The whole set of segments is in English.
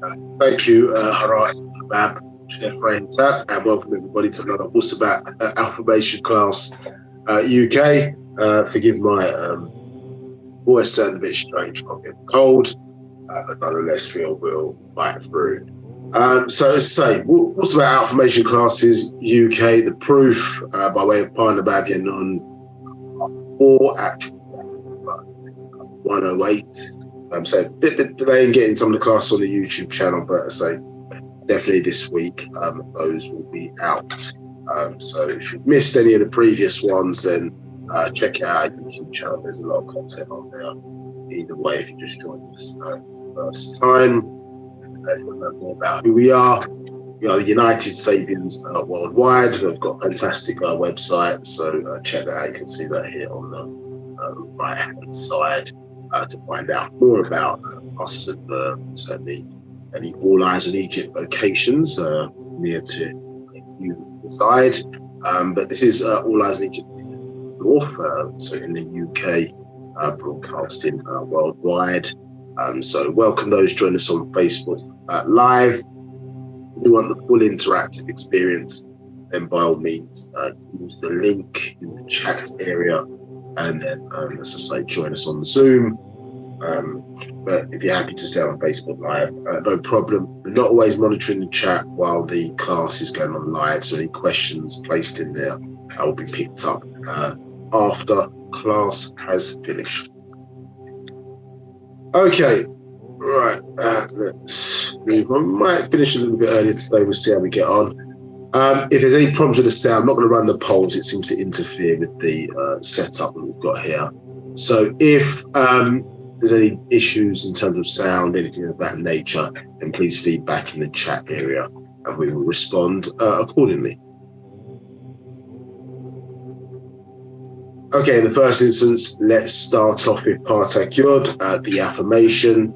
Thank you, Harat, Nabab, Chef Ray Tat, and welcome everybody to another Wu-Sabat Outformation class UK. Forgive my voice sound a bit strange, I'm getting cold, but nonetheless we'll fight through. So as I say, Wu-Sabat Outformation classes UK, the proof by way of Nabab, Yaanuwn, or actual 108. So they ain't getting some of the classes on the YouTube channel, but I say definitely this week those will be out. So if you've missed any of the previous ones, then check out our YouTube channel. There's a lot of content on there. Either way, if you just joined us first time, you'll learn more about who we are. We are the United Sabians worldwide. We've got a fantastic website, so check that out. You can see that here on the right-hand side. To find out more about us and certainly any All Eyes on Egypt locations near to you reside. But this is All Eyes on Egypt North, so in the UK, broadcasting worldwide. So welcome those join us on Facebook Live. If you want the full interactive experience, then by all means use the link in the chat area. And then, as I say, join us on Zoom. But if you're happy to stay on Facebook Live, no problem. We're not always monitoring the chat while the class is going on live, so any questions placed in there will be picked up after class has finished. Okay, right, let's move on. Might finish a little bit earlier today, we'll see how we get on. If there's any problems with the sound, I'm not going to run the polls. It seems to interfere with the setup that we've got here. So if there's any issues in terms of sound, anything of that nature, then please feedback in the chat area and we will respond accordingly. Okay, in the first instance, let's start off with Dr.York, the affirmation.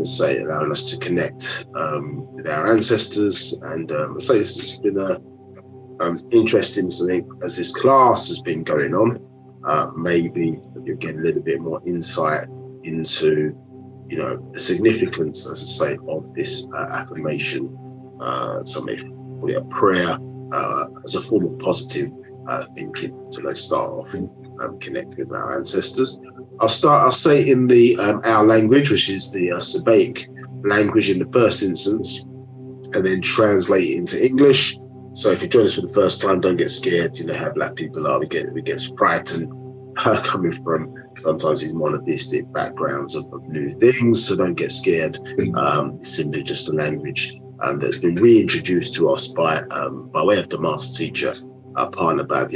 Say allowing us to connect with our ancestors, and say this has been interesting. So I think as this class has been going on, maybe you'll get a little bit more insight into, the significance, as I say, of this affirmation. So maybe call it a prayer as a form of positive thinking. So let's start off connecting with our ancestors. I'll say in the our language, which is the Sabaic language in the first instance, and then translate it into English. So if you join us for the first time, don't get scared. You know how black people are. We get frightened coming from sometimes these monotheistic backgrounds of new things. So don't get scared. It's simply just a language that's been reintroduced to us by way of the master teacher, Nabab,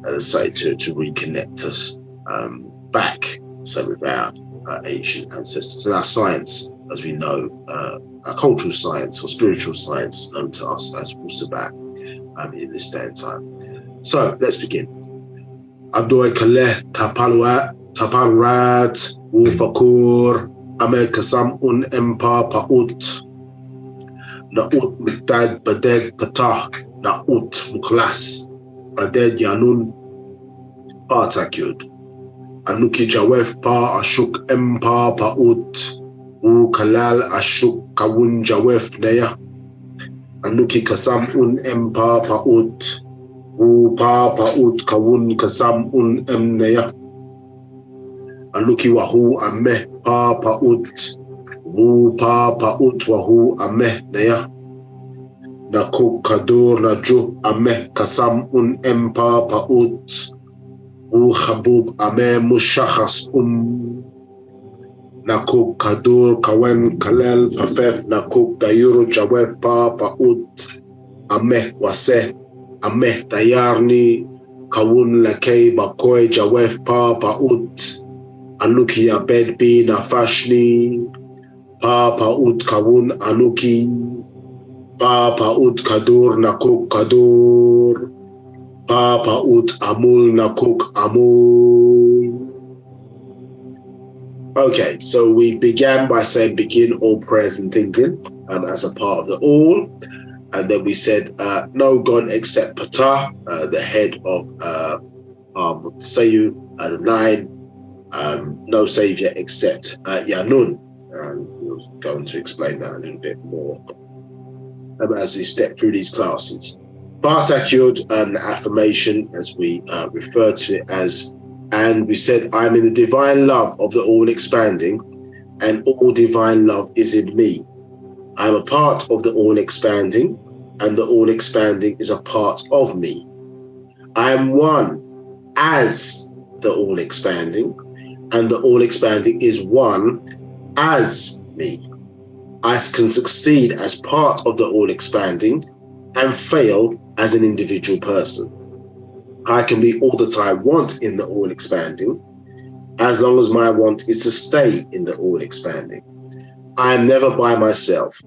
as I say, to reconnect us back, so with our ancient ancestors and our science, as we know, our cultural science or spiritual science known to us as Wu-Sabat in this day and time. So let's begin. Abdoi Kaleh Taparat Wufakur Ame Kasam Un Empa Paut Naut Mutad Badeg Patah Naut Muklas Badeg Yaanuwn Dr.York. Anuki Jawef Pa Ashuk Empa Paut Wu Kalal Ashuk Kawun Jawef Neya. Anuki Kasam Un Empa Paut Wu Pa Paut Kawun Kasam Un Emneya. Anuki Wahu Ameh Pa Paut Wu Pa Paut Wahu Ameh Neya. Nakuk Kadur Naju Ameh Kasam Un Empa Paut Habub Ame Mushachas Nakuk Kadur Kawen Kalel Pafef Nakuk Dayuru Jawef Pa Paut Ame Wase Ame Dayarni Kawun Lakei Bakoy Jawef Pa Paut Anuki Abed Bi Nafashni Pa Paut Kawun Anuki Pa Paut Kadur Nakuk Kadur Pa Paut Amul Nakuk Amul. Okay, so we began by saying begin all prayers and thinking as a part of the all. And then we said no God except Ptah, the head of Sayu, the nine. No savior except Yaanuwn, and we'll go on to explain that a little bit more as we step through these classes. Partak Yud, affirmation, as we refer to it as, and we said, I'm in the divine love of the all expanding, and all divine love is in me. I'm a part of the all expanding, and the all expanding is a part of me. I am one as the all expanding, and the all expanding is one as me. I can succeed as part of the all expanding and fail as an individual person. I can be all that I want in the all expanding, as long as my want is to stay in the all expanding. I am never by myself.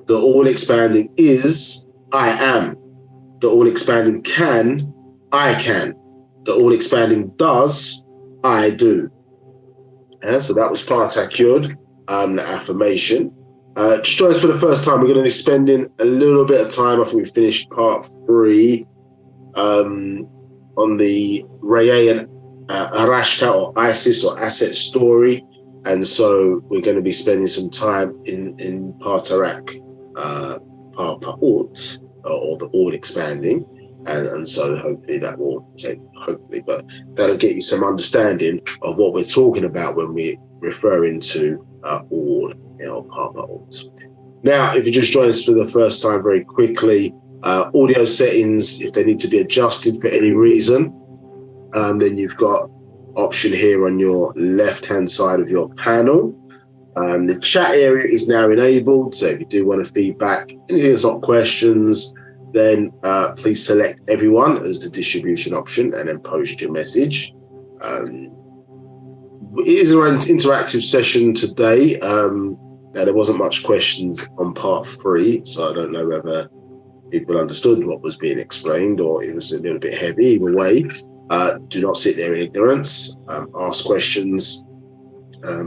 The all expanding is, I am. The all expanding can, I can. The all expanding does, I do. And so that was Partak Yud, the affirmation. Just join us for the first time. We're going to be spending a little bit of time. I think we finished part 3 on the Raya and Arashta, or ISIS, or asset story. And so we're going to be spending some time in Partarak, Parpaut, or the all expanding. And so hopefully that will, but that'll get you some understanding of what we're talking about when we're referring to all, Parpaut. Now, if you just join us for the first time, very quickly, audio settings, if they need to be adjusted for any reason, then you've got option here on your left-hand side of your panel. The chat area is now enabled, so if you do want to feedback, anything that's not questions, then please select everyone as the distribution option and then post your message. It is an interactive session today. Now, there wasn't much questions on part 3, so I don't know whether people understood what was being explained or it was a little bit heavy. Either way, do not sit there in ignorance. Ask questions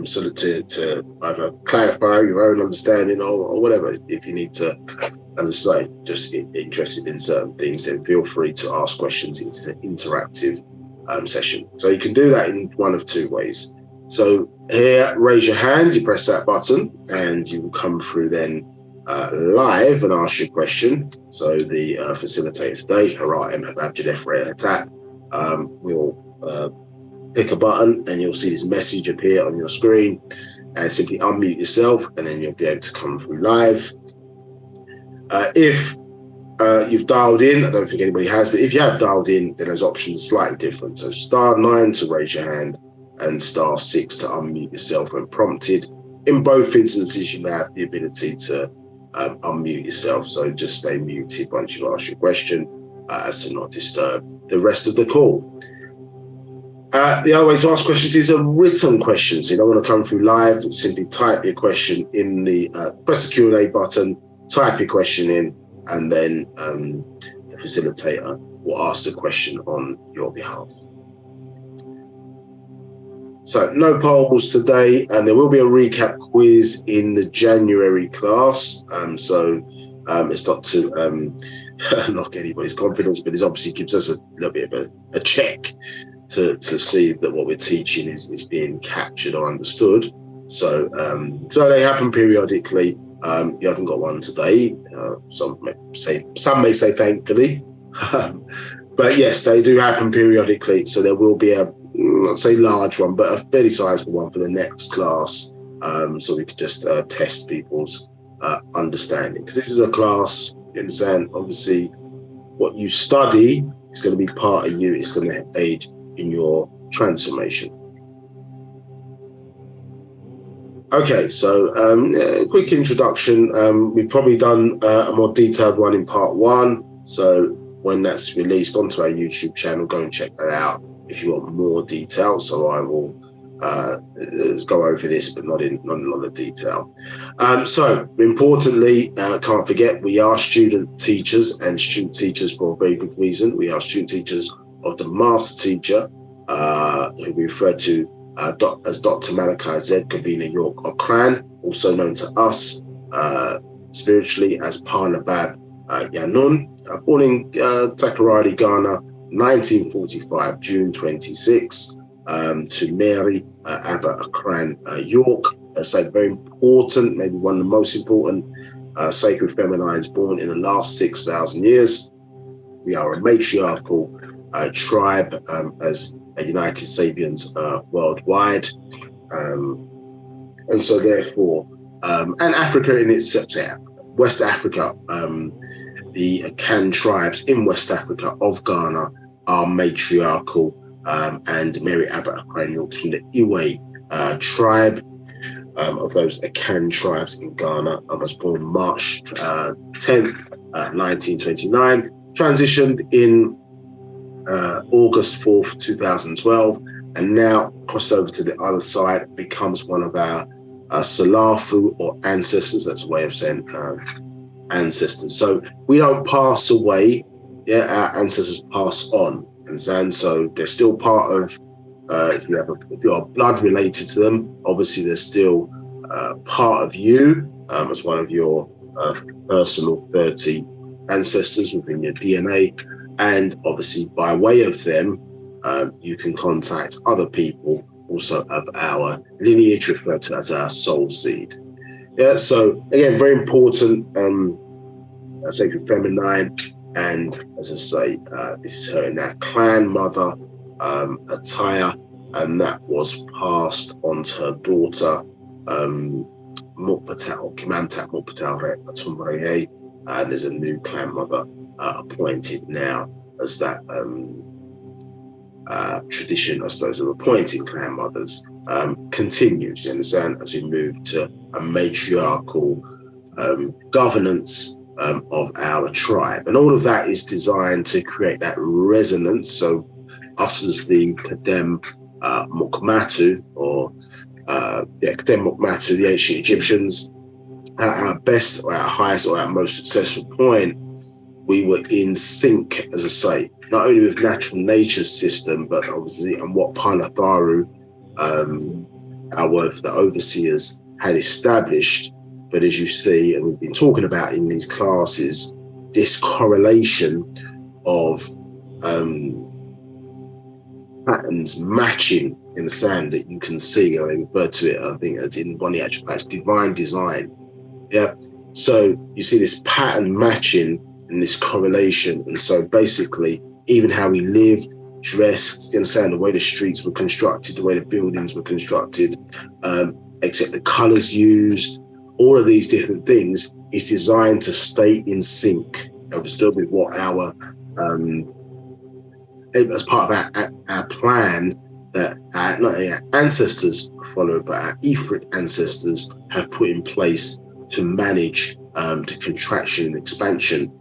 so that to either clarify your own understanding or whatever. If you need to, as I say, just interested in certain things, then feel free to ask questions. It's an interactive session. So you can do that in one of 2 ways. So here, raise your hand, you press that button, and you will come through then live and ask your question. So the facilitator today, Nabab, will pick a button and you'll see this message appear on your screen, and simply unmute yourself, and then you'll be able to come through live. If you've dialed in, I don't think anybody has, but if you have dialed in, then those options are slightly different. So *9 to raise your hand and *6 to unmute yourself when prompted. In both instances, you may have the ability to unmute yourself, so just stay muted once you've asked your question, as to not disturb the rest of the call. The other way to ask questions is a written question. So you don't want to come through live, simply type your question in the, press the Q&A button, type your question in, and then the facilitator will ask the question on your behalf. So no polls today, and there will be a recap quiz in the January class. So it's not to knock anybody's confidence, but it obviously gives us a little bit of a check to see that what we're teaching is being captured or understood. So they happen periodically. You haven't got one today. Some may say thankfully, but yes, they do happen periodically. So there will be a, not say large one, but a fairly sizable one for the next class. So we could just test people's understanding, because this is a class, you understand, obviously what you study is going to be part of you. It's going to aid in your transformation. Okay, so quick introduction. We've probably done a more detailed one in part 1. So when that's released onto our YouTube channel, go and check that out if you want more detail. So I will go over this, but not in a lot of detail. So importantly, can't forget, we are student teachers, and student teachers for a very good reason. We are student teachers of the master teacher, who we refer to as Dr. Malachi Z. York Okran, also known to us spiritually as Pa Nabab Yaanuwn, born in Takoradi, Ghana, 1945, June 26, to Mary Abba Okran York, very important, maybe one of the most important sacred feminines born in the last 6,000 years. We are a matriarchal tribe as United Sabians worldwide. And so therefore, and Africa in its West Africa, the Akan tribes in West Africa of Ghana are matriarchal, and Mary Abbott Akran from the Iwe tribe of those Akan tribes in Ghana. I was born March 10th, 1929, transitioned in August 4th, 2012, and now crossed over to the other side, becomes one of our Salafu or ancestors. That's a way of saying ancestors. So we don't pass away, our ancestors pass on. And so they're still part of, if you are blood related to them, obviously they're still part of you as one of your personal 30 ancestors within your DNA. And obviously by way of them, you can contact other people also of our lineage, referred to as our soul seed. Yeah, so again, very important sacred feminine. And as I say, this is her in our clan mother attire, and that was passed on to her daughter, Mukpatal, or Kimantat Mukpatal Atumbaye, and there's a new clan mother appointed now as that tradition, I suppose, of appointing clan mothers continues, you understand, as we move to a matriarchal governance of our tribe. And all of that is designed to create that resonance. So us as the Kadem Mukmatu, or Kadem Mukmatu, the ancient Egyptians, at our best, or our highest, or our most successful point, we were in sync, as I say, not only with natural nature's system, but obviously and what Panatharu, the overseers, had established. But as you see, and we've been talking about in these classes, this correlation of patterns matching in the sand that you can see, I refer to it, I think, as in one of the actual facts, divine design. Yeah. So you see this pattern matching and this correlation. And so basically, even how we lived, dressed, you understand, the way the streets were constructed, the way the buildings were constructed, except the colors used, all of these different things is designed to stay in sync, understood, with what our, as part of our plan that not only our ancestors followed, but our Ifrit ancestors have put in place to manage the contraction and expansion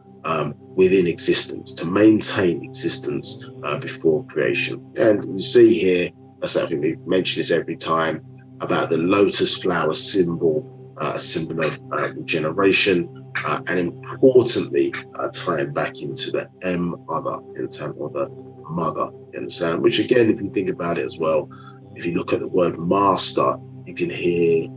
within existence, to maintain existence before creation. And you see here, I think we mention this every time, about the lotus flower symbol, a symbol of regeneration, and importantly, tying back into the other, in terms of the mother, you understand? Which again, if you think about it as well, if you look at the word master, you can hear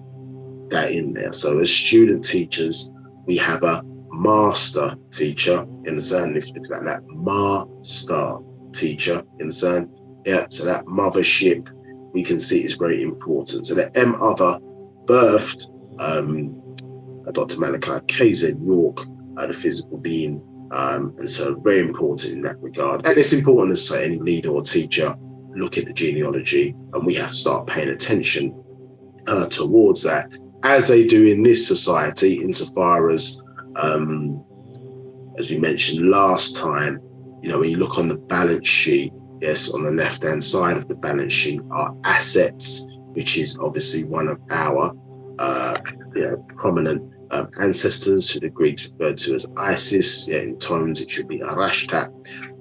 that in there. So as student teachers, we have a master teacher, you understand? If you look at that master teacher, you understand? Yeah, so that mothership, we can see is very important. So the other birthed Dr. Malachi KZ York, the physical being, and so very important in that regard. And it's important to say any leader or teacher look at the genealogy, and we have to start paying attention towards that, as they do in this society, insofar as we mentioned last time, you know, when you look on the balance sheet, yes, on the left-hand side of the balance sheet are assets, which is obviously one of our prominent ancestors, who the Greeks referred to as Isis. Yeah, in tones it should be Arashta.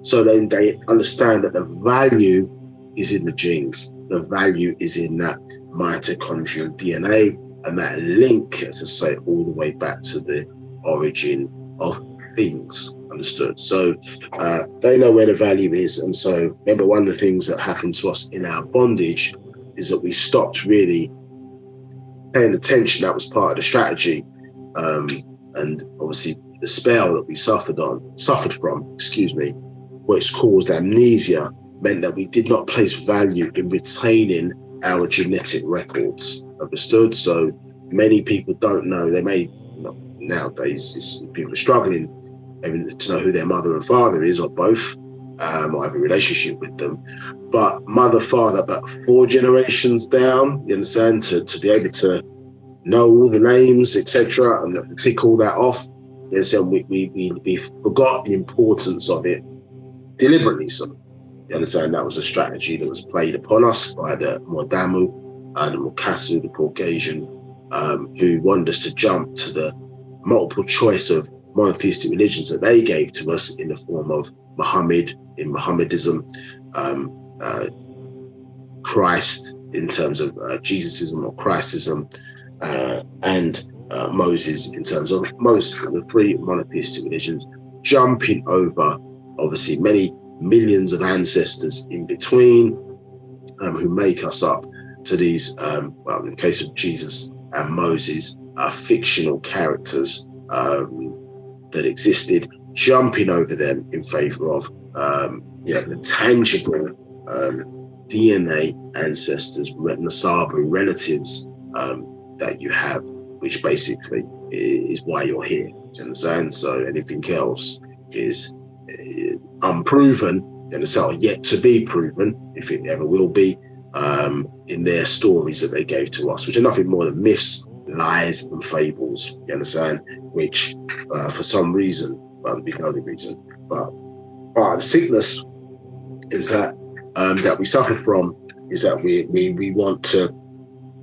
So then they understand that the value is in the genes. The value is in that mitochondrial DNA, and that link, as I say, all the way back to the origin of things. Understood? So they know where the value is. And so remember, one of the things that happened to us in our bondage is that we stopped really paying attention. That was part of the strategy. And obviously the spell that we suffered from, which caused amnesia, meant that we did not place value in retaining our genetic records. Understood? So many people don't know. They may not nowadays. People are struggling even to know who their mother and father is, or both, or have a relationship with them. But mother, father, about 4 generations down, you understand, to be able to know all the names, etc., and tick all that off. You understand, we forgot the importance of it deliberately. So you understand that was a strategy that was played upon us by the Mordamu, the Mukasu, the Caucasian, who wanted us to jump to the multiple choice of monotheistic religions that they gave to us in the form of Muhammad in Mohammedism, Christ in terms of Jesusism or Christism, and Moses in terms of Moses, the 3 monotheistic religions, jumping over obviously many millions of ancestors in between, who make us up to these, well, in the case of Jesus and Moses, are fictional characters that existed, jumping over them in favor of the tangible DNA ancestors, Nasabu relatives that you have, which basically is why you're here. Do you understand? So anything else is unproven, and it's yet to be proven, if it ever will be, in their stories that they gave to us, which are nothing more than myths, lies, and fables. You understand? Which, for some reason, well, the only reason, but part of the sickness is that that we suffer from is that we want to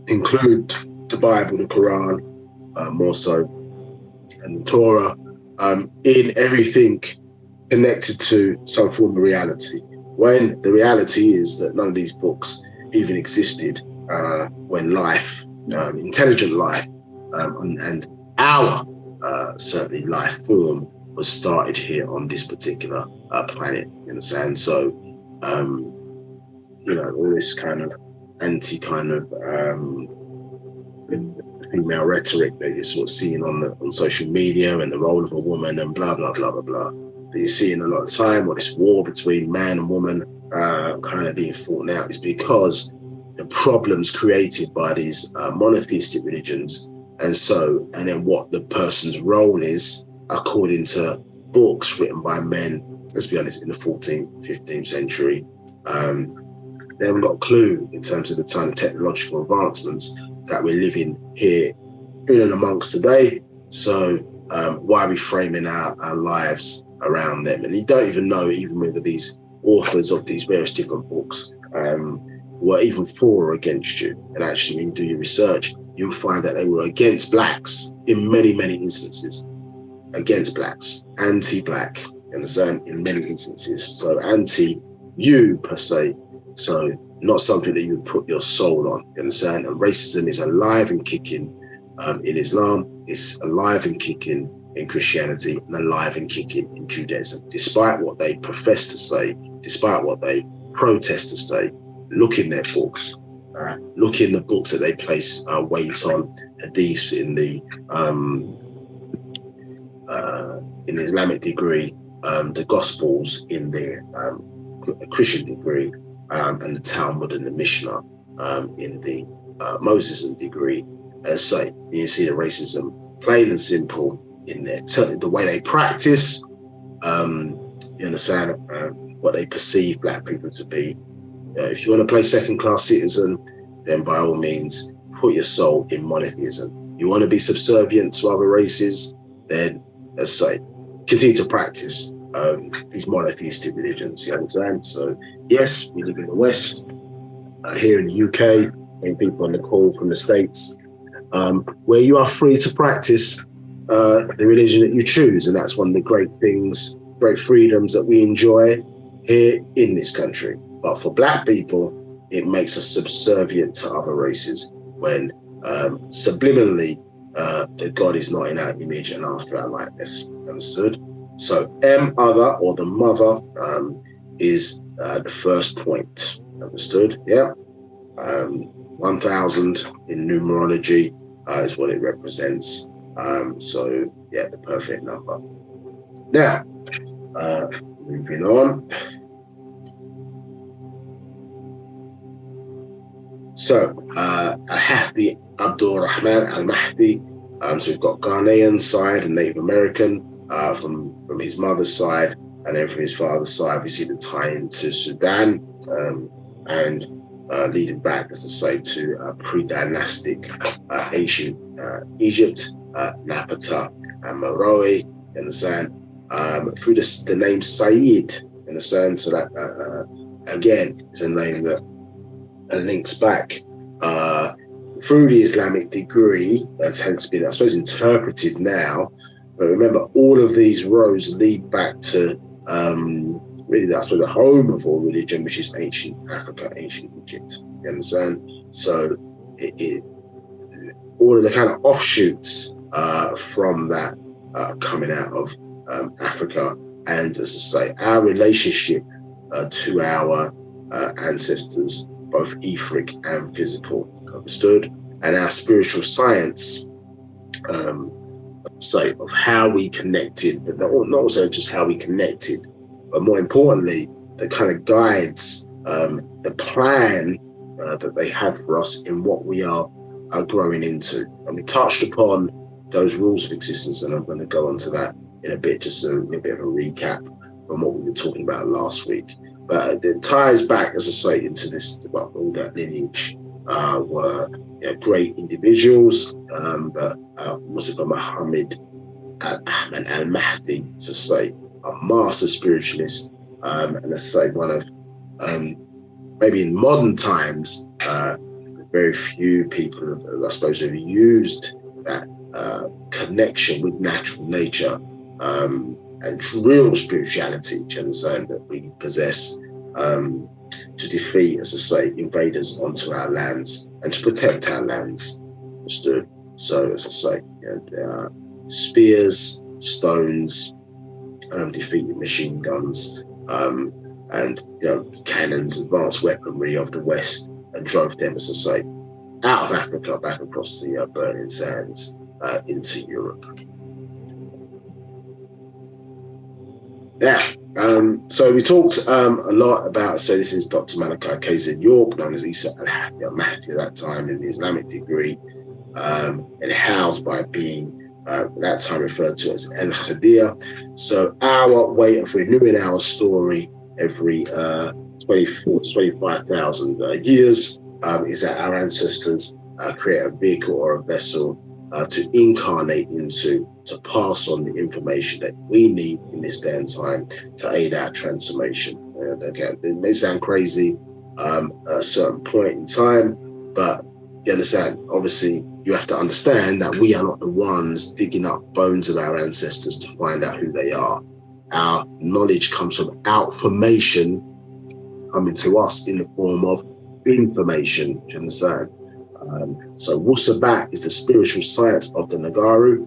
include the Bible, the Quran, more so, and the Torah, in everything connected to some form of reality, when the reality is that none of these books even existed when life, intelligent life, and our certainly life form was started here on this particular planet. You understand? So all this kind of anti kind of female rhetoric that you're sort of seeing on social media, and the role of a woman and blah blah blah blah blah, that you're seeing a lot of time, or this war between man and woman kind of being fought out, is because the problems created by these monotheistic religions, and then what the person's role is according to books written by men, let's be honest, in the 14th, 15th century. They haven't got a clue in terms of the kind of technological advancements that we're living here in and amongst today. So why are we framing our lives around them? And you don't even know, even whether these authors of these various different books were even for or against you. And actually, when you do your research, you'll find that they were against blacks in many, many instances. Against blacks, anti-black, you understand, in many instances. So anti-you per se. So not something that you would put your soul on, you understand? And racism is alive and kicking in Islam, it's alive and kicking in Christianity, and alive and kicking in Judaism. Despite what they profess to say, despite what they protest to say, look in their books, look in the books that they place weight on, hadiths in the Islamic degree, the Gospels in the Christian degree, and the Talmud and the Mishnah in the Mosesian degree. As say, you see the racism plain and simple in there. Certainly the way they practice, you understand, what they perceive black people to be. If you want to play second-class citizen, then by all means, put your soul in monotheism. You want to be subservient to other races, then, as say, continue to practice these monotheistic religions, you understand? So, yes, we live in the West, here in the UK, and people on the call from the States, where you are free to practice the religion that you choose. And that's one of the great things, great freedoms that we enjoy here in this country. But for black people, it makes us subservient to other races when subliminally that God is not in our image and after our likeness. Understood? So other, or the mother, is the first point. Understood? Yeah. 1,000 in numerology is what it represents. So yeah, the perfect number. Now, moving on. So, Al-Hadi Abdul Rahman Al-Mahdi. So we've got Ghanaian side and Native American from his mother's side, and then from his father's side, we see the tie into Sudan and leading back, as I say, to pre-dynastic ancient Egypt, Napata and Meroe, you understand, through the name Said, you understand, so that again is a name that links back through the Islamic degree that's hence been, I suppose, interpreted now. But remember, all of these roads lead back to really, that's where the home of all religion, which is ancient Africa, ancient Egypt. You understand? So all of the kind of offshoots from that coming out of Africa, and as I say, our relationship to our ancestors, both etheric and physical, understood, and our spiritual science, say, of how we connected, but not also just how we connected, but more importantly, that kind of guides the plan that they have for us in what we are growing into. And we touched upon those rules of existence, and I'm going to go on to that in a bit, just a bit of a recap from what we were talking about last week. But it ties back, as I say, into this, well, all that lineage were great individuals, but Mustafa Muhammad Al-Ahmad Al-Mahdi, to say, a master spiritualist, and let's say one of, maybe in modern times, very few people have, I suppose, have used that connection with natural nature and real spirituality, do you understand, that we possess, to defeat, as I say, invaders onto our lands and to protect our lands. Understood? So, as I say, there are spears, stones, defeated machine guns, and cannons, advanced weaponry of the West, and drove them, as I say, out of Africa back across the burning sands into Europe. Now, so we talked a lot about, so this is Dr. Malachi KZ York, known as Isa al-Hadi al-Mahdi at that time in the Islamic degree, and housed by being at that time referred to as El-Khadir. So our way of renewing our story every 24 to 25,000 years is that our ancestors create a vehicle or a vessel to incarnate into, to pass on the information that we need in this day and time to aid our transformation. Again, it may sound crazy at a certain point in time, but you understand, obviously, you have to understand that we are not the ones digging up bones of our ancestors to find out who they are. Our knowledge comes from outformation coming to us in the form of information, do you understand? So Wu-Sabat is the spiritual science of the Nagaru,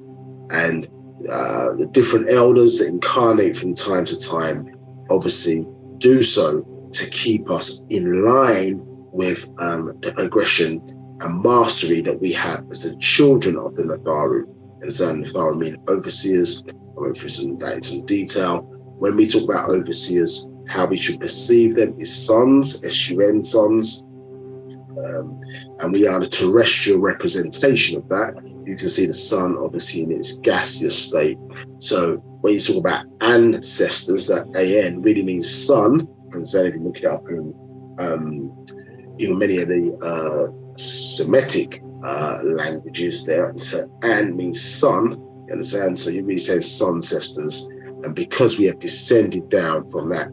and the different elders that incarnate from time to time obviously do so to keep us in line with the progression and mastery that we have as the children of the Natharu. And so Natharu mean overseers. I went through that in some detail. When we talk about overseers, how we should perceive them is sons, S-U-N, sons. And we are the terrestrial representation of that. You can see the sun obviously in its gaseous state. So when you talk about ancestors, that AN really means sun. And so if you look it up in even many of the Semitic languages there, so an means sun, you understand? So you really say ancestors. And because we have descended down from that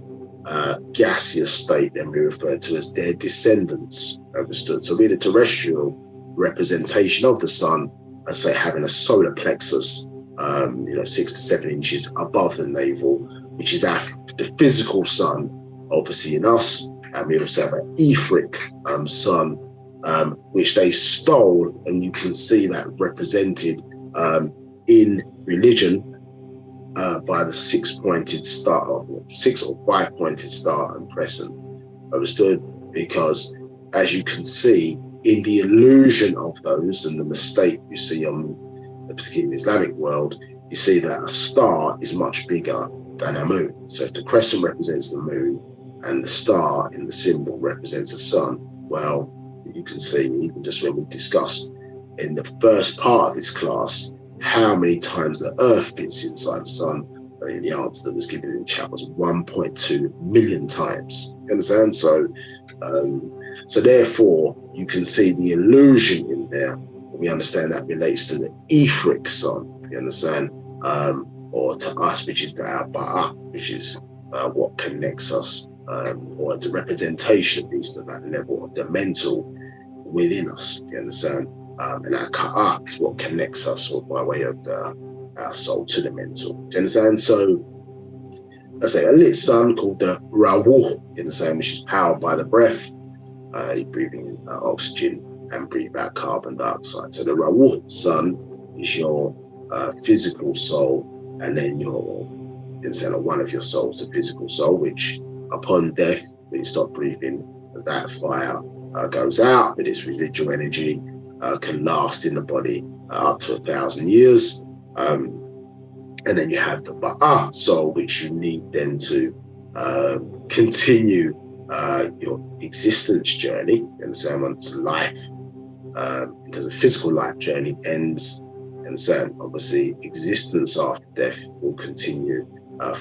gaseous state, then we refer to as their descendants, understood? So we're the terrestrial representation of the sun, I say, having a solar plexus, 6 to 7 inches above the navel, which is the physical sun, obviously in us, and we also have an etheric sun, which they stole, and you can see that represented in religion by the 6-pointed star, or 6 or 5-pointed star and crescent. Understood? Because as you can see, in the illusion of those and the mistake you see on, particularly in the Islamic world, you see that a star is much bigger than a moon. So if the crescent represents the moon and the star in the symbol represents the sun, well, you can see, even just when we discussed in the first part of this class, how many times the Earth fits inside the Sun. And the answer that was given in the chat was 1.2 million times. You understand? So therefore, you can see the illusion in there. We understand that relates to the etheric Sun. You understand? Or to us, which is the Ba'a, which is what connects us, or it's a representation, at least, of that level of the mental within us. You understand? And our Ka'a is what connects us by way of our soul to the mental. Do you understand? So, let's say a lit sun called the Rawuh, you understand, which is powered by the breath. You breathe in oxygen and breathe out carbon dioxide. So the Rawuh sun is your physical soul, and then your, you understand, one of your souls, the physical soul, which upon death, when you stop breathing, that fire goes out, but its residual energy can last in the body up to 1,000 years. And then you have the Ba'a soul, which you need then to continue your existence journey. You understand? Once life, into the physical life journey ends, you understand? Obviously, existence after death will continue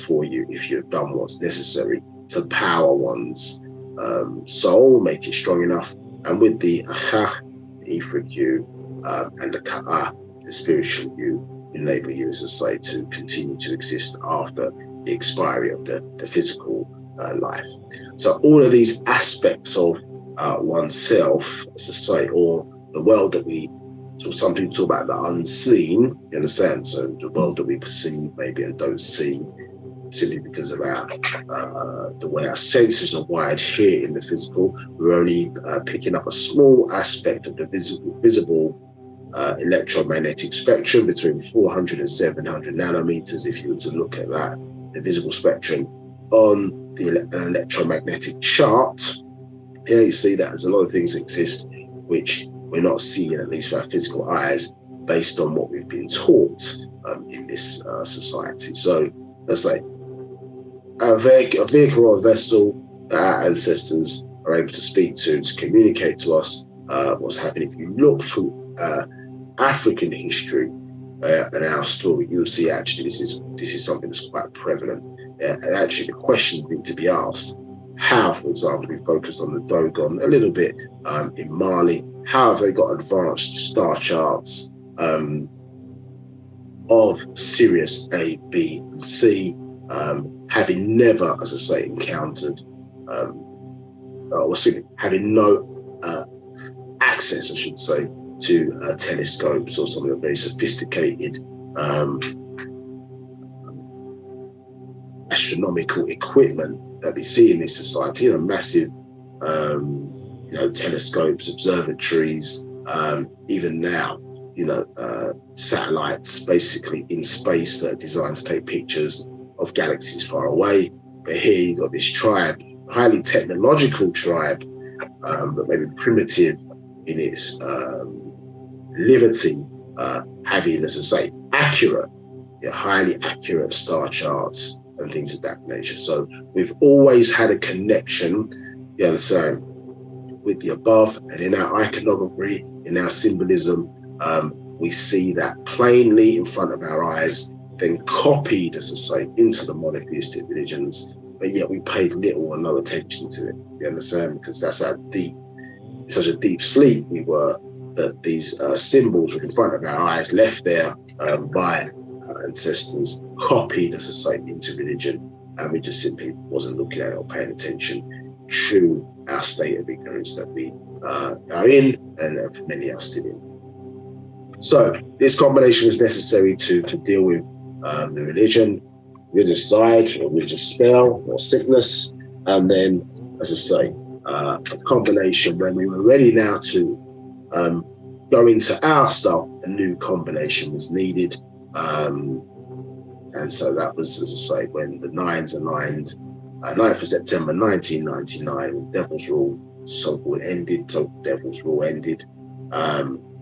for you if you've done what's necessary to power one's soul, make it strong enough. And with the Akha, the etheric you, and the Ka'a, the spiritual you, enable you, as I say, to continue to exist after the expiry of the physical life. So all of these aspects of oneself, as I say, or the world that so some people talk about the unseen, you understand? So the world that we perceive maybe and don't see, simply because of the way our senses are wired here in the physical. We're only picking up a small aspect of the visible electromagnetic spectrum between 400 and 700 nanometers. If you were to look at that, the visible spectrum on the electromagnetic chart, here you see that there's a lot of things that exist which we're not seeing, at least with our physical eyes, based on what we've been taught in this society. So let's say a vehicle or a vessel that our ancestors are able to speak to communicate to us what's happening. If you look through African history and our story, you'll see actually this is something that's quite prevalent. And actually the questions need to be asked. How, for example, we focused on the Dogon a little bit in Mali, how have they got advanced star charts of Sirius A, B, and C, having never, as I say, encountered, having no access, I should say, to telescopes or some of the very sophisticated astronomical equipment that we see in this society, massive telescopes, observatories, even now, satellites basically in space that are designed to take pictures of galaxies far away. But here you've got this tribe, highly technological tribe, but maybe primitive in its liberty, having, as I say, highly accurate star charts and things of that nature. So we've always had a connection, you understand, with the above, and in our iconography, in our symbolism, we see that plainly in front of our eyes, then copied, as I say, into the monotheistic religions, but yet we paid little or no attention to it. You understand? Because that's how deep, such a deep sleep we were, that these symbols were in front of our eyes, left there by our ancestors, copied, as I say, into religion, and we just simply wasn't looking at it or paying attention to our state of ignorance that we are in, and for many are still in. So this combination was necessary to deal with the religious side, or religious spell, or sickness, and then, as I say, a combination when we were ready now to go into our stuff. A new combination was needed, and so that was, as I say, when the nines aligned, 9th of September 1999, Devil's Rule so-called ended. So Devil's Rule ended,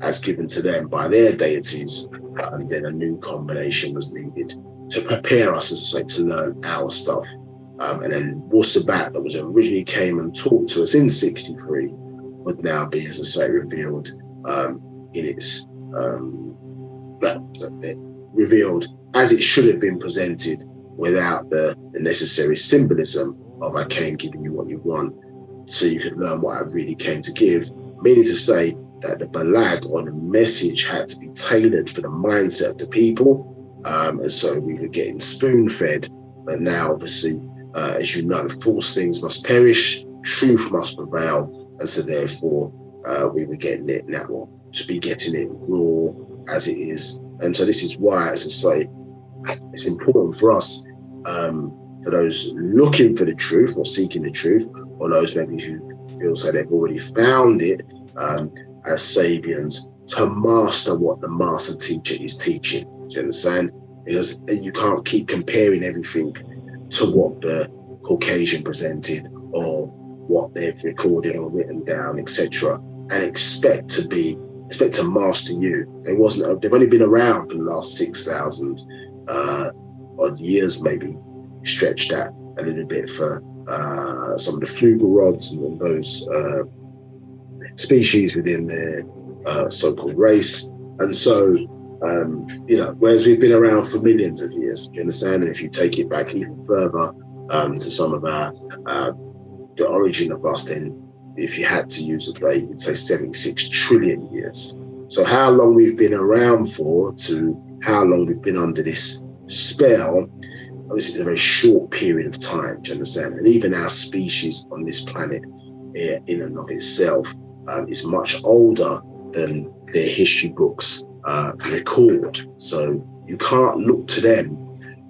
as given to them by their deities, and then a new combination was needed to prepare us, as I say, to learn our stuff. And then Wu-Sabat, that was originally came and talked to us in '63, would now be, as I say, revealed in its revealed as it should have been presented, without the necessary symbolism of I came giving you what you want, so you could learn what I really came to give. Meaning to say that the balag, or the message, had to be tailored for the mindset of the people, and so we were getting spoon-fed. But now, obviously, as you know, false things must perish, truth must prevail, and so therefore we were getting it now, to be getting it raw as it is. And so this is why, as I say, it's important for us, for those looking for the truth or seeking the truth, or those maybe who feel so they've already found it, as Sabians, to master what the master teacher is teaching. Do you understand? Because you can't keep comparing everything to what the Caucasian presented, or what they've recorded or written down, etc., and expect to master you. They've only been around for the last 6,000 odd years, maybe stretched that a little bit for some of the flugel rods and those species within their so-called race. And so, whereas we've been around for millions of years, you understand? And if you take it back even further to some of the origin of us, then if you had to use a date, you'd say 76 trillion years. So how long we've been around for to how long we've been under this spell, obviously it's a very short period of time, do you understand? And even our species on this planet in and of itself is much older than their history books record. So you can't look to them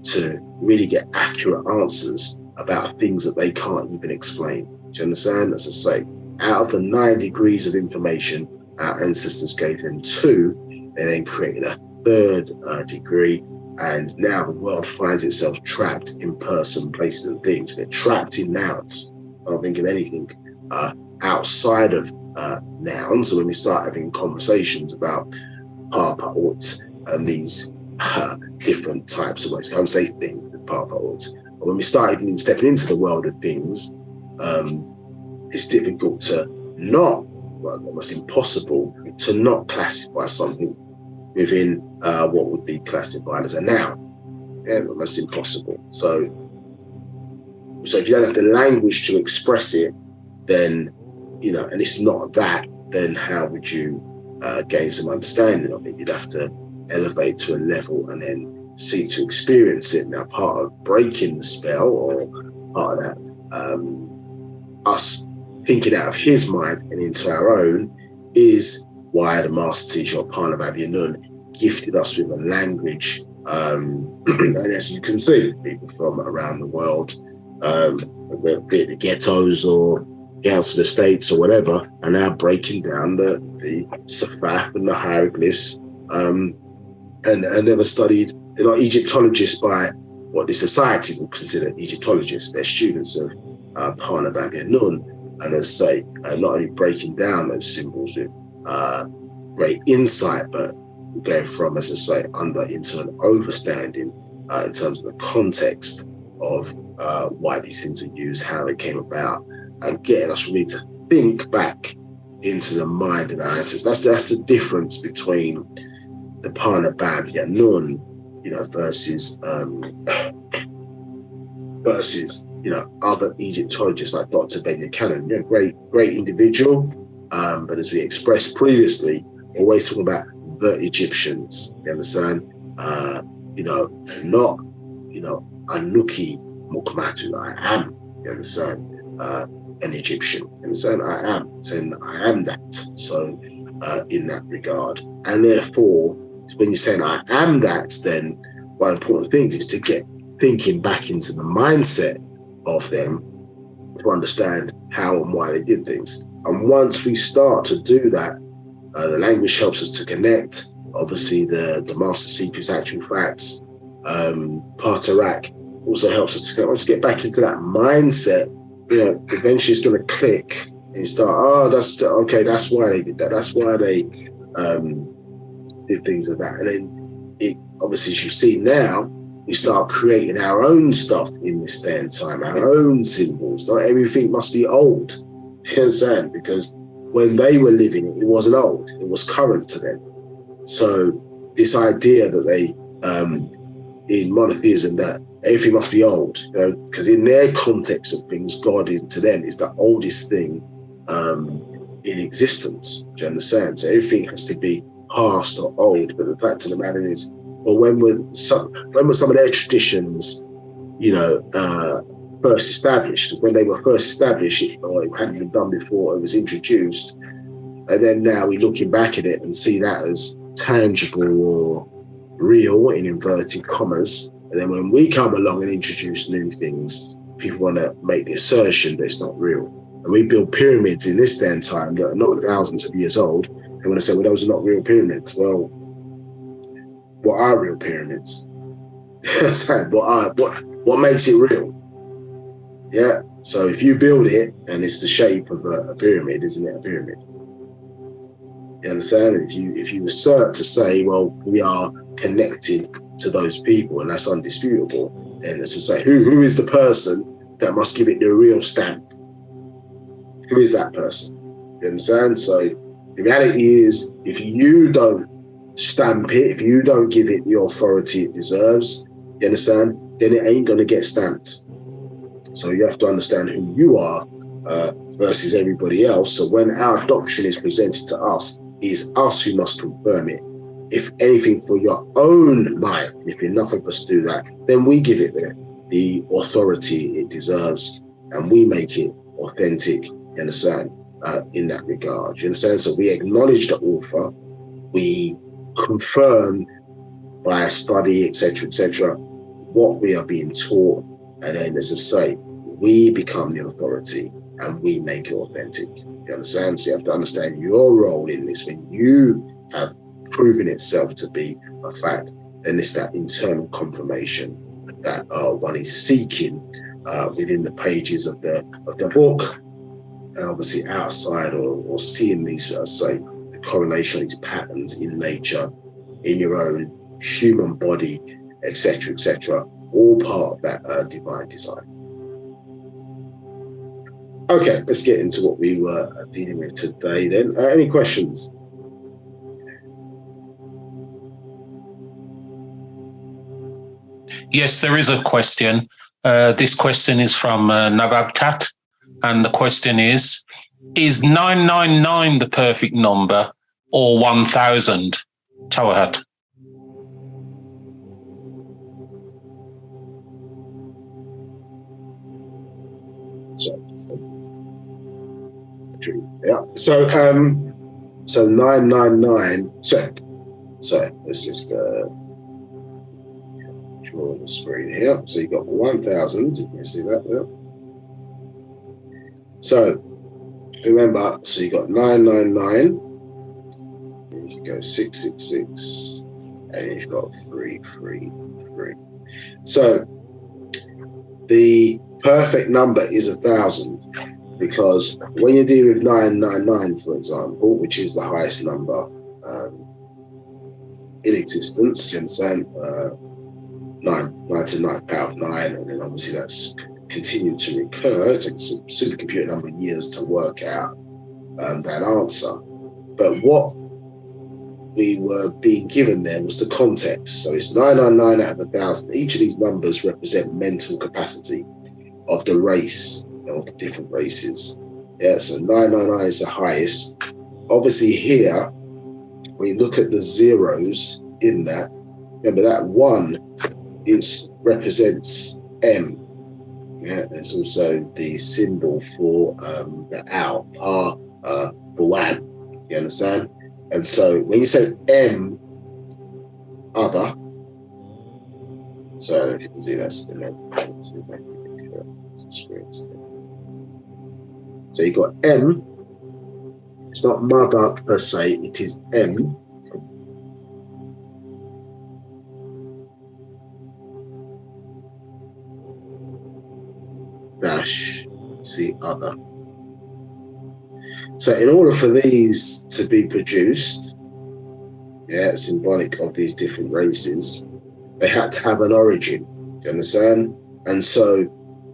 to really get accurate answers about things that they can't even explain. Do you understand? As I say, out of the 9 degrees of information our ancestors gave them 2, they then created a 3rd degree, and now the world finds itself trapped in person, places and things. We're trapped in nouns. I don't think of anything outside of nouns. So when we start having conversations about parpaut and these different types of ways, I can't say thing with parpaut, but when we start even stepping into the world of things, it's difficult to not, well, almost impossible to not classify something within what would be classified as a noun. Yeah, almost impossible. So if you don't have the language to express it, then, and it's not that, then how would you gain some understanding of it? You'd have to elevate to a level and then seek to experience it. Now, part of breaking the spell, or part of that, us thinking out of his mind and into our own, is why the master teacher, or Nabab Yaanuwn, gifted us with a language. And as you can see, people from around the world, be it the ghettos or council estates or whatever, are now breaking down the Safaf and the hieroglyphs, and never studied. They're not Egyptologists by what the society would consider Egyptologists. They're students of Nabab Yaanuwn, and as I say, not only breaking down those symbols with great insight, but going from, as I say, under into an overstanding in terms of the context of why these things were used, how they came about, and getting us really to think back into the mind of our ancestors. That's the difference between the Nabab Yaanuwn, versus other Egyptologists like Dr. York. Great individual, but as we expressed previously, always talking about the Egyptians. You understand? Not Anuki Mukmatu. I am. You understand? An Egyptian. You understand? I am saying I am that. So in that regard, and therefore, when you're saying I am that, then one important thing is to get thinking back into the mindset of them to understand how and why they did things. And once we start to do that, the language helps us to connect. Obviously, the master secrets, actual facts, Partarak also helps us to connect. Once you get back into that mindset, eventually it's going to click and you start, that's okay, that's why they did that. That's why they did things like that. And then it, obviously, as you see now, we start creating our own stuff in this day and time, our own symbols. Not everything must be old. You understand? Because when they were living, it wasn't old, it was current to them. So this idea that they, in monotheism, that everything must be old, because in their context of things, God is, to them, is the oldest thing in existence. Do you understand? So everything has to be past or old. But the fact of the matter is, well, when were some of their traditions, first established? Because when they were first established, it hadn't been done before, it was introduced. And then now we're looking back at it and see that as tangible or real, in inverted commas. And then when we come along and introduce new things, people want to make the assertion that it's not real. And we build pyramids in this day and time that are not thousands of years old. They want to say, well, those are not real pyramids. Well, what are real pyramids? What makes it real? Yeah. So if you build it and it's the shape of a pyramid, isn't it a pyramid? You understand? If you assert to say, well, we are connected to those people and that's undisputable, then it's to say, who is the person that must give it the real stamp? Who is that person? You understand? So the reality is, if you don't stamp it, if you don't give it the authority it deserves, you understand, then it ain't going to get stamped. So you have to understand who you are versus everybody else. So when our doctrine is presented to us, it is us who must confirm it. If anything, for your own might, if enough of us do that, then we give it the authority it deserves, and we make it authentic, you understand, in that regard. You understand? So we acknowledge the author, we confirm by study, etc., what we are being taught, and then, as I say, we become the authority and we make it authentic. You understand? So you have to understand your role in this. When you have proven itself to be a fact, then it's that internal confirmation that one is seeking within the pages of the book, and obviously outside, or seeing these, say, the correlation, these patterns in nature, in your own human body, etc., all part of that divine design. Okay, let's get into what we were dealing with today then. Any questions? Yes, there is a question. This question is from Nabab, and the question is 999 the perfect number or 1000? Tawahat. Yeah. So 999. So let's just draw the screen here. So you got 1000. You see that there? So remember, so you got 999. You can go 666, and you've got 333. So the perfect number is 1000. Because when you deal with 999, for example, which is the highest number in existence, you understand, 9 to 9 power of 9, and then obviously that's continued to recur. It takes a supercomputer number of years to work out that answer. But what we were being given there was the context. So it's 999 out of 1000. Each of these numbers represent mental capacity of the race, of the different races. Yeah, so 999 is the highest. Obviously here, when you look at the zeros in that, remember that 1 represents M. Yeah, there's also the symbol for the owl, Buwan. You understand? And so when you say M, other, so I don't know if you can see that. So you got M. It's not mother per se, it is M. Dash, see other. So in order for these to be produced, yeah, symbolic of these different races, they had to have an origin. Do you understand? And so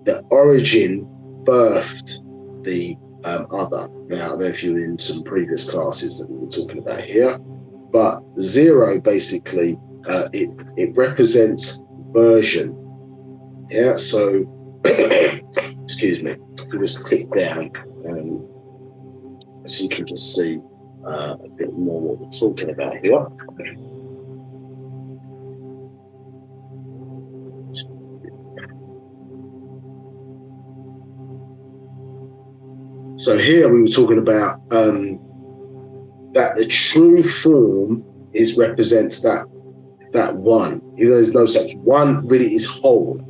the origin birthed the other. Now, I don't know if you were in some previous classes that we were talking about here, but zero basically, it represents version. Yeah, so, excuse me, you just click down so you can just see a bit more what we're talking about here. So here we were talking about that the true form represents that one. Even though there's no such one, really is whole.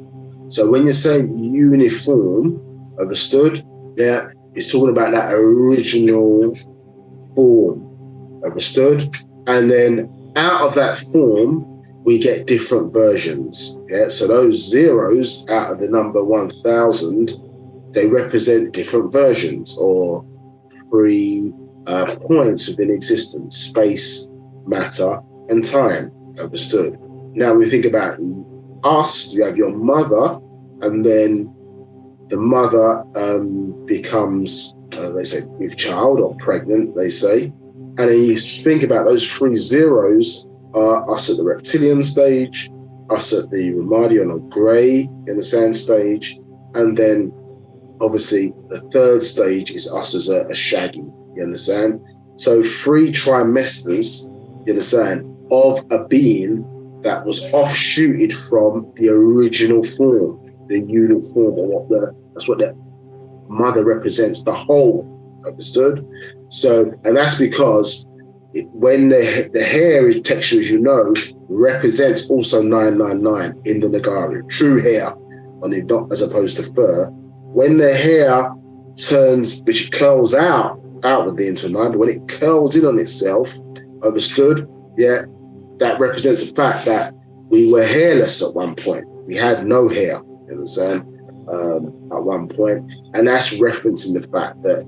So when you're saying uniform, understood? Yeah, it's talking about that original form, understood? And then out of that form, we get different versions. Yeah, so those zeros out of the number 1000, they represent different versions or three points within existence: space, matter, and time. Understood? Now we think about us, you have your mother, and then the mother becomes, they say, with child or pregnant, they say. And then you think about those three zeros are us at the reptilian stage, us at the Ramadian or grey in the sand stage, and then obviously the third stage is us as a shaggy, you understand? So 3 trimesters, you understand, of a being that was offshooted from the original form, the unit form, or that's what the mother represents, the whole, understood? So, and that's because when the hair texture, as you know, represents also 999 in the Nagari, true hair, not as opposed to fur. When the hair turns, which curls outwardly into a 9, but when it curls in on itself, understood? Yeah, that represents the fact that we were hairless at one point. We had no hair, you understand, at one point. And that's referencing the fact that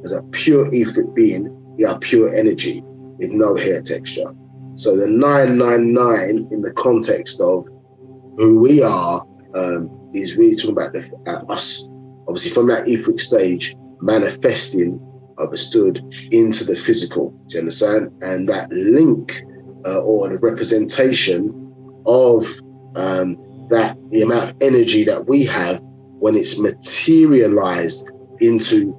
as a pure etheric being, we are pure energy with no hair texture. So the 999 in the context of who we are is really talking about us, obviously from that etheric stage, manifesting, understood, into the physical, do you understand? And that link or the representation of the amount of energy that we have when it's materialized into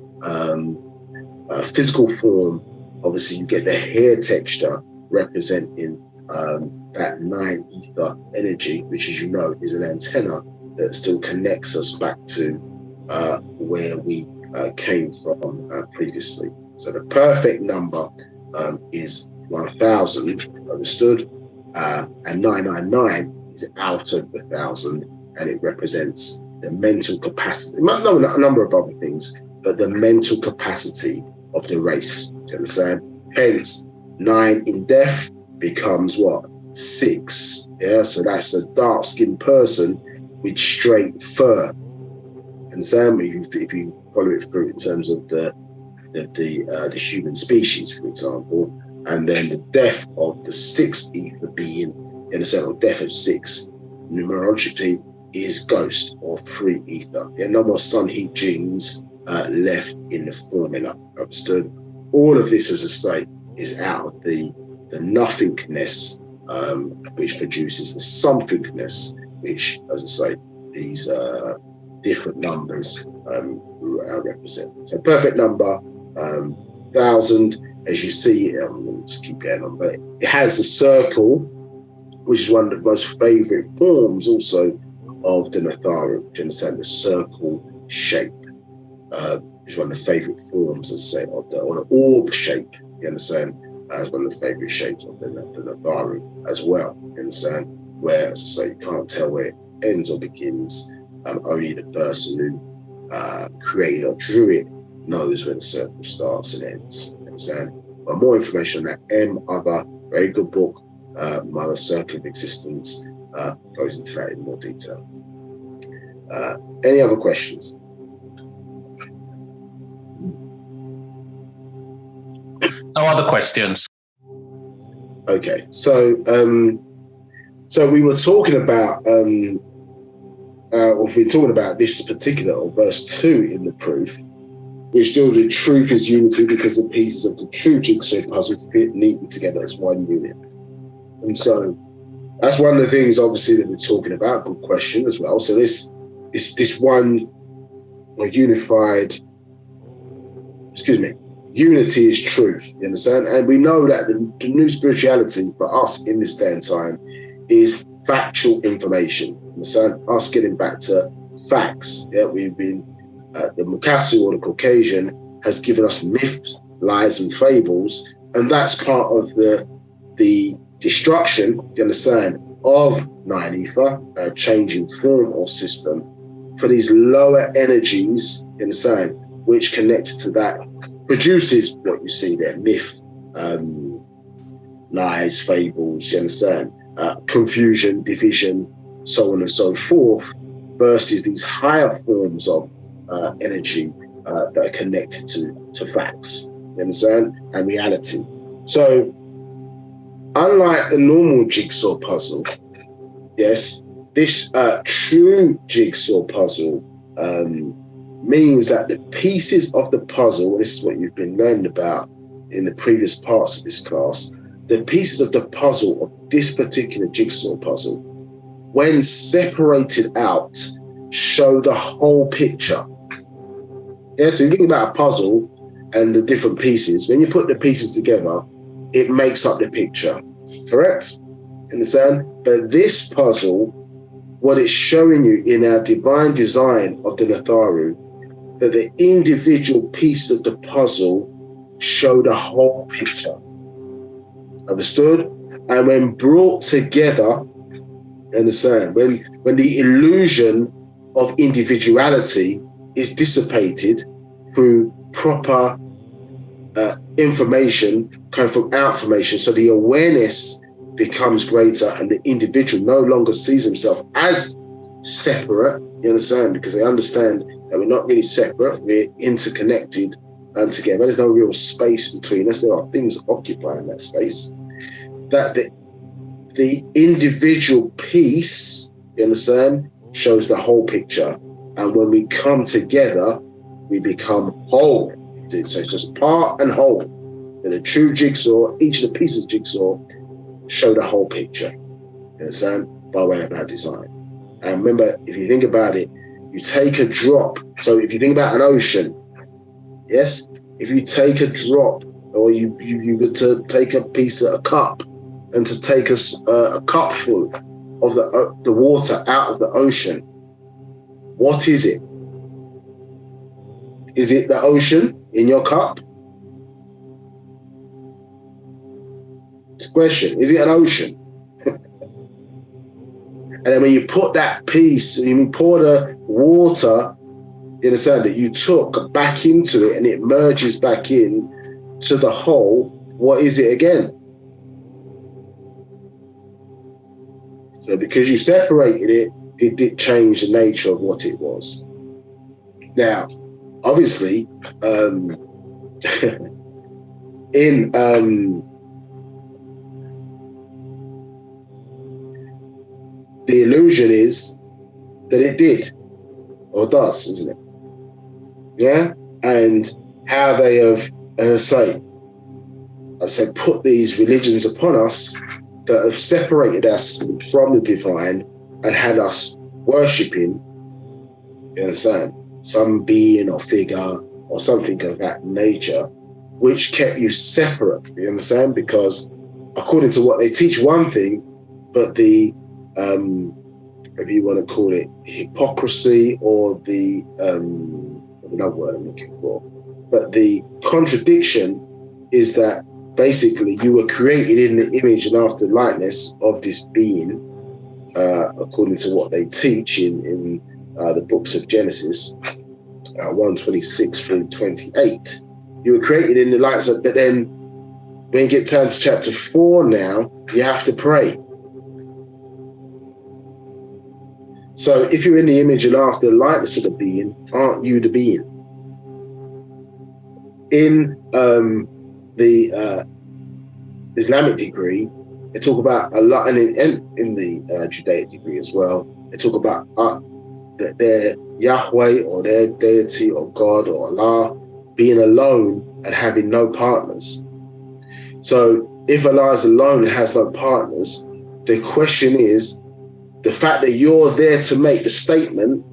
a physical form. Obviously you get the hair texture representing that 9 ether energy, which, as you know, is an antenna that still connects us back to where we came from previously. So the perfect number is 1000, understood? And 999 is out of the 1000, and it represents the mental capacity, a number of other things, but the mental capacity of the race. Do you understand? Hence, 9 in death becomes what? 6. Yeah, so that's a dark-skinned person with straight fur. Understand? If you follow it through in terms of the human species, for example, and then the death of the 6th ether being, in a sense, or death of 6, numerologically, is ghost or free ether. There are no more sun heat genes left in the formula. Understood? All of this, as I say, is out of the nothingness, which produces the somethingness, which, as I say, these different numbers represent. So perfect number, 1000, as you see, let's keep going on, but it has the circle, which is one of the most favorite forms also of the Natharu. Do you understand? The circle shape is one of the favorite forms, as I say, or the orb shape, you understand, as one of the favorite shapes of the Natharu as well, you understand, where, as I say, you can't tell where it ends or begins. Only the person who created or drew it knows where the circle starts and ends, you understand? But more information on that other very good book, Mother Circle of Existence, goes into that in more detail. Any other questions? No other questions. Okay, so we were talking about or if we're talking about this particular, or verse 2 in the proof, which deals with truth is unity because the pieces of the true jigsaw puzzle fit neatly together as one unit. And so that's one of the things, obviously, that we're talking about. Good question as well. So this one unified, unity is truth. You understand? And we know that the new spirituality for us in this day and time is factual information. You understand? Us getting back to facts. Yeah, we've been the Mukasu, or the Caucasian, has given us myths, lies, and fables, and that's part of the destruction, you understand, of nine ether, changing form or system for these lower energies, you understand, which connected to that produces what you see there: myth, lies, fables, you understand, confusion, division, so on and so forth, versus these higher forms of energy that are connected to facts, you understand, and reality. So unlike the normal jigsaw puzzle, yes, this true jigsaw puzzle means that the pieces of the puzzle, this is what you've been learning about in the previous parts of this class, the pieces of the puzzle of this particular jigsaw puzzle, when separated out, show the whole picture. Yeah, so you think about a puzzle and the different pieces. When you put the pieces together, it makes up the picture, correct? Understand? But this puzzle, what it's showing you in our divine design of the Natharu, that the individual piece of the puzzle show the whole picture. Understood? And when brought together, understand, when the illusion of individuality is dissipated through proper information coming from outformation, so the awareness becomes greater and the individual no longer sees himself as separate, you understand, because they understand that we're not really separate, we're interconnected and together. There's no real space between us. There are things occupying that space. That the individual piece, you understand, shows the whole picture. And when we come together, we become whole. So it's just part and whole. And the true jigsaw, each of the pieces of jigsaw, show the whole picture. You understand? By way of our design. And remember, if you think about it, you take a drop. So if you think about an ocean, yes, if you take a drop, or you were to take a piece of a cup, and to take a cup full of the water out of the ocean, what is it? Is it the ocean in your cup? It's a question. Is it an ocean? And then when you put that piece, and you pour the water, you understand, that you took back into it, and it merges back in to the whole, what is it again? So because you separated it, it did change the nature of what it was. Now, obviously, in the illusion is that it did, or does, isn't it? Yeah? And how they have, as I say, put these religions upon us that have separated us from the divine and had us worshipping, you understand, some being or figure or something of that nature, which kept you separate, you understand? Because according to what they teach, one thing, but the, if you want to call it hypocrisy, or the, another word I'm looking for, but the contradiction is that basically you were created in the image and after likeness of this being, according to what they teach in the books of Genesis, 1:26 through 28. You were created in the likeness of, but then when you get down to chapter 4 now, you have to pray. So if you're in the image and after the likeness of the being, aren't you the being? In the Islamic degree, they talk about a lot, and in the Judaic degree as well, they talk about their Yahweh or their deity or God or Allah being alone and having no partners. So if Allah is alone and has no partners, the question is, the fact that you're there to make the statement,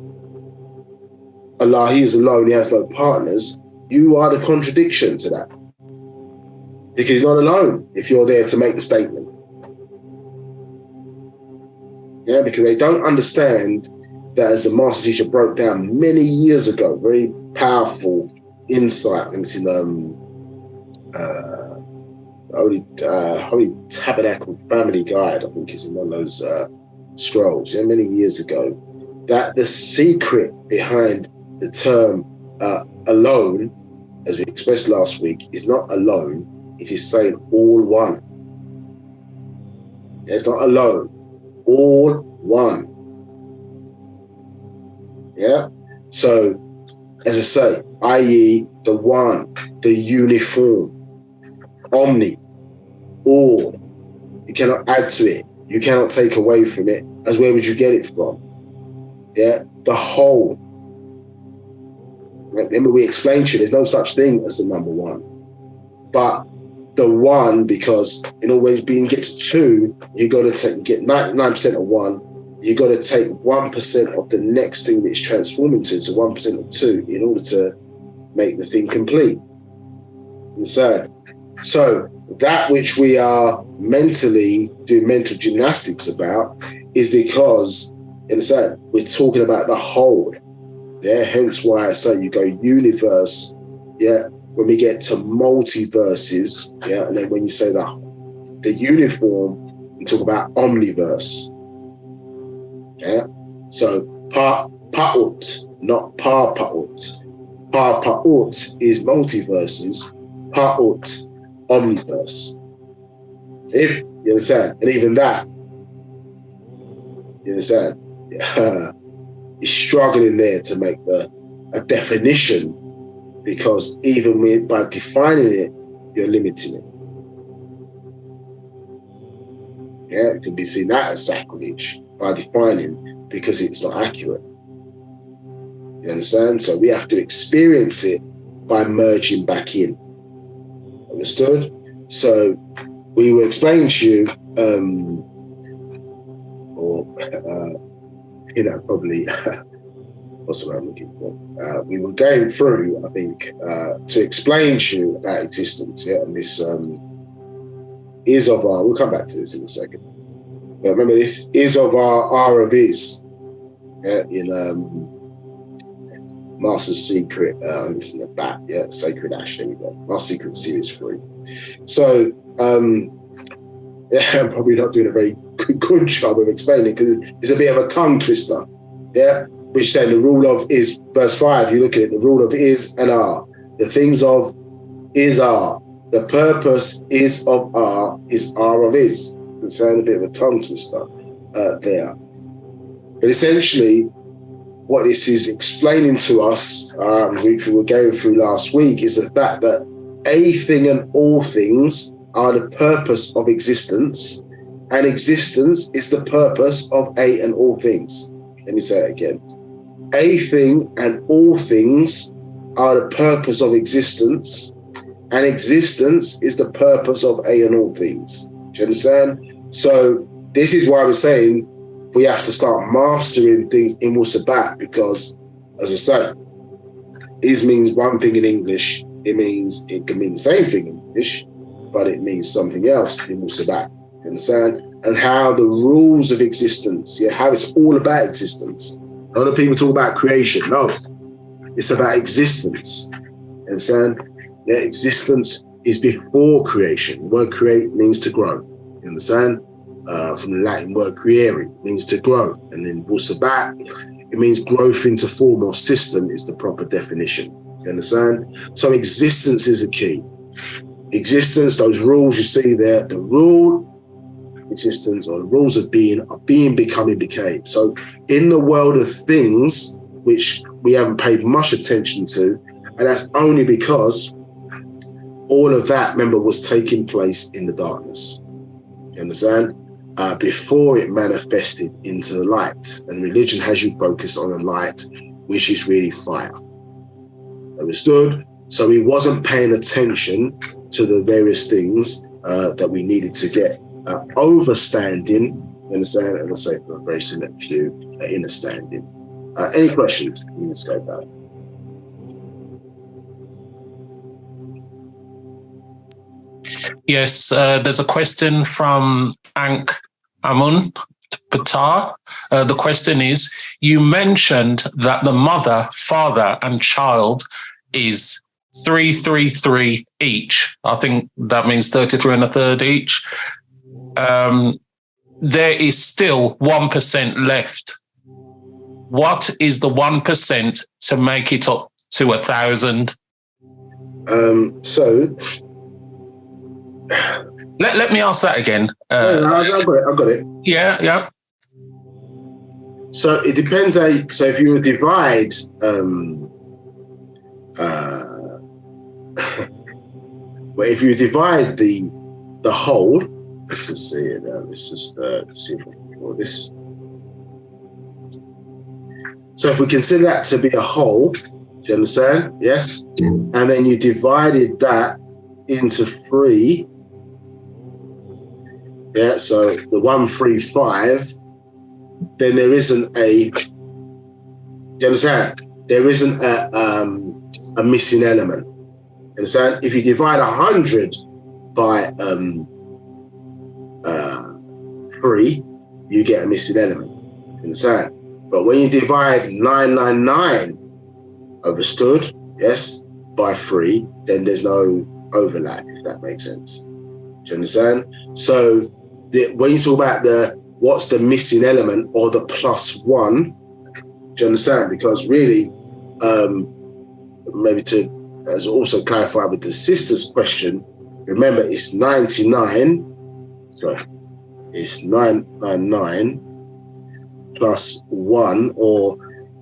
Allah, he is alone, he has no partners, you are the contradiction to that. Because he's not alone if you're there to make the statement. Yeah, because they don't understand that, as the master teacher broke down many years ago, very powerful insight. I think it's in Holy Tabernacle Family Guide, I think is in one of those scrolls, yeah, many years ago, that the secret behind the term alone, as we expressed last week, is not alone, it is saying all one. Yeah, it's not alone, all one. Yeah, so as I say, i.e. the one, the uniform, omni, all. You cannot add to it, you cannot take away from it, as where would you get it from? Yeah, the whole. Remember, we explained to you there's no such thing as the number one, but the one, because in order to get to two, you get 99% of one, you got to take 1% of the next thing that it's transforming to 1% of two in order to make the thing complete. Understand? So that which we are mentally doing mental gymnastics about is because, understand, we're talking about the whole. Yeah, hence why I say you go universe, yeah, when we get to multiverses, yeah, and then when you say the uniform, we talk about omniverse. Yeah, so pa'ut, not pa-pa'ut. Pa-pa'ut is multiverses, pa'ut, omniverse. If you understand, and even that, you understand, is struggling there to make a definition, because even by defining it, you're limiting it. Yeah, it can be seen that as sacrilege by defining, because it's not accurate. You understand? So we have to experience it by merging back in. Understood? So we will explain to you, probably, what's the word I'm looking for? We were going through, I think, to explain to you about existence, yeah, and this is of our, we'll come back to this in a second. But remember, this is of our of is, yeah, in Master's Secret, it's in the back, yeah, Sacred Ash, there we go, Master's Secret Series 3. So, yeah, I'm probably not doing a very good job of explaining it, because it's a bit of a tongue twister, yeah, which saying the rule of is, verse 5, you look at it, the rule of is and are, the things of is are, the purpose is of are of is. It's saying a bit of a tongue twister there. But essentially, what this is explaining to us, which we were going through last week, is the fact that a thing and all things are the purpose of existence, and existence is the purpose of a and all things. Let me say it again. A thing and all things are the purpose of existence, and existence is the purpose of a and all things. Do you understand? So this is why we're saying we have to start mastering things in Wu-Sabat, because, as I say, is means one thing in English. It can mean the same thing in English, but it means something else in Wu-Sabat. You understand? And how the rules of existence, yeah, how it's all about existence. A lot of people talk about creation. No, it's about existence. You understand? Yeah, existence is before creation. The word create means to grow. You understand? From the Latin word creare, means to grow. And in Wu-Sabat, it means growth into form or system is the proper definition. You understand? So existence is a key. Existence, those rules you see there, the rule existence, or the rules of being, are being, becoming, became. So in the world of things, which we haven't paid much attention to, and that's only because all of that, remember, was taking place in the darkness. You understand? before it manifested into the light. And religion has you focused on the light, which is really fire. Understood? So he wasn't paying attention to the various things that we needed to get overstanding. Understand? And I say for a very select few, understanding. Any questions? Let's go back. Yes, there's a question from Yaanuwn Patar. The question is, you mentioned that the mother, father, and child is 333 each. I think that means 33 and a third each. There is still 1% left. What is the 1% to make it up to 1,000? Let me ask that again. I got it. Yeah. So it depends. So if you divide, well, if you divide the whole, let's just see it. Let's just see if we can draw this. So if we consider that to be a whole, do you understand? Yes. And then you divided that into 3. Yeah, so the 135, then there isn't do you understand? There isn't a missing element. You understand? If you divide 100 by 3, you get a missing element. You understand? But when you divide 999, understood? Yes, by 3, then there's no overlap, if that makes sense. Do you understand? So when you talk about what's the missing element or the +1, do you understand? Because really, maybe to as also clarify with the sister's question, remember it's 99. Sorry, it's 999 +1, or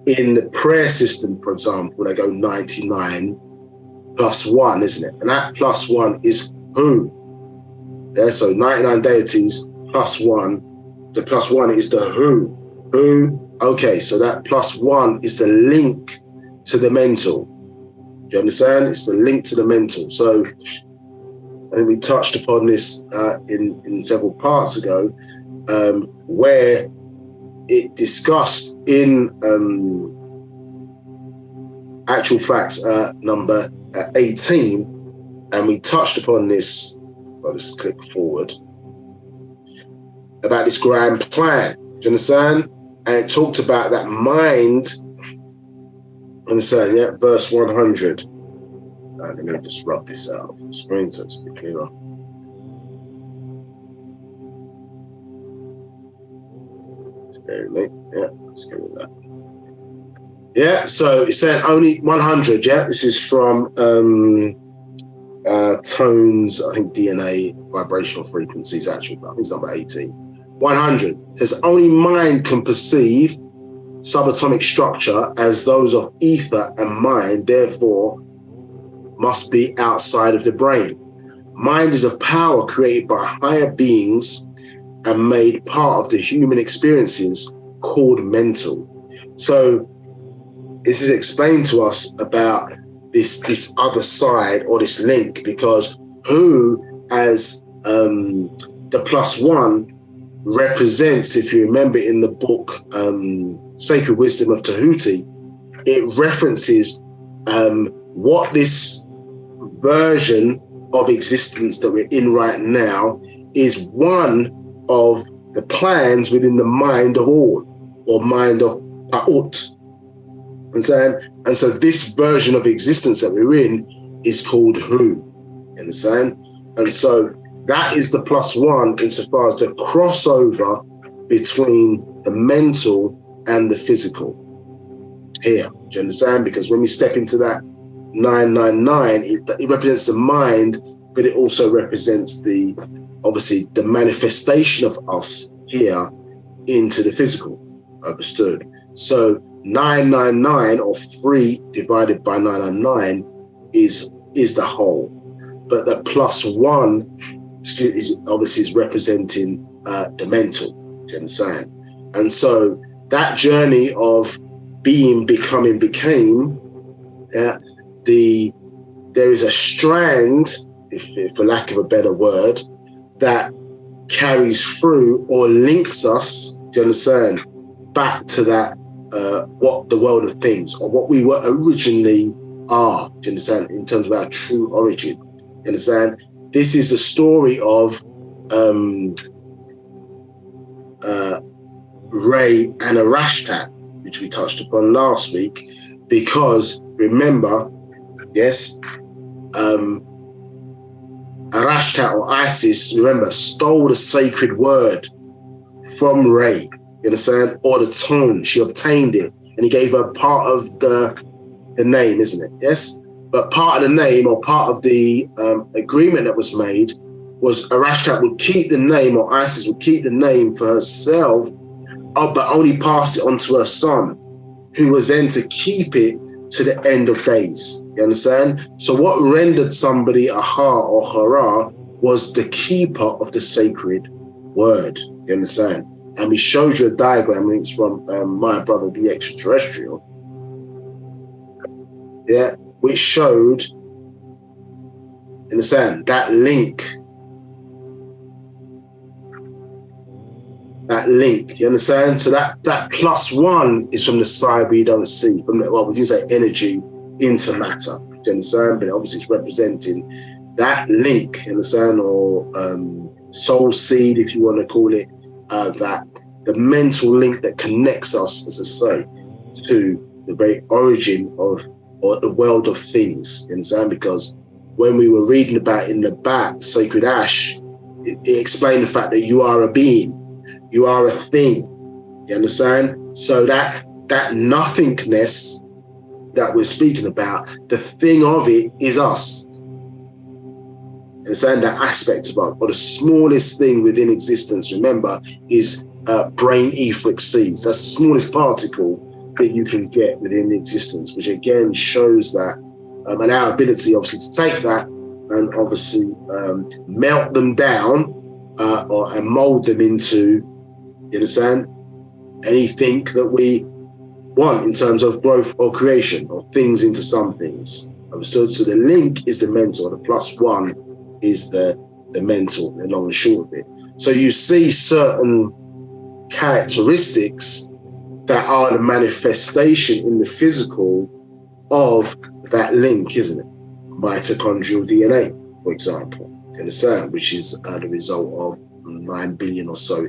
in the prayer system, for example, they go 99 +1, isn't it? And that +1 is who? Yeah, so 99 deities +1. The +1 is the who. Who? Okay, so that +1 is the link to the mental. Do you understand? It's the link to the mental. So I think we touched upon this in several parts ago, where it discussed in actual facts number 18, and we touched upon this. I'll just click forward about this grand plan. Do you understand? And it talked about that mind. Understand? Yeah, verse 100. Let me just rub this out of the screen so it's a bit clearer. Yeah, let's go with that. Yeah, so it said only 100. Yeah, this is from tones, I think DNA vibrational frequencies, actually, I think it's number 18. 100 says only mind can perceive subatomic structure as those of ether and mind, therefore must be outside of the brain. Mind is a power created by higher beings and made part of the human experiences called mental. So this is explained to us about this other side or this link, because who as the +1 represents, if you remember in the book Sacred Wisdom of Tahuti, it references what this version of existence that we're in right now is one of the plans within the mind of all, or mind of Ta'ut. And so this version of existence that we're in is called who. Understand? And so that is the +1 insofar as the crossover between the mental and the physical here. Do you understand? Because when we step into that 999, it represents the mind, but it also represents obviously the manifestation of us here into the physical. Understood? So 999, or 3 divided by 999, is the whole. But the +1 is obviously representing the mental. Do you understand? And so that journey of being, becoming, became, there is a strand, if for lack of a better word, that carries through or links us, do you understand, back to that, what the world of things, or what we were originally are, do you understand, in terms of our true origin. You understand? This is the story of Ray and Arashtat, which we touched upon last week, because remember, yes, Arashtat or Isis, remember, stole the sacred word from Ray, you understand, or the tone. She obtained it, and he gave her part of the name, isn't it? Yes, but part of the name, or part of the agreement that was made, was Arashtat would keep the name, or Isis would keep the name for herself, but only pass it on to her son, who was then to keep it to the end of days. You understand? So what rendered somebody a Ha or Hara was the keeper of the sacred word. You understand? And we showed you a diagram, links from My Brother the Extraterrestrial, yeah, which showed, you understand, that link, you understand? So that +1 is from the side we don't see, from the, well, we can say energy into matter, do you understand? But obviously it's representing that link, you understand, or soul seed, if you want to call it, that the mental link that connects us, as I say, to the very origin of, or the world of things, you understand? Because when we were reading about in the back, Sacred Ash, it explained the fact that you are a being, you are a thing, you understand? So that nothingness that we're speaking about, the thing of it is us. You understand? That aspect of us, or the smallest thing within existence, remember, is brain etheric seeds. That's the smallest particle that you can get within existence, which again shows that, and our ability obviously to take that and obviously melt them down and mold them into, you understand, anything that we want in terms of growth or creation, or things into some things. Understood? So the link is the mental, the +1 is the mental, the long and short of it. So you see certain characteristics that are the manifestation in the physical of that link, isn't it? Mitochondrial DNA, for example, you understand, which is the result of 9 billion or so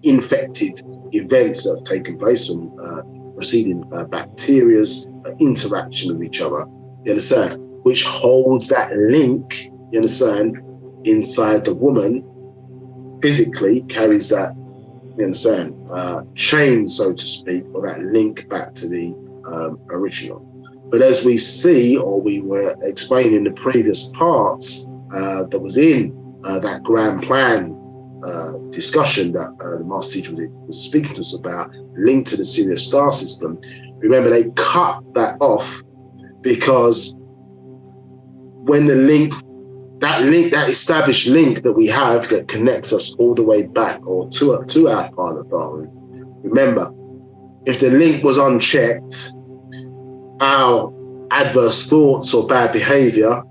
infected events that have taken place from preceding bacteria's interaction with each other, you understand, which holds that link, you understand, inside the woman, physically carries that, you understand, chain, so to speak, or that link back to the original. But as we see, or we were explaining in the previous parts that was in that grand plan discussion that the master teacher was speaking to us about, linked to the Sirius star system, remember they cut that off because when the link, that established link that we have that connects us all the way back, or to our planet Darwin, remember, if the link was unchecked, our adverse thoughts or bad behavior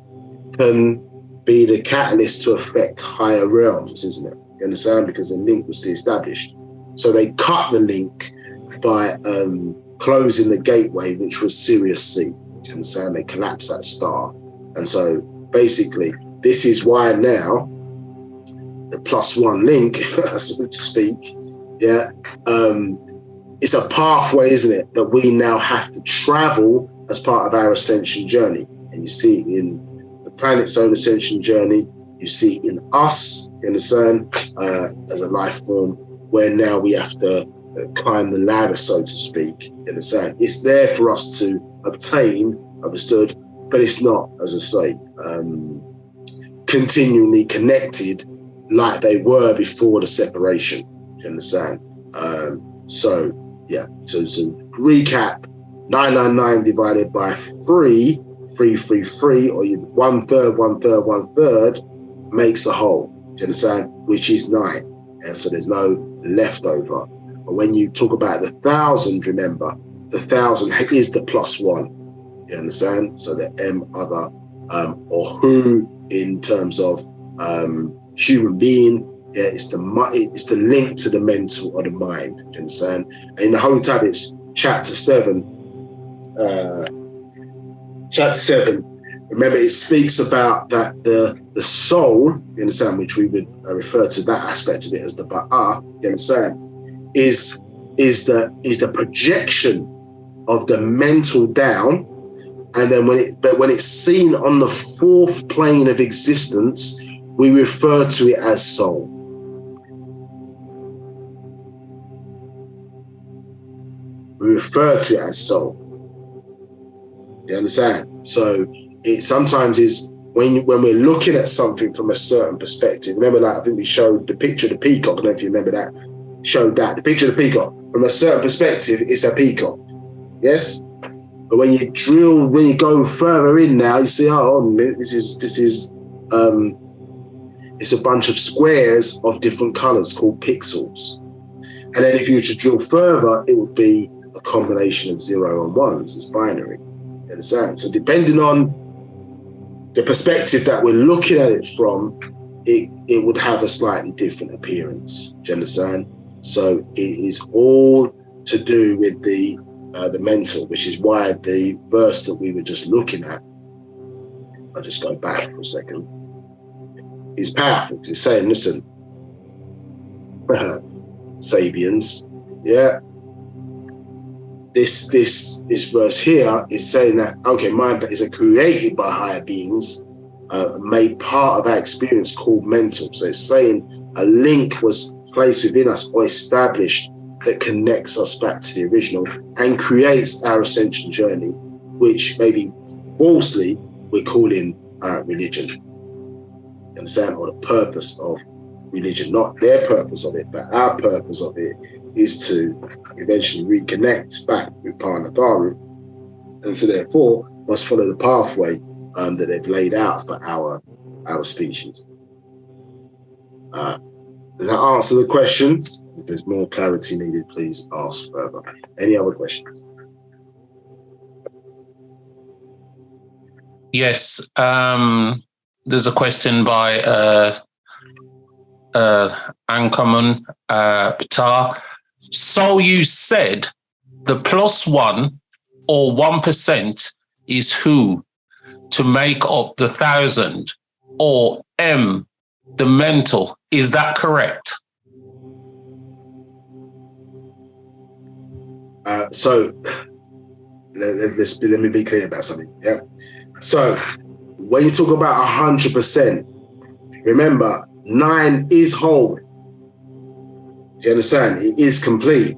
can be the catalyst to affect higher realms, isn't it? You understand? Because the link was established. So they cut the link by closing the gateway, which was Sirius C. You understand? They collapsed that star. And so basically, this is why now the +1 link, so to speak, yeah, it's a pathway, isn't it, that we now have to travel as part of our ascension journey. And you see it in the planet's own ascension journey, you see it in us, you understand, as a life form, where now we have to climb the ladder, so to speak, you understand. It's there for us to obtain, understood, but it's not, as I say, continually connected like they were before the separation, you understand. So recap, 999 divided by 3, or 1/3, 1/3, 1/3 makes a whole. Do you understand? Which is 9. And so there's no leftover. But when you talk about the 1,000, remember, the 1,000 is the +1. You understand? So the M other, or who in terms of human being, yeah, it's the link to the mental or the mind. Do you understand? And in the Holy Tablets, chapter 7, remember it speaks about that the soul, you understand, which we would refer to that aspect of it as the ba'a, you understand, is the projection of the mental down, and then when it's seen on the 4th plane of existence, we refer to it as soul. We refer to it as soul. You understand? So it sometimes is when we're looking at something from a certain perspective. Remember, like I think we showed the picture of the peacock. I don't know if you remember that. Showed that the picture of the peacock from a certain perspective, it's a peacock. Yes, but when you go further in now, you see, this is it's a bunch of squares of different colors called pixels. And then if you were to drill further, it would be a combination of 0 and 1s. It's binary. You understand? So depending on the perspective that we're looking at it from, it would have a slightly different appearance. Do you understand? So it is all to do with the mental, which is why the verse that we were just looking at, I'll just go back for a second, is powerful. It's saying, listen, Sabians, yeah, this verse here is saying that, okay, mind that is created by higher beings, made part of our experience called mental. So it's saying a link was placed within us or established that connects us back to the original and creates our ascension journey, which maybe falsely we're calling religion. You understand? Or the purpose of religion, not their purpose of it, but our purpose of it is to eventually reconnect back with Parnatharu, and so therefore must follow the pathway that they've laid out for our species. Does that answer the question? If there's more clarity needed, please ask further. Any other questions? Yes, there's a question by Ankamun Patar. So you said the +1 or 1% is who to make up the 1,000, or M, the mental. Is that correct? So let me be clear about something. Yeah. So when you talk about 100%, remember 9 is whole. Do you understand? It is complete.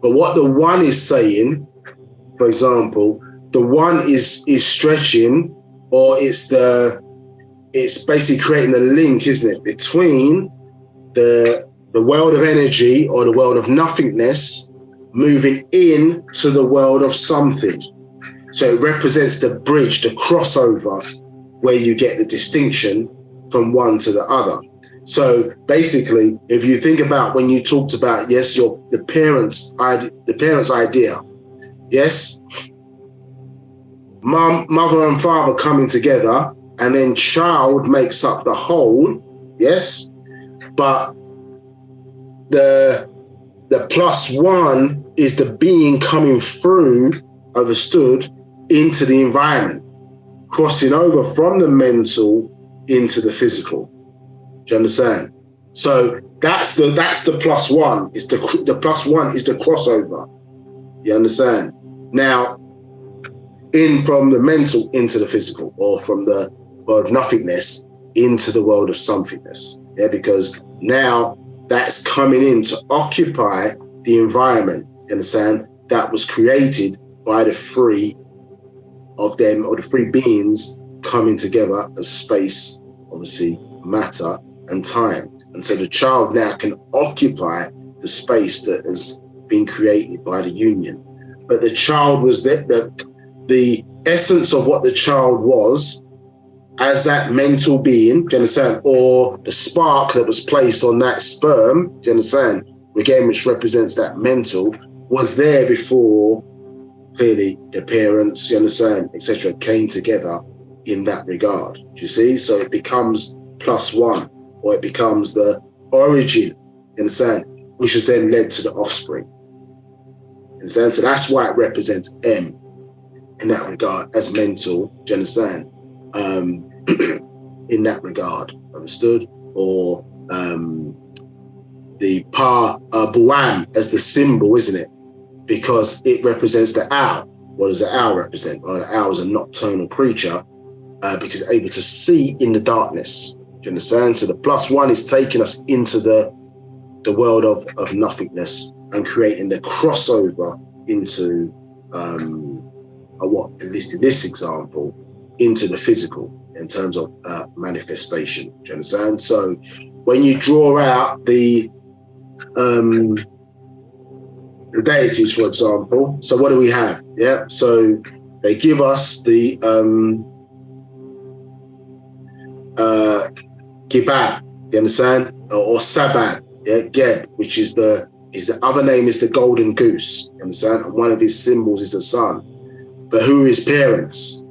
But what the 1 is saying, for example, the 1 is stretching, or it's basically creating a link, isn't it, between the world of energy or the world of nothingness moving in to the world of something. So it represents the bridge, the crossover, where you get the distinction from one to the other. So basically, if you think about when you talked about, yes, the parents' idea, yes, mother and father coming together, and then child makes up the whole, yes, but the +1 is the being coming through, understood, into the environment, crossing over from the mental into the physical. Do you understand? So that's the +1. It's the +1 is the crossover. You understand? Now, in from the mental into the physical, or from the world of nothingness into the world of somethingness. Yeah, because now that's coming in to occupy the environment. You understand? That was created by the 3 of them, or the 3 beings coming together as space, obviously matter and time. And so the child now can occupy the space that has been created by the union. But the child was the essence of what the child was as that mental being, do you understand? Or the spark that was placed on that sperm, do you understand? Again, which represents that mental, was there before clearly the parents, you understand, etc., came together in that regard. Do you see? So it becomes +1, or it becomes the origin, you understand, which has then led to the offspring. You understand? So that's why it represents M in that regard as mental, do you understand? In that regard, understood? Or the Pa Buam as the symbol, isn't it? Because it represents the owl. What does the owl represent? Well, the owl is a nocturnal creature because it's able to see in the darkness. Do you understand? So the +1 is taking us into the world of nothingness and creating the crossover into what, at least in this example, into the physical in terms of manifestation. Do you understand? So when you draw out the deities, for example, so what do we have? Yeah, so they give us the Gibab, you understand? Or Sabat, yeah, Geb, which is the other name is the golden goose, you understand? And one of his symbols is the sun. But who are his parents?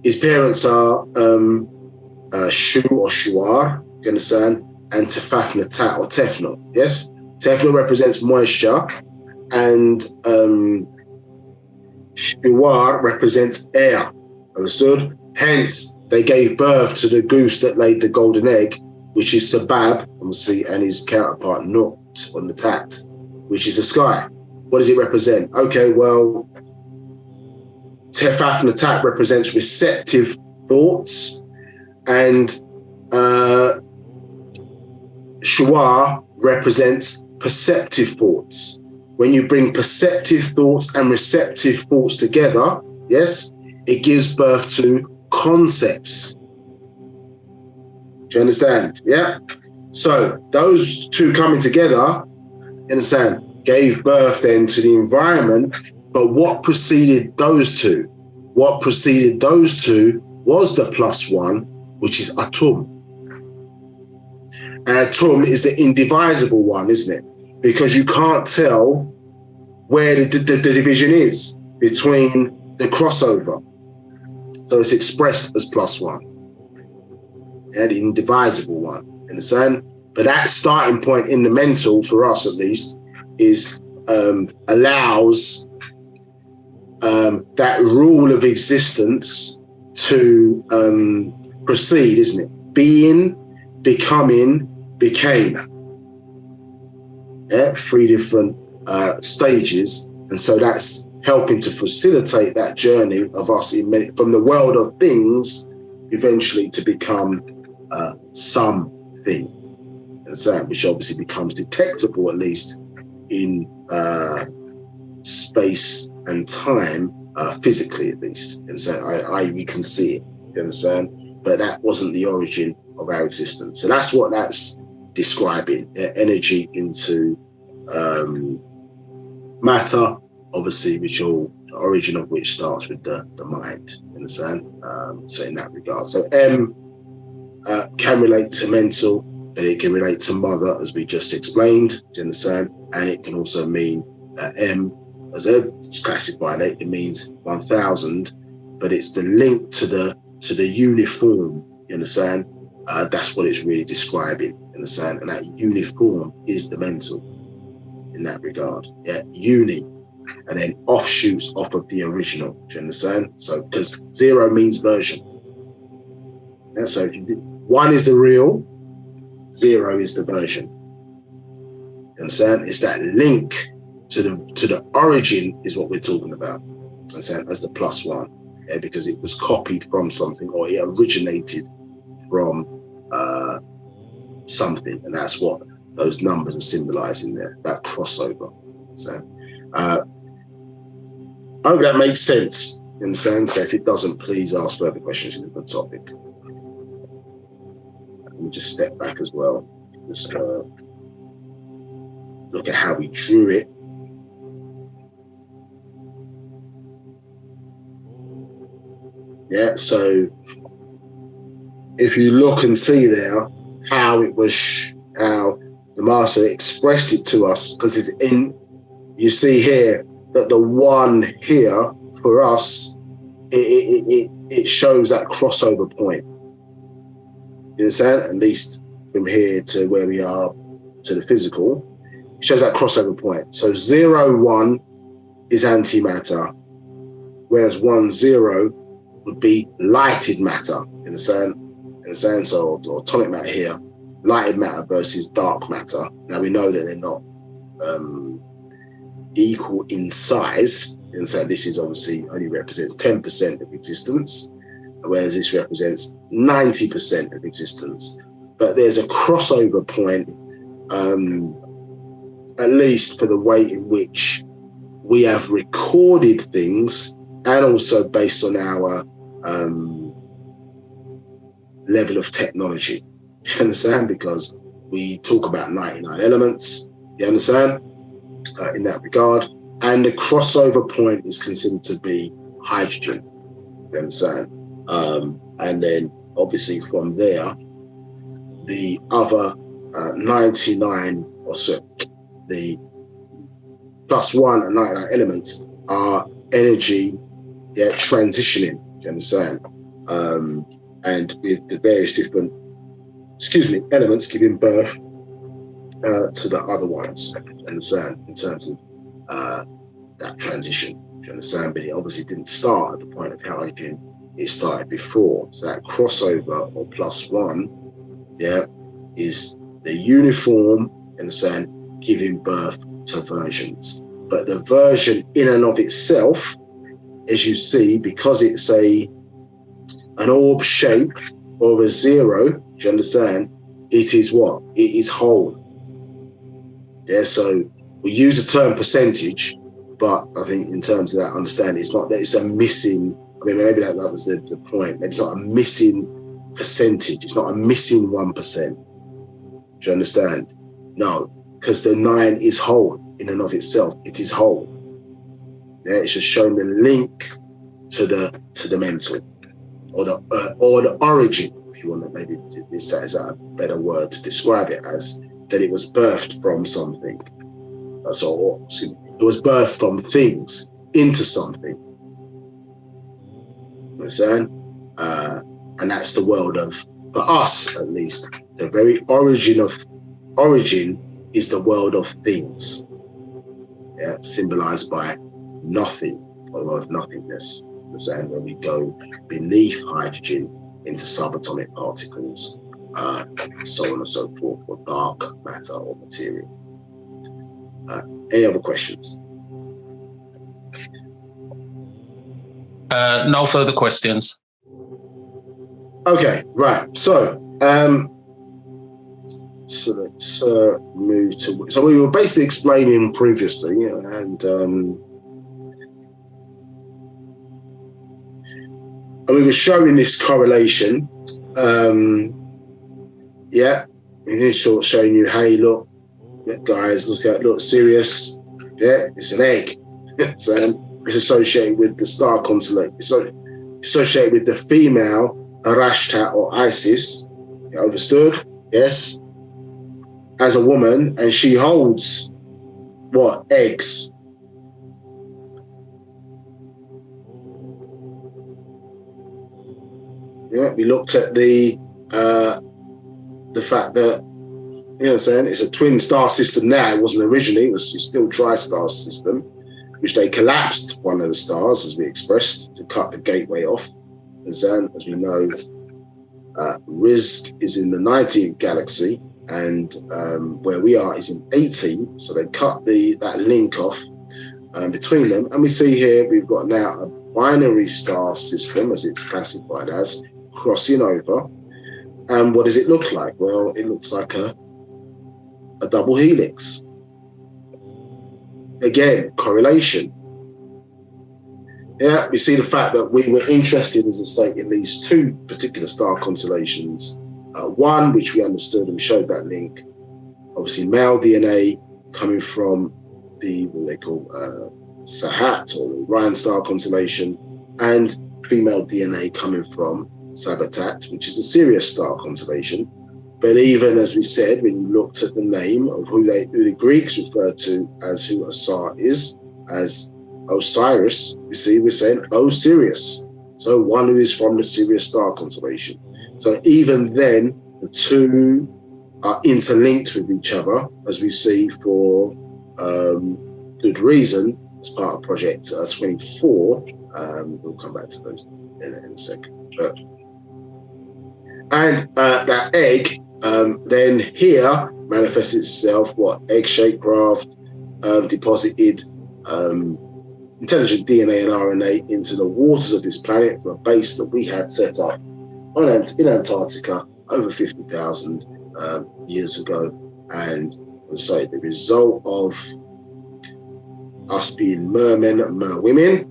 His parents are Shu or Shuar, you understand? And Tefafnatat or Tefnut, yes? Tefnut represents moisture, and Shuar represents air, understood? Hence, they gave birth to the goose that laid the golden egg, which is Sabab, obviously, and his counterpart Nut on the Tat, which is the sky. What does it represent? Okay, well, Tefafnatat represents receptive thoughts, and Shuar represents perceptive thoughts. When you bring perceptive thoughts and receptive thoughts together, yes, it gives birth to concepts. Do you understand? Yeah. So those two coming together, you understand, gave birth then to the environment. But what preceded those two? What preceded those two was the +1, which is Atum. And Atum is the indivisible one, isn't it? Because you can't tell where the division is between the crossover. So it's expressed as +1. Yeah, the indivisible one, understand? But that starting point in the mental, for us at least, is allows that rule of existence to proceed, isn't it? Being, becoming, became. Yeah, 3 different stages, and so that's helping to facilitate that journey of us from the world of things eventually to become something, which obviously becomes detectable at least in space and time, physically at least, and so we can see it, you understand? But that wasn't the origin of our existence. So that's what that's describing, energy into matter, obviously, the origin of which starts with the mind, you understand? So in that regard, so M can relate to mental, but it can relate to mother, as we just explained, do you understand? And it can also mean M, as it's classified it, it means 1000, but it's the link to the uniform, you understand? That's what it's really describing, you understand? And that uniform is the mental in that regard. Yeah, uni, and then offshoots off of the original, do you understand? So, because 0 means version. Yeah, so if you do, 1 is the real, 0 is the version. You understand? It's that link to the origin is what we're talking about. You understand? As the +1, yeah, because it was copied from something, or it originated from something, and that's what those numbers are symbolizing there, that crossover. So I hope that makes sense. You understand? So if it doesn't, please ask further questions in the topic. Let me just step back as well. Just look at how we drew it. Yeah, so if you look and see there how it was, how the master expressed it to us, because it's in, you see here that the one here for us, it shows that crossover point. You understand? At least from here to where we are to the physical, it shows that crossover point. So 0, 1 is antimatter, whereas 1, 0 would be lighted matter. You understand? So or atomic matter here, lighted matter versus dark matter. Now we know that they're not equal in size, and so this is obviously only represents 10% of existence, whereas this represents 90% of existence. But there's a crossover point, at least for the way in which we have recorded things, and also based on our level of technology. You understand? Because we talk about 99 elements, you understand? In that regard, and the crossover point is considered to be hydrogen. You understand? And then obviously from there, the other 99 or so, the +1 and 99 elements are energy, transitioning. You understand? And with the various different, elements giving birth to the other ones. Understand, in terms of that transition. Do you understand? But it obviously didn't start at the point of hydrogen, it started before. So that crossover or +1, is the uniform, understand, giving birth to versions. But the version in and of itself, as you see, because it's an orb shape or a 0, do you understand? It is what? It is whole. Yeah, so we use the term percentage, but I think in terms of that understanding, it's not that it's a missing, I mean, maybe that was the point. Maybe it's not a missing percentage. It's not a missing 1%. Do you understand? No, because the 9 is whole in and of itself. It is whole. Yeah, it's just showing the link to the mental, or the origin, if you want to, maybe is that a better word to describe it as, that it was birthed from something. So it was birthed from things into something. Understand? And that's the world of, for us at least, the very origin is the world of things. Yeah, symbolized by nothing, or the world of nothingness. Understand? When we go beneath hydrogen into subatomic particles, so on and so forth, or dark matter or material. Any other questions? No further questions. Okay, right. So, let's move to. So we were basically explaining previously, and we were showing this correlation. It's sort of showing you, hey, look, guys, look serious. Yeah, it's an egg. So it's associated with the star constellation. So associated with the female Arashta or Isis. You understood? Yes. As a woman, and she holds what? Eggs. Yeah, we looked at the fact that, you know what I'm saying, it's a twin star system now. It wasn't originally, it's still tri-star system, which they collapsed one of the stars, as we expressed, to cut the gateway off. As we know, Rizq is in the 19th galaxy, and where we are is in 18. So they cut that link off between them. And we see here, we've got now a binary star system, as it's classified as, crossing over. And what does it look like? Well, it looks like a double helix. Again, correlation. Yeah, we see the fact that we were interested, as I say, in these two particular star constellations. One, which we understood and we showed that link, obviously male DNA coming from what they call Sahat or the Orion star constellation, and female DNA coming from Wu-Sabat, which is a serious star constellation. But even as we said, when you looked at the name of who the Greeks referred to as who Asar is, as Osiris, you see, we're saying Osiris. So one who is from the Sirius star constellation. So even then, the two are interlinked with each other, as we see for good reason, as part of Project 24. We'll come back to those in a second. And that egg then here manifests itself, egg-shaped craft, deposited intelligent DNA and RNA into the waters of this planet from a base that we had set up in Antarctica over 50,000 years ago. And so the result of us being mermen and merwomen,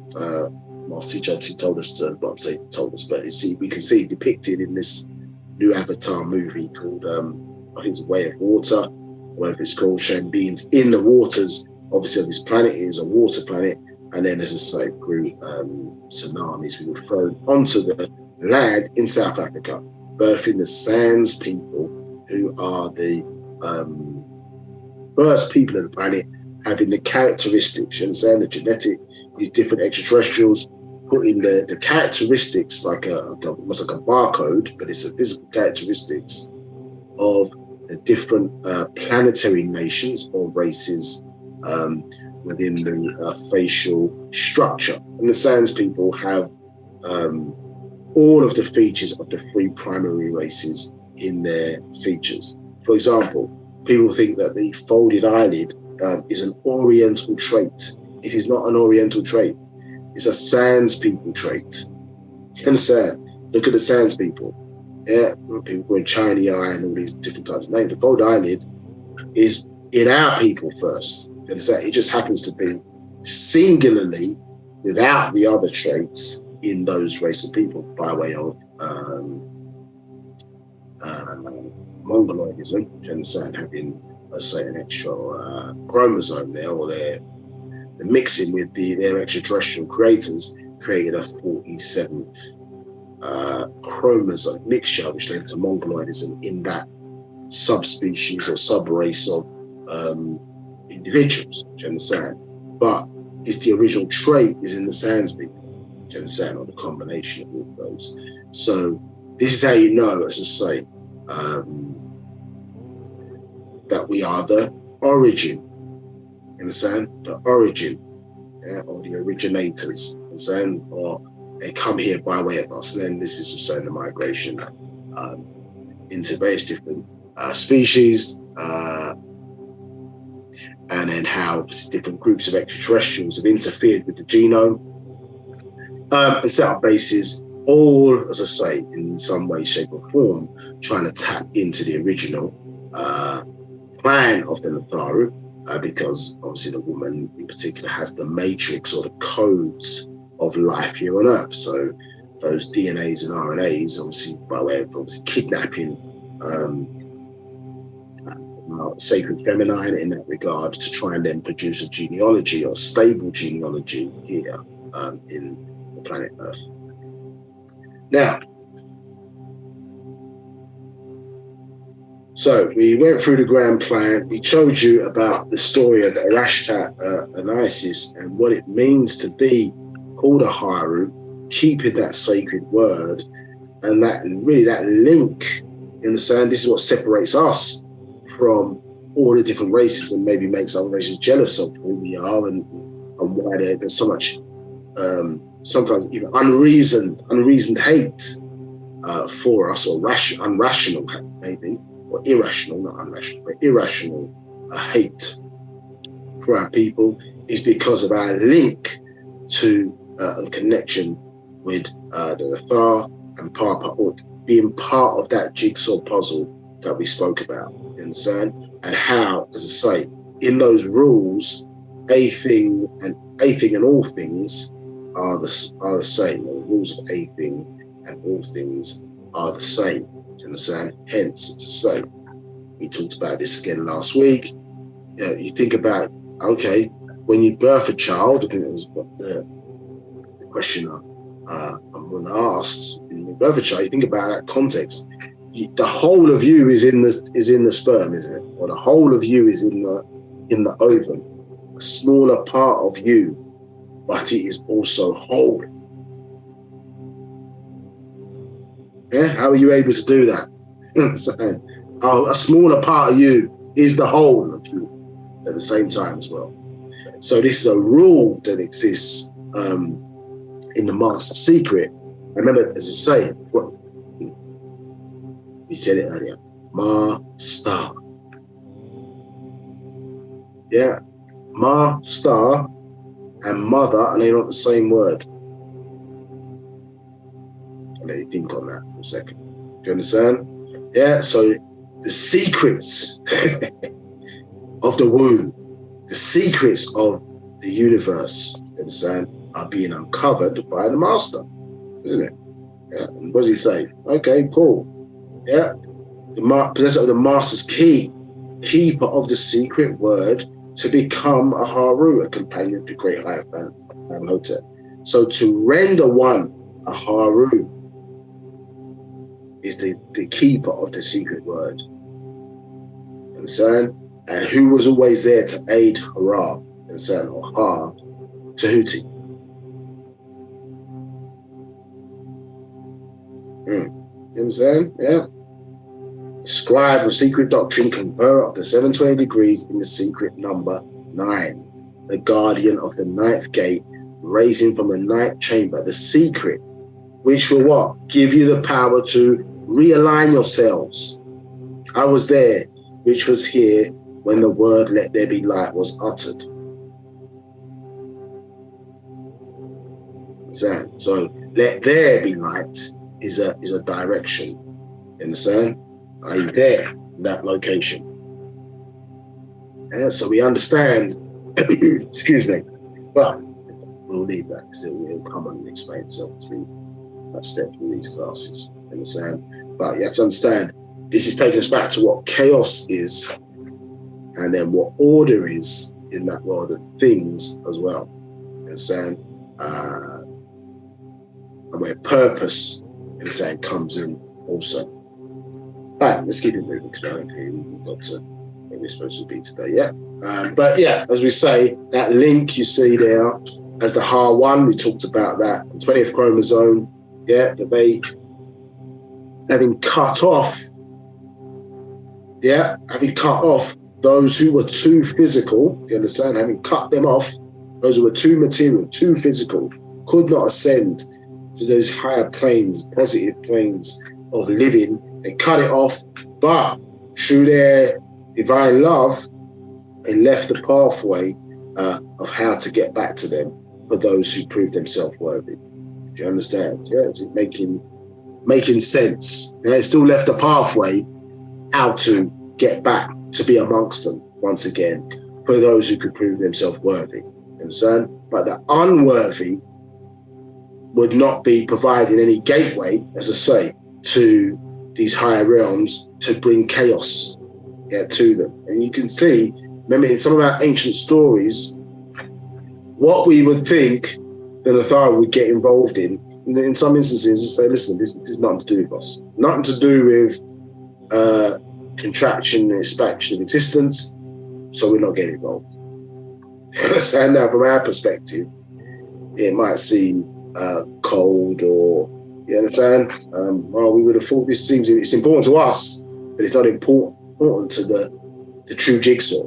Master Teacher obviously told us to, but we can see depicted in this new Avatar movie called, I think it's Way of Water, whatever it's called, showing beings in the waters. Obviously, this planet is a water planet. And then, as I say, through tsunamis, we were thrown onto the land in South Africa, birthing the Sands people, who are the first people of the planet having the characteristics, you understand, the genetic, these different extraterrestrials, putting the characteristics almost like a barcode, but it's a physical characteristics of the different planetary nations or races within the facial structure. And the Sands people have all of the features of the three primary races in their features. For example, people think that the folded eyelid is an Oriental trait. It is not an Oriental trait. It's a Sands people trait. You understand? Look at the Sands people. Yeah, people call it Chinese eye and all these different types of names. The folded eyelid is in our people first. You understand? It just happens to be singularly without the other traits in those race of people by way of Mongoloidism, you understand, having, let's say, an extra chromosome there, or they're mixing with their extraterrestrial creators, created a 47th chromosome mixture, which led to Mongoloidism in that subspecies or sub-race of individuals, do you understand? But it's the original trait is in the Sands people, do you understand, or the combination of all those. So this is how you know, as I say, that we are the origin, you understand? The origin, yeah, or the originators, you understand? Or they come here by way of us. And then this is just saying the migration into various different species, and then how different groups of extraterrestrials have interfered with the genome and set up bases, all, as I say, in some way, shape or form, trying to tap into the original plan of the Natharu, because obviously the woman in particular has the matrix or the codes of life here on Earth. So those DNAs and RNAs, obviously by way of kidnapping sacred feminine in that regard, to try and then produce a genealogy or stable genealogy here in the planet Earth. Now, so we went through the grand plan. We showed you about the story of Erashtat and Isis and what it means to be called a Haru, keeping that sacred word, and that really that link. You understand? This is what separates us from all the different races and maybe makes other races jealous of who we are and why there's so much sometimes even unreasoned hate for us, or unrational maybe, or irrational, not unrational, but irrational hate for our people, is because of our link to and connection with the Nathar and Papa Ut, being part of that jigsaw puzzle that we spoke about, you understand? And how, as I say, in those rules, a thing and all things are the same. The rules of a thing and all things are the same. Do you understand? Hence, it's the same. We talked about this again last week. You know, you think about, okay, when you birth a child, I think that was what the questioner And when asked in Reverchar, you think about that context, the whole of you is in the sperm, isn't it? Or the whole of you is in the ovum. A smaller part of you, but it is also whole. Yeah, how are you able to do that? A smaller part of you is the whole of you at the same time as well. So this is a rule that exists in the master secret. Remember, as I say, we said it earlier, Ma-star. Yeah, Ma-star and mother, and they're not the same word. I'll let you think on that for a second. Do you understand? Yeah, so the secrets of the womb, the secrets of the universe, you understand, are being uncovered by the master, isn't it? Yeah. And what does he say? Okay, cool. Yeah. The possessor of the master's key, keeper of the secret word, to become a Haru, a companion of the great Hotep. So to render one a Haru is the keeper of the secret word. Understand? And who was always there to aid Hara, understand, or Ha, Tahuti. You understand? Yeah. The scribe of secret doctrine, conferrer of the 720 degrees in the secret number 9. The guardian of the 9th gate, raising from the 9th chamber the secret, which will what? Give you the power to realign yourselves. I was there, which was here when the word "let there be light" was uttered. So let there be light is a direction. You understand? Are you there in that location? Yeah, so we understand. Excuse me. But we'll leave that because it will come and explain itself through that step through these classes. You understand? But you have to understand, this is taking us back to what chaos is, and then what order is in that world of things as well. You understand? And where purpose, you understand, comes in also. Right, let's keep it moving because I don't think we've got to where we're supposed to be today. Yeah. But yeah, as we say, that link you see there as the HAR1, we talked about that, the 20th chromosome, yeah, that they having cut off those who were too physical, you understand, having cut them off, those who were too material, too physical, could not ascend to those higher planes, positive planes of living. They cut it off, but through their divine love, they left the pathway of how to get back to them for those who proved themselves worthy. Do you understand? Yeah, is it making sense? Yeah, it still left a pathway how to get back to be amongst them once again for those who could prove themselves worthy. You understand? But the unworthy would not be providing any gateway, as I say, to these higher realms to bring chaos to them. And you can see, remember in some of our ancient stories, what we would think the Nathara would get involved in some instances, to say, listen, this is nothing to do with us. Nothing to do with contraction and expansion of existence, so we're not getting involved. So now, from our perspective, it might seem cold, or you understand? Well, we would have thought it's important to us, but it's not important to the true jigsaw.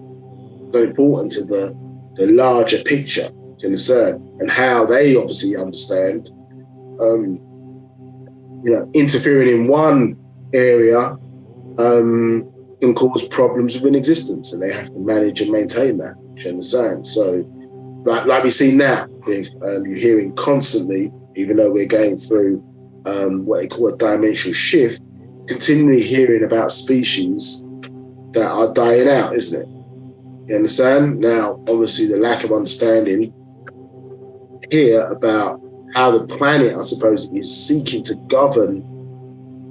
It's not important to the larger picture. You understand? And how they obviously understand. Interfering in one area can cause problems within existence, and they have to manage and maintain that. Do you understand? So, like we see now, with you're hearing constantly, even though we're going through what they call a dimensional shift, continually hearing about species that are dying out, isn't it? You understand? Now, obviously, the lack of understanding here about how the planet, I suppose, is seeking to govern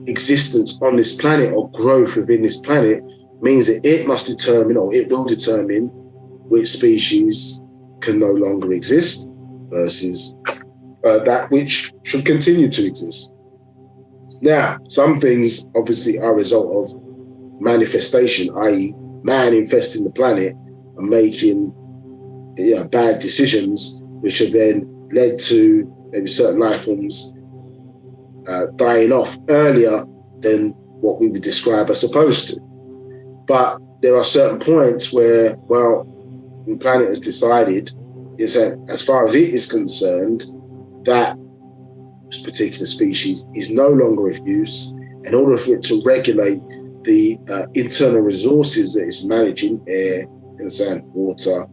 existence on this planet or growth within this planet means that it must determine, or it will determine, which species can no longer exist versus that which should continue to exist. Now, some things obviously are a result of manifestation, i.e., man infesting the planet and making bad decisions, which have then led to maybe certain life forms dying off earlier than what we would describe as supposed to. But there are certain points where, well, the planet has decided, as far as it is concerned, that this particular species is no longer of use. In order for it to regulate the internal resources that it's managing, air, water,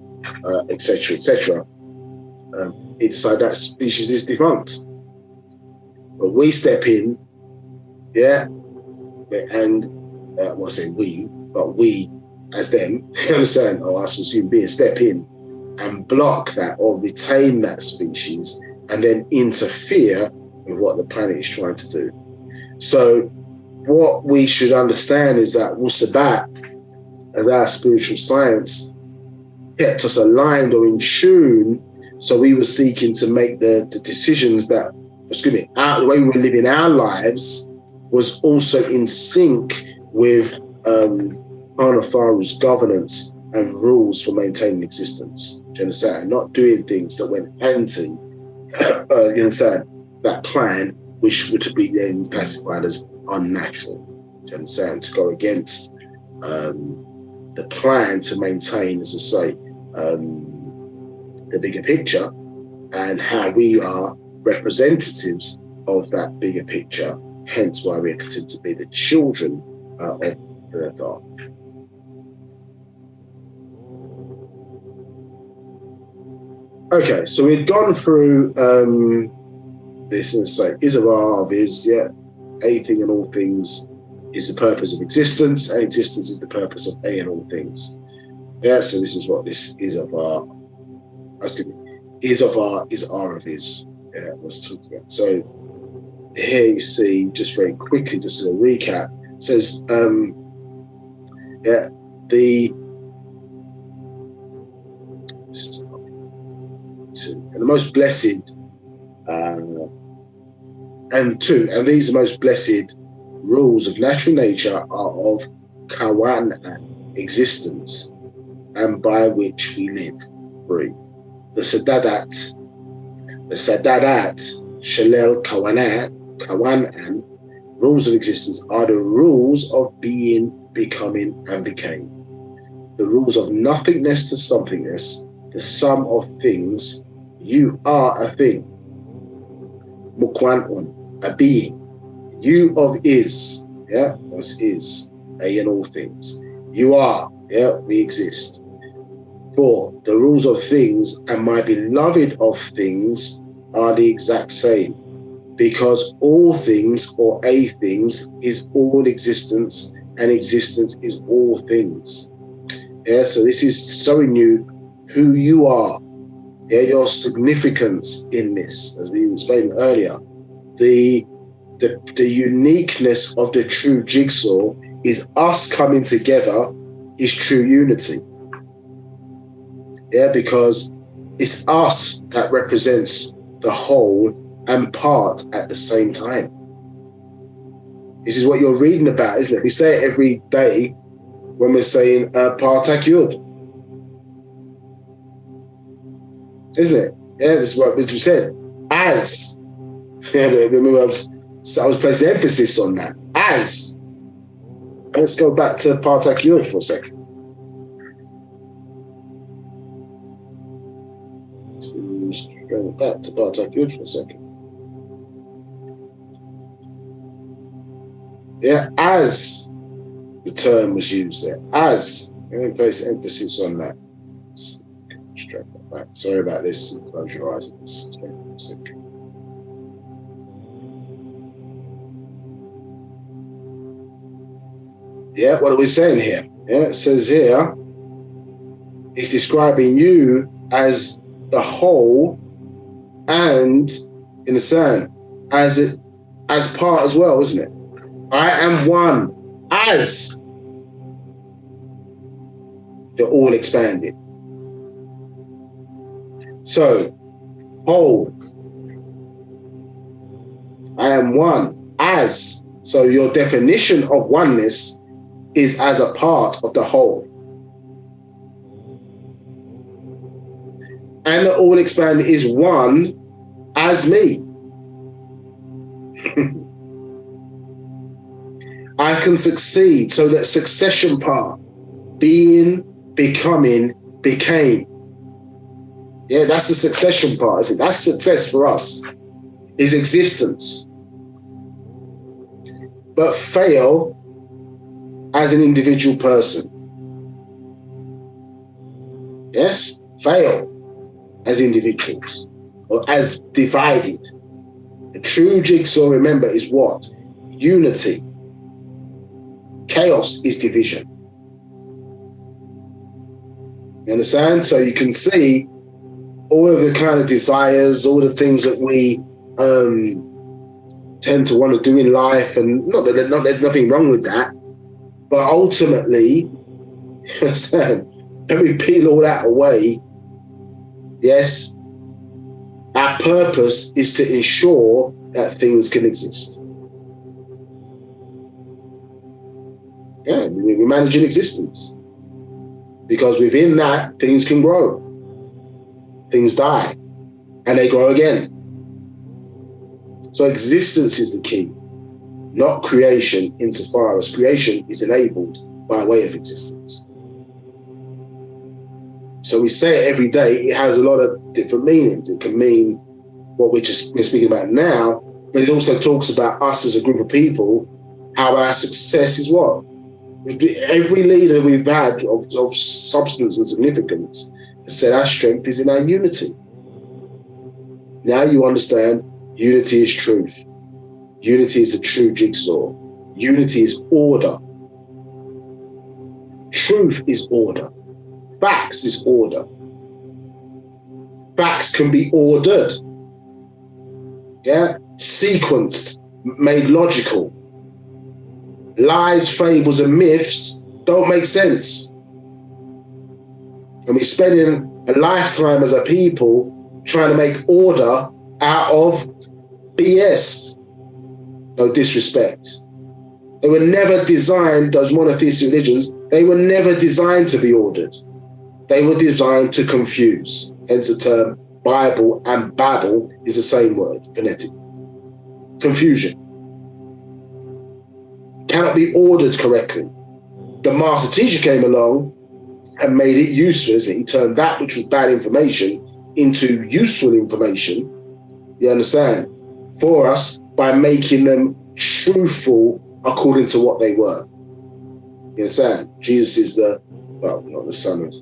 etc., it decided that species is defunct. But we step in, and I say we, but we as them, or us as human beings, step in and block that or retain that species and then interfere with what the planet is trying to do. So what we should understand is that Wu-Sabat and our spiritual science kept us aligned or in tune, so we were seeking to make the decisions that, the way we were living our lives was also in sync with Anafaru's governance and rules for maintaining existence. Do you understand? Not doing things that went anti, that plan, which would be then classified as unnatural. Do you understand? To go against the plan to maintain, as I say, the bigger picture and how we are representatives of that bigger picture. Hence why we are considered to be the children of the Earth. Okay, so we've gone through this and say, Izavar is, a thing and all things is the purpose of existence, and existence is the purpose of a and all things. Yeah, so this is what this Izavar, Izavar is R of is. Yeah, let's talk about. So here you see, just very quickly, just as a recap, it says, the most blessed, and these most blessed rules of natural nature are of Kawan existence, and by which we live free. The Sadadat, Shalel Kawanan, rules of existence are the rules of being, becoming, and became. The rules of nothingness to somethingness, the sum of things. You are a thing. Mukwanun, a being. You of is, was is, a and all things. You are, we exist. 4, the rules of things and my beloved of things are the exact same, because all things or a things is all existence, and existence is all things. So this is showing you who you are. Your significance in this, as we explained earlier. The uniqueness of the true jigsaw is us coming together is true unity. Because it's us that represents the whole and part at the same time. This is what you're reading about, isn't it? We say it every day when we're saying Dr.York. Isn't it? This is what we said. As. Remember, I was placing emphasis on that. As. Let's go back to Dr.York for a second. Let's go back to Dr.York for a second. As the term was used there. As. Let me place emphasis on that. Straight back. Sorry about this. Close your eyes. What are we saying here? It says here, it's describing you as the whole and, in the sand, as part as well, isn't it? I am one as they're all expanded. So, whole, I am one as. So your definition of oneness is as a part of the whole. And the all expanded is one as me. I can succeed. So that succession part, being, becoming, became. Yeah, that's the succession part, isn't it? That's success for us, is existence. But fail as an individual person. Yes? Fail as individuals or as divided. The true jigsaw, remember, is what? Unity. Chaos is division. You understand? So you can see all of the kind of desires, all the things that we tend to want to do in life, and not that there's nothing wrong with that, but ultimately, you understand, when we peel all that away, yes, our purpose is to ensure that things can exist. Yeah, we manage an existence. Because within that, things can grow. Things die. And they grow again. So existence is the key. Not creation, insofar as creation is enabled by way of existence. So we say it every day, it has a lot of different meanings. It can mean what we're speaking about now, but it also talks about us as a group of people, how our success is what? Every leader we've had of substance and significance has said our strength is in our unity. Now you understand unity is truth. Unity is the true jigsaw. Unity is order. Truth is order. Facts is order. Facts can be ordered. Yeah? Sequenced, made logical. Lies, fables, and myths don't make sense. And we're spending a lifetime as a people trying to make order out of BS. No disrespect. They were never designed, those monotheistic religions, they were never designed to be ordered. They were designed to confuse. Hence the term Bible and Babel is the same word, phonetic. Confusion. Cannot be ordered correctly. The master teacher came along and made it useful. He turned that which was bad information into useful information, you understand, for us by making them truthful according to what they were. You understand? Jesus is not the son of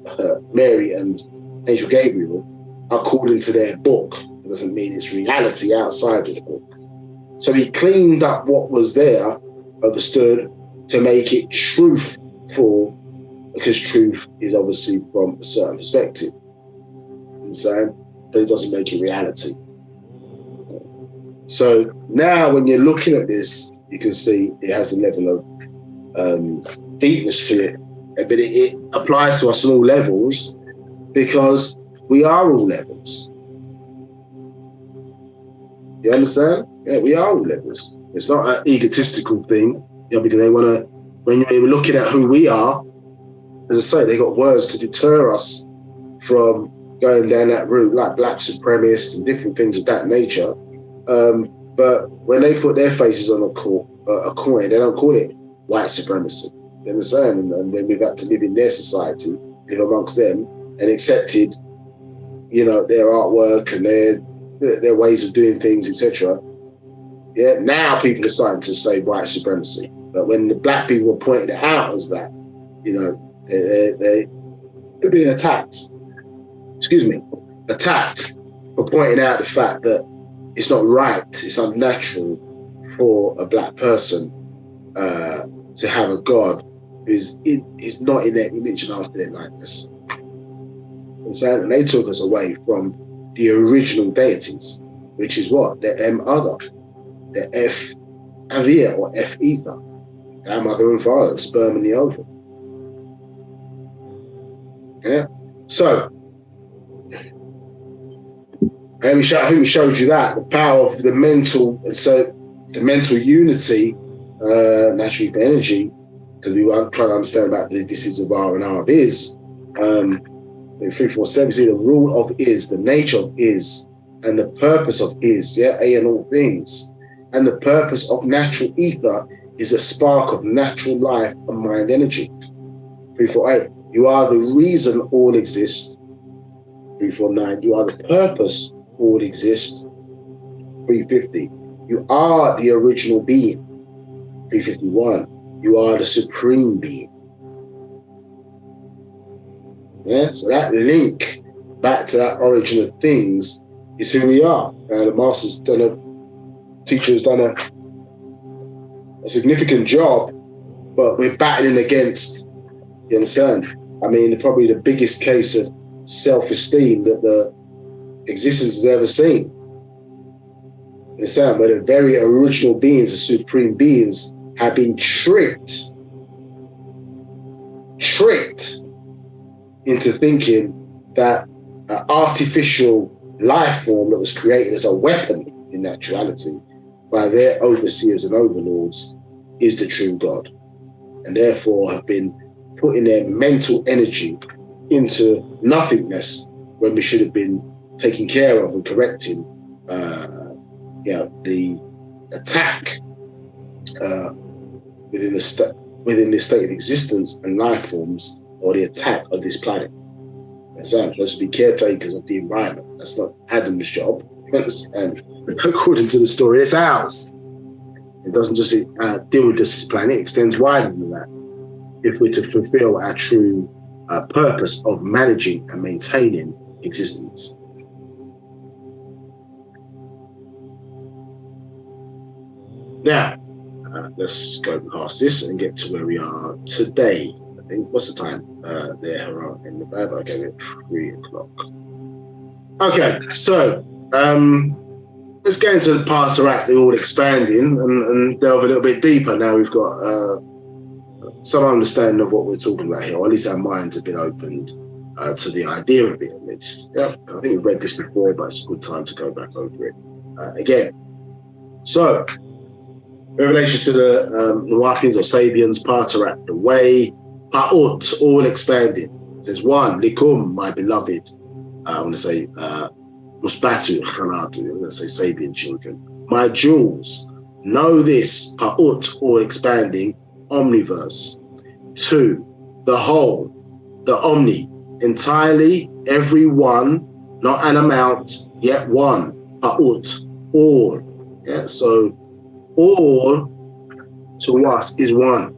Mary and Angel Gabriel, according to their book. It doesn't mean it's reality outside of the book. So he cleaned up what was there, understood, to make it truthful, because truth is obviously from a certain perspective. You understand? But it doesn't make it reality. So now when you're looking at this, you can see it has a level of deepness to it, but it applies to us on all levels because we are all levels. You understand? Yeah, we are all levels. It's not an egotistical thing, because they want to, when you're looking at who we are, as I say, they got words to deter us from going down that route, like black supremacists and different things of that nature. But when they put their faces on a coin, they don't call it white supremacy. You understand? And when we've had to live in their society, live amongst them, and accepted, their artwork and their ways of doing things, etc. Yeah, now people are starting to say white supremacy. But when the black people were pointing it out as that, they're being attacked. Attacked for pointing out the fact that it's not right, it's unnatural for a black person to have a God who is not in their image and after their likeness. And they took us away from the original deities, which is what? The M-Other, the F-Avia or F-Ether, our mother and father, the sperm and the ovum. Yeah. So, I think we showed you that, the power of the mental. So the mental unity, naturally for energy, because we were trying to understand about this is of R and R of is. In 347, see the rule of is, the nature of is, and the purpose of is, A and all things. And the purpose of natural ether is a spark of natural life and mind energy. 348, you are the reason all exists. 349, you are the purpose all exists. 350, you are the original being. 351, you are the supreme being. Yeah, so that link back to that origin of things is who we are. The master's teacher has done a significant job, but we're battling against, you understand? I mean, probably the biggest case of self-esteem that the existence has ever seen. You understand? Where the very original beings, the supreme beings, have been tricked into thinking that an artificial life form that was created as a weapon in actuality by their overseers and overlords is the true God, and therefore have been putting their mental energy into nothingness when we should have been taking care of and correcting the attack within this state of existence and life forms, or the attack of this planet. We're supposed to be caretakers of the environment. That's not Adam's job. And according to the story, it's ours. It doesn't just deal with this planet, it extends wider than that. If we're to fulfill our true purpose of managing and maintaining existence. Now, let's go past this and get to where we are today. I think, what's the time there in Nabab? Okay, we're 3 o'clock. Okay, so let's get into the part of the all expanding and delve a little bit deeper. Now we've got some understanding of what we're talking about here, or at least our minds have been opened to the idea of it at least. Yeah, I think we've read this before, but it's a good time to go back over it again. So, in relation to the Nawafins or Sabians, Patarak, the way, Pa'ut, all expanding. It says, 1, Likum, my beloved. I want to say Musbatu, Khanatu, I'm going to say Sabian children. My jewels, know this, Pa'ut, all expanding, omniverse. 2, the whole, the omni, entirely, every one, not an amount, yet one, Pa'ut, all. Yeah, so all to us is one.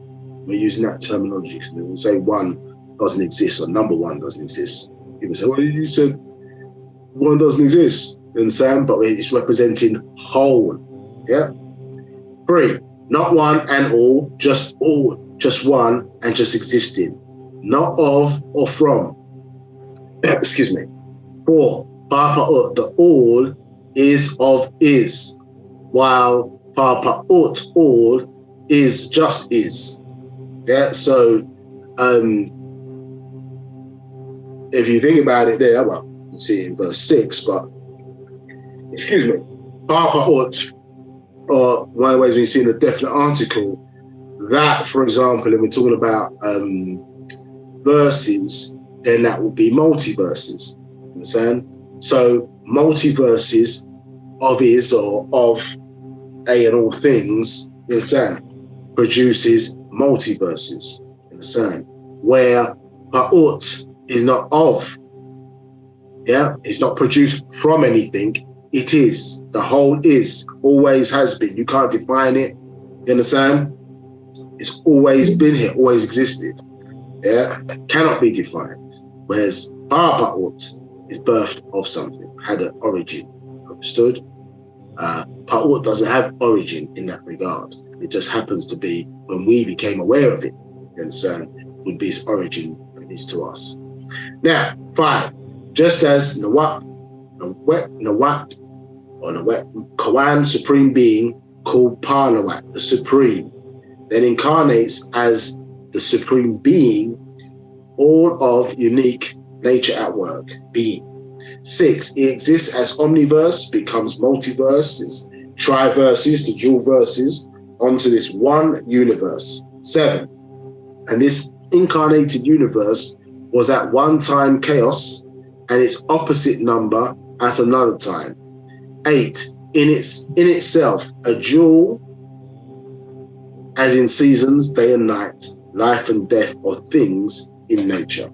We're using that terminology. So when we say one doesn't exist or number one doesn't exist, people say, well, you said one doesn't exist. You understand? But it's representing whole. Yeah. 3, not one and all, just one and just existing. Not of or from. Excuse me. 4, Papa the all is of is, while Papa all is just is. Yeah, so if you think about it there, well, you see it in verse 6, but excuse me, Papa or one of the ways we see in the definite article, that, for example, if we're talking about verses, then that would be multiverses. Understand? So multiverses of is or of A and all things, you understand, produces multiverses, you understand, where Pa'ut is not of, it's not produced from anything, it is, the whole is, always has been, you can't define it, you understand, it's always been here, always existed, cannot be defined, whereas Pa'ut is birthed of something, had an origin, understood? Pa'ut doesn't have origin in that regard. It just happens to be when we became aware of it, you understand, would be its origin and is to us. Now, 5, just as Nawab, or Kawan, supreme being, called Parnawat, the supreme, then incarnates as the supreme being, all of unique nature at work, being. 6, it exists as omniverse, becomes multiverse, is triverses, the dual verses, onto this one universe. 7. And this incarnated universe was at one time chaos and its opposite number at another time. 8. In itself, a dual, as in seasons, day and night, life and death, or things in nature.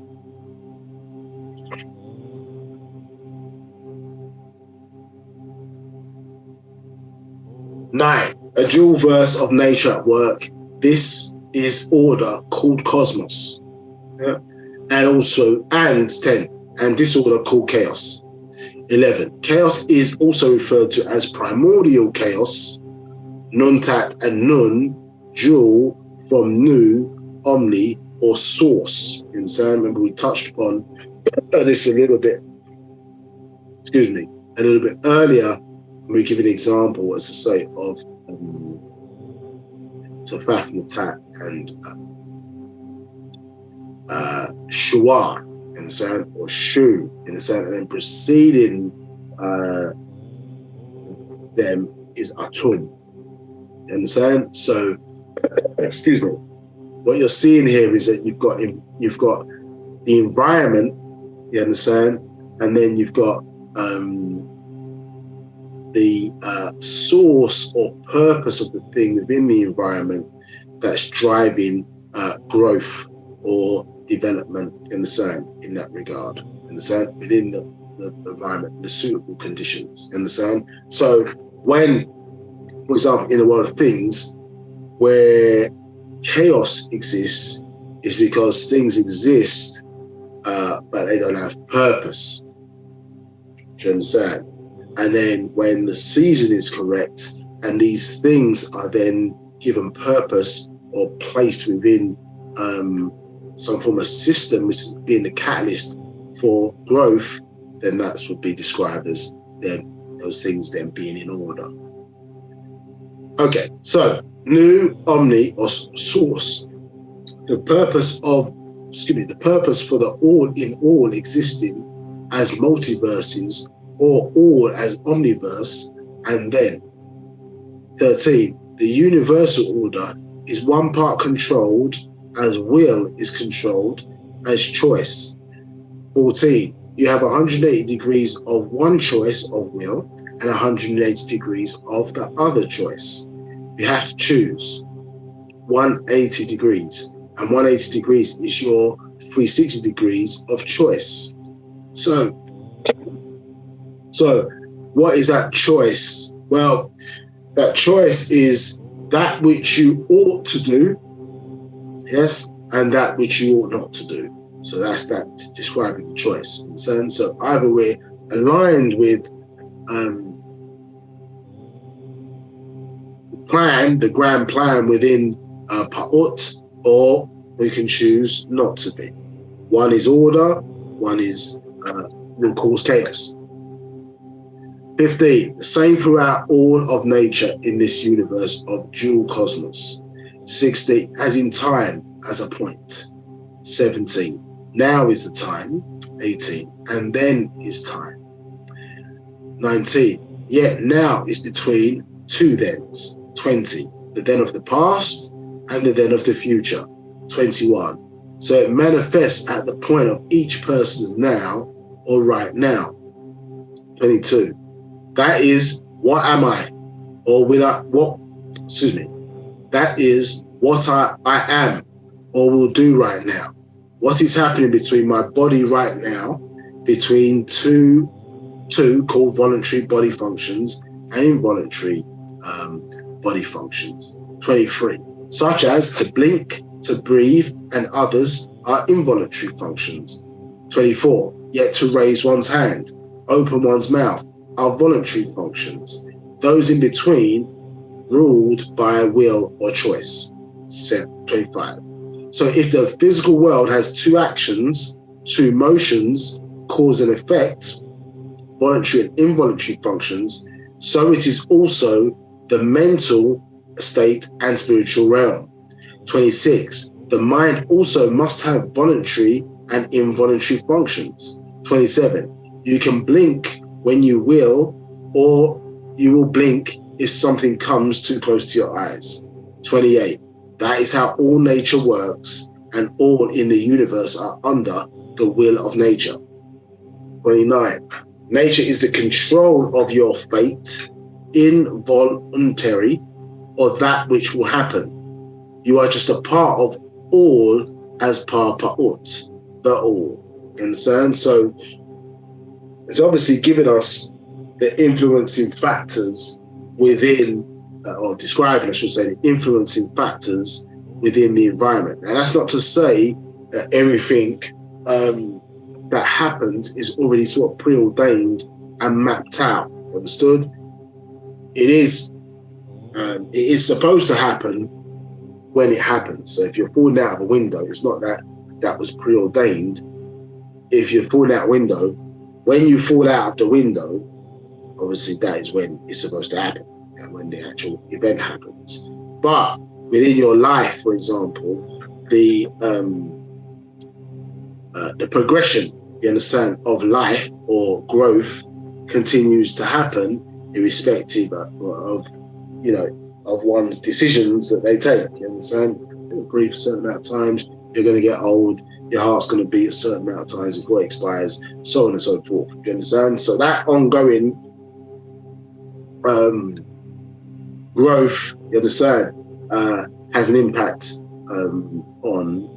Nine, a dual verse of nature at work. This is order called cosmos. Yeah? And 10, and disorder called chaos. 11, chaos is also referred to as primordial chaos, nuntat and nun, dual from nu, omni, or source. In Sam, remember we touched upon this a little bit earlier. We give an example, as I say, of Tafaf Natat and Shuar, in the sound, or Shu, in the sound, and then preceding them is Atun. You understand? So, excuse me. What you're seeing here is that you've got the environment. You understand? And then you've got the source or purpose of the thing within the environment that's driving growth or development, in that regard, within the environment, the suitable conditions, So when, for example, in the world of things, where chaos exists, is because things exist, but they don't have purpose. Do you understand? And then when the season is correct, and these things are then given purpose or placed within some form of system, which is being the catalyst for growth, then that would be described as those things then being in order. Okay, so nu, omni, or source. The purpose for the all in all existing as multiverses, or all as omniverse. And then 13, the universal order is one part controlled as will is controlled as choice. 14, you have 180 degrees of one choice of will and 180 degrees of the other choice. You have to choose 180 degrees, and 180 degrees is your 360 degrees of choice. So what is that choice? Well, that choice is that which you ought to do, yes, and that which you ought not to do. So that's that describing the choice. So either we're aligned with the grand plan within Pa'ut, or we can choose not to be. One is order, one is will cause chaos. 15, the same throughout all of nature in this universe of dual cosmos. 16, as in time as a point. 17, now is the time. 18, and then is time. 19, yet now is between two thens. 20, the then of the past and the then of the future. 21, so it manifests at the point of each person's now or right now. 22, that is, what am I? Or that is what I am or will do right now. What is happening between my body right now, between two called voluntary body functions and involuntary body functions. 23, such as to blink, to breathe, and others are involuntary functions. 24, yet to raise one's hand, open one's mouth, are voluntary functions. Those in between, ruled by will or choice. 25. So if the physical world has two actions, two motions, cause and effect, voluntary and involuntary functions, so it is also the mental state and spiritual realm. 26. The mind also must have voluntary and involuntary functions. 27. You can blink when you will, or you will blink if something comes too close to your eyes. 28. That is how all nature works, and all in the universe are under the will of nature. 29. Nature is the control of your fate, involuntary, or that which will happen. You are just a part of all as par pa'ut, the all. You understand? So it's obviously given us the influencing factors within, or describing, I should say, the influencing factors within the environment. And that's not to say that everything that happens is already sort of preordained and mapped out. Understood? It is supposed to happen when it happens. So if you're falling out of a window, it's not that was preordained. If you're falling out a window, when you fall out of the window, obviously that is when it's supposed to happen and when the actual event happens. But within your life, for example, the progression, you understand, of life or growth continues to happen irrespective of one's decisions that they take. You understand? You breathe a certain amount of times, you're going to get old, your heart's going to beat a certain amount of times before it expires, so on and so forth. You understand? So that ongoing growth, you understand, has an impact on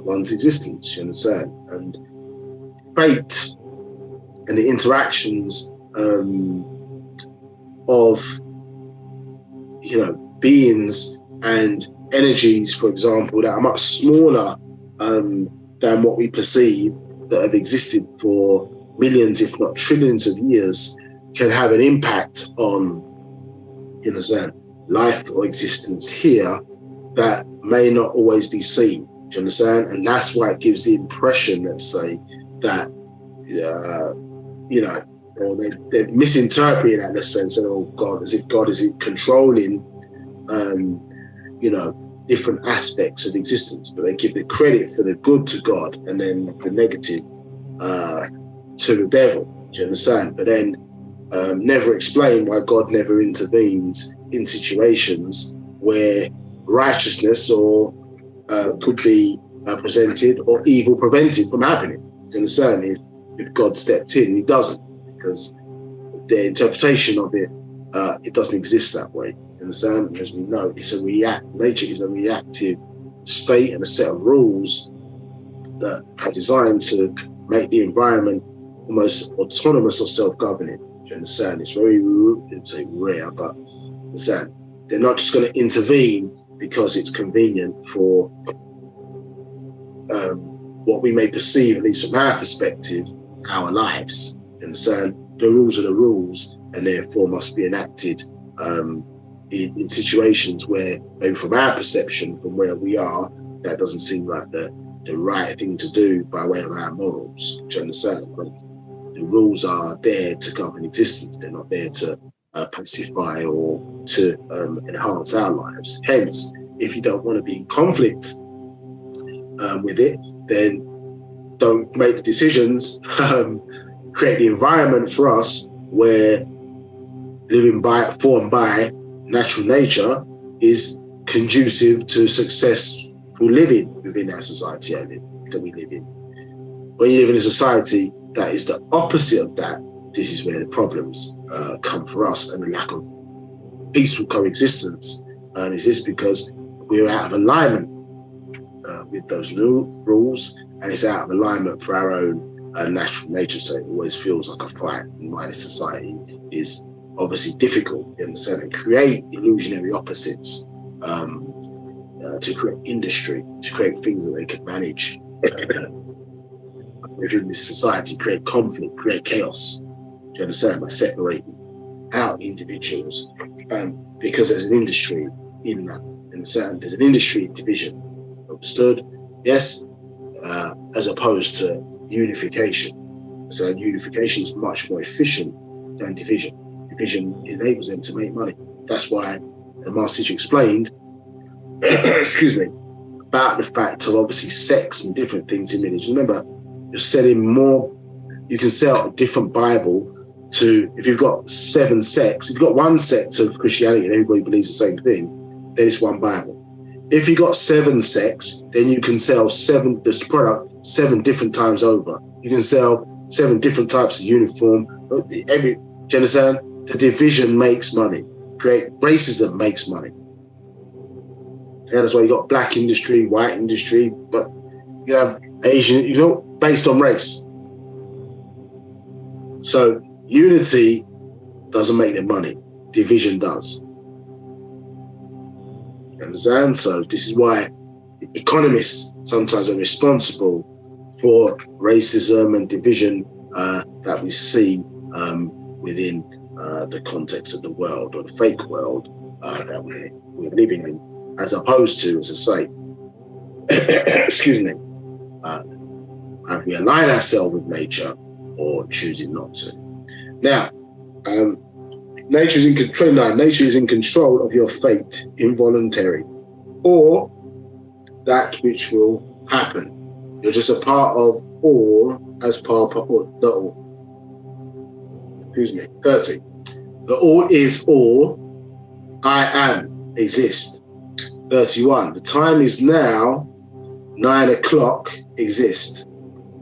one's existence. You understand? And fate and the interactions of beings and energies, for example, that are much smaller than what we perceive, that have existed for millions, if not trillions of years, can have an impact on, life or existence here that may not always be seen. Do you understand? And that's why it gives the impression, let's say, that, or they've misinterpreted that, let's say, and said, oh God, as if God is controlling, different aspects of existence, but they give the credit for the good to God and then the negative to the devil. Do you understand? But then never explain why God never intervenes in situations where righteousness or could be presented or evil prevented from happening. Do you understand? If God stepped in, he doesn't, because the interpretation of it, it doesn't exist that way. Understand? And as we know, nature is a reactive state and a set of rules that are designed to make the environment almost autonomous or self-governing. Do you understand? It's very, I'd say rare, but understand, they're not just going to intervene because it's convenient for what we may perceive, at least from our perspective, our lives. You understand? The rules are the rules, and therefore must be enacted in situations where maybe from our perception, from where we are, that doesn't seem like the right thing to do by way of our morals. Do you understand? But the rules are there to govern existence. They're not there to pacify or to enhance our lives. Hence, if you don't want to be in conflict with it, then don't make the decisions, create the environment for us where living for and by natural nature is conducive to successful living within our society that we live in. When you live in a society that is the opposite of that, this is where the problems come for us, and the lack of peaceful coexistence is this, because we're out of alignment with those new rules, and it's out of alignment for our own natural nature. So it always feels like a fight, and why this society is obviously difficult, you understand, and create illusionary opposites to create industry, to create things that they can manage within this society, create conflict, create chaos. Do you understand? By separating out individuals, because there's an industry in that. Understand? There's an industry division. Understood? Yes, as opposed to unification. So unification is much more efficient than division. Division enables them to make money. That's why the Master Teacher explained, excuse me, about the fact of obviously sex and different things in religion. Remember, you're selling more, you can sell a different Bible to, if you've got 7 sects, if you've got one sect of Christianity and everybody believes the same thing, then it's one Bible. If you've got 7 sects, then you can sell this product 7 different times over. You can sell 7 different types of uniform. Do you understand? The division makes money. Racism makes money. Yeah, that's why you got black industry, white industry, but you have Asian, based on race. So unity doesn't make them money. Division does. You understand? So this is why economists sometimes are responsible for racism and division that we see within the context of the world, or the fake world that we're living in, as opposed to, as I say, excuse me, have we align ourselves with nature or choosing not to? Now, nature is in control. Nature is in control of your fate, involuntary, or that which will happen. You're just a part of all as part of the all. Excuse me. 30. The all is all. I am exist. 31. The time is now. 9 o'clock exist.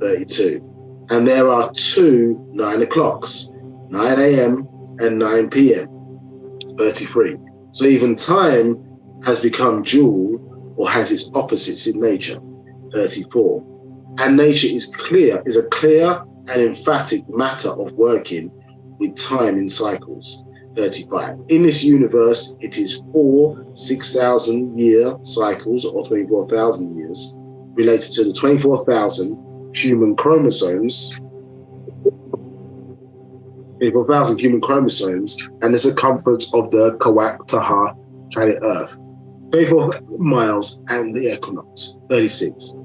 32. And there are 2 9 o'clocks, 9 a.m. and 9 p.m. 33. So even time has become dual, or has its opposites in nature. 34. And nature is a clear and emphatic matter of working with time in cycles. 35. In this universe, it is 4 6,000 year cycles, or 24,000 years, related to the 24,000 human chromosomes, 24,000 human chromosomes, and the circumference of the Kawak-Taha planet Earth. 24 miles and the equinox. 36.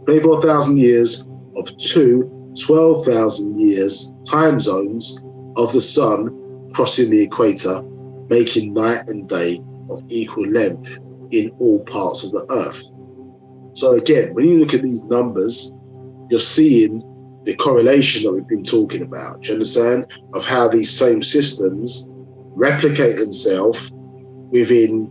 24,000 years of 12,000 years time zones of the sun crossing the equator, making night and day of equal length in all parts of the Earth. So again, when you look at these numbers, you're seeing the correlation that we've been talking about. Do you understand? Of how these same systems replicate themselves within,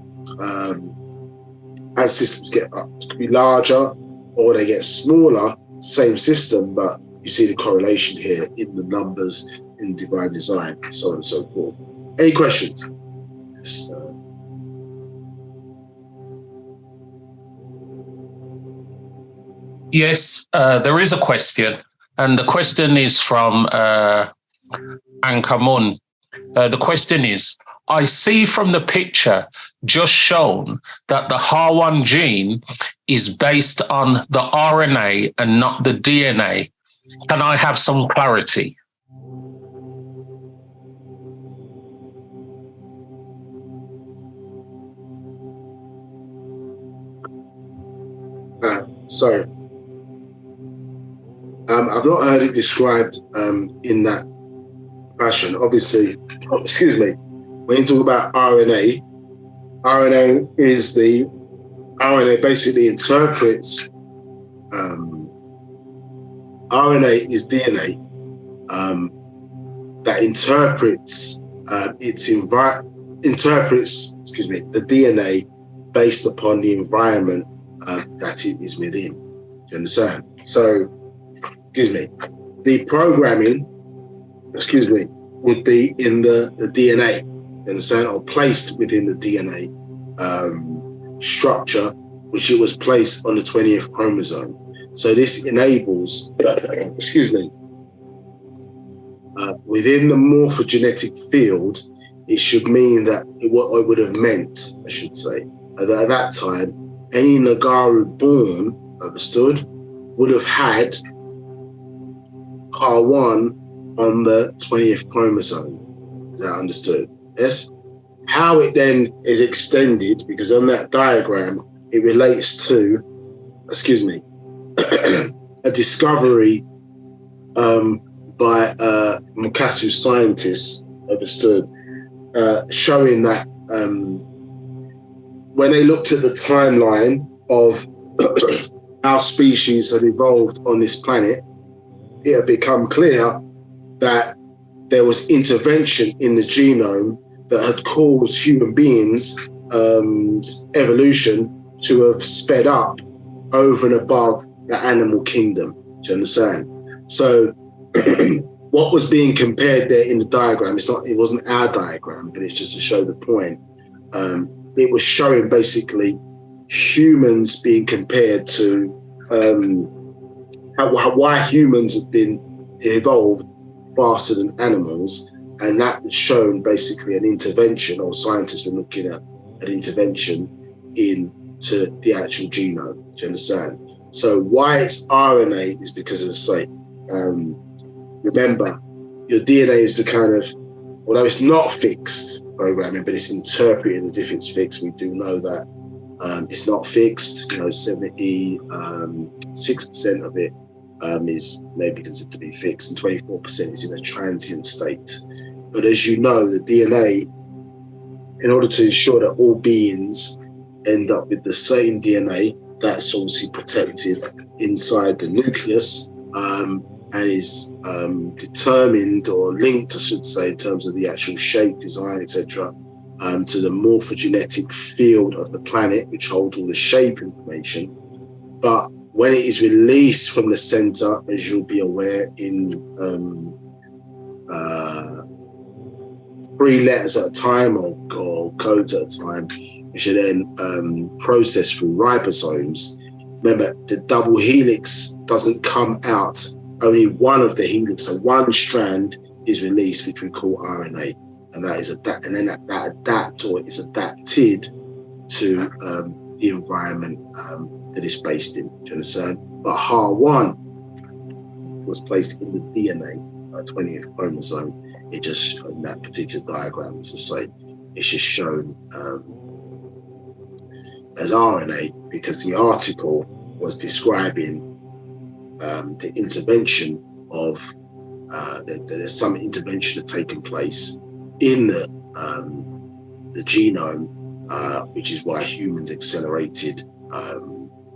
as systems get up, it could be larger or they get smaller, same system, but you see the correlation here in the numbers, in divine design, so on and so forth. Any questions? Yes, there is a question, and the question is from Ankamun. The question is, I see from the picture just shown that the HAR1 gene is based on the RNA and not the DNA. Can I have some clarity? Sorry. I've not heard it described in that fashion. Obviously, excuse me, when you talk about RNA is the RNA basically interprets. RNA is DNA that interprets the DNA based upon the environment that it is within. Do you understand? So, the programming, would be in the DNA, you understand, or placed within the DNA structure, which it was placed on the 20th chromosome. So this enables, within the morphogenetic field, it should mean that what it would have meant, I should say, at that time, any Nagaru born, understood, would have had HAR1 on the 20th chromosome. Is that understood? Yes? How it then is extended, because on that diagram, it relates to, a discovery by Mukasu scientists, understood, showing that when they looked at the timeline of how species had evolved on this planet, it had become clear that there was intervention in the genome that had caused human beings' evolution to have sped up over and above the animal kingdom. Do you understand? So what was being compared there in the diagram, it wasn't our diagram, but it's just to show the point. It was showing basically humans being compared to why humans have been evolved faster than animals, and that has shown basically an intervention, or scientists were looking at an intervention into the actual genome. Do you understand? So why it's RNA is because, as I say, remember, your DNA is the kind of, although it's not fixed programming, but it's interpreted as if it's fixed. We do know that it's not fixed. 76% of it is maybe considered to be fixed, and 24% is in a transient state. But as you know, the DNA, in order to ensure that all beings end up with the same DNA, that's obviously protected inside the nucleus, and is determined or linked, I should say, in terms of the actual shape, design, etc., to the morphogenetic field of the planet, which holds all the shape information. But when it is released from the center, as you'll be aware, in 3 letters at a time, or codes at a time, which are then processed through ribosomes. Remember, the double helix doesn't come out. Only one of the helix, so one strand, is released, which we call RNA, and that is that is adapted to the environment that it's based in. Do you understand? But HAR1 was placed in the DNA, 20th chromosome. It just, in that particular diagram, as I say, it's just shown as RNA, because the article was describing the intervention of there's some intervention had taken place in the genome, which is why humans accelerated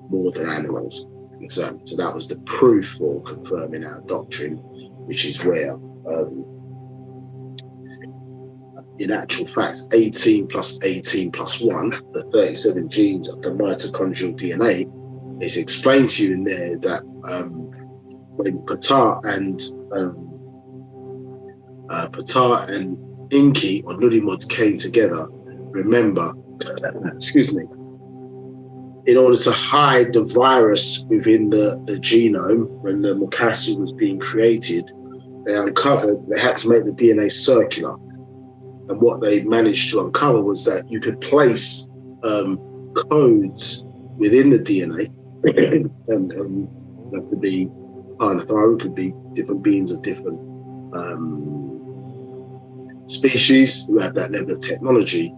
more than animals. So that was the proof for confirming our doctrine, which is where, in actual facts, 18 plus 18 plus 1, the 37 genes of the mitochondrial DNA, it's explained to you in there that when Ptah and Inki, or Nudimud, came together, remember, excuse me, in order to hide the virus within the genome, when the Mukassu was being created, they had to make the DNA circular. And what they managed to uncover was that you could place codes within the DNA, and that could be Parnatharu, could be different beings of different species who have that level of technology,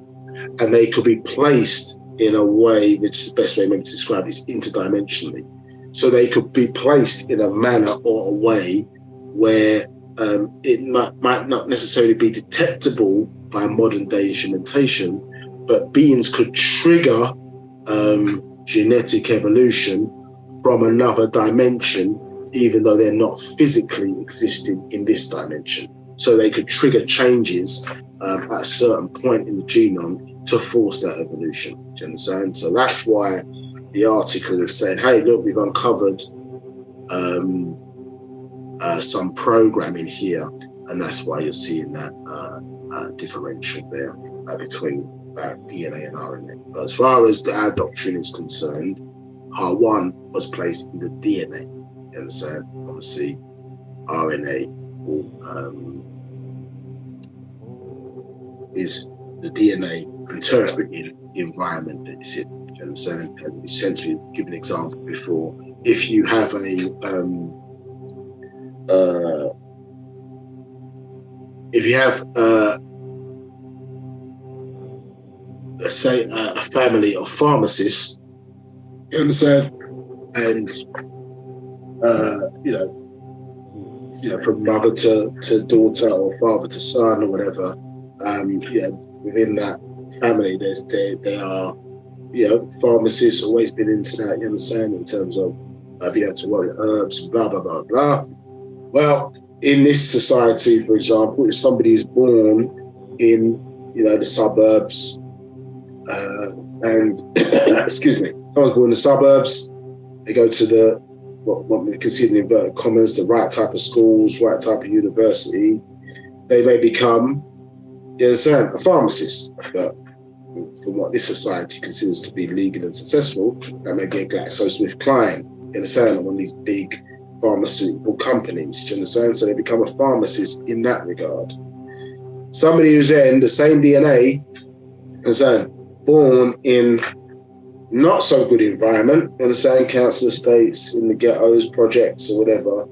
and they could be placed in a way, which is the best way maybe to describe it, is interdimensionally. So they could be placed in a manner or a way where it might not necessarily be detectable by modern day instrumentation, but beings could trigger genetic evolution from another dimension, even though they're not physically existing in this dimension. So they could trigger changes at a certain point in the genome to force that evolution. Do you understand? So that's why the article is saying, hey, look, we've uncovered some programming here, and that's why you're seeing that differential there between DNA and RNA. But as far as our doctrine is concerned, HAR1 was placed in the DNA. You understand? Obviously, RNA is the DNA interpreting the environment that it's in. You understand? And we tend to give an example before. If you have let's say a family of pharmacists, you understand, and from mother to daughter, or father to son, or whatever, within that family, there are pharmacists always been into that, you understand, in terms of being able to work with herbs and blah blah blah blah. Well, in this society, for example, if somebody is born in, the suburbs, and excuse me, someone's born in the suburbs, they go to what we consider in inverted commas, the right type of schools, right type of university, they may become, you understand, a pharmacist. But from what this society considers to be legal and successful, that may be a GlaxoSmithKline, you understand, one of these big pharmaceutical companies, do you understand? So they become a pharmacist in that regard. Somebody who's then the same DNA, understand, born in not so good environment, understand, council estates, in the ghettos, projects or whatever,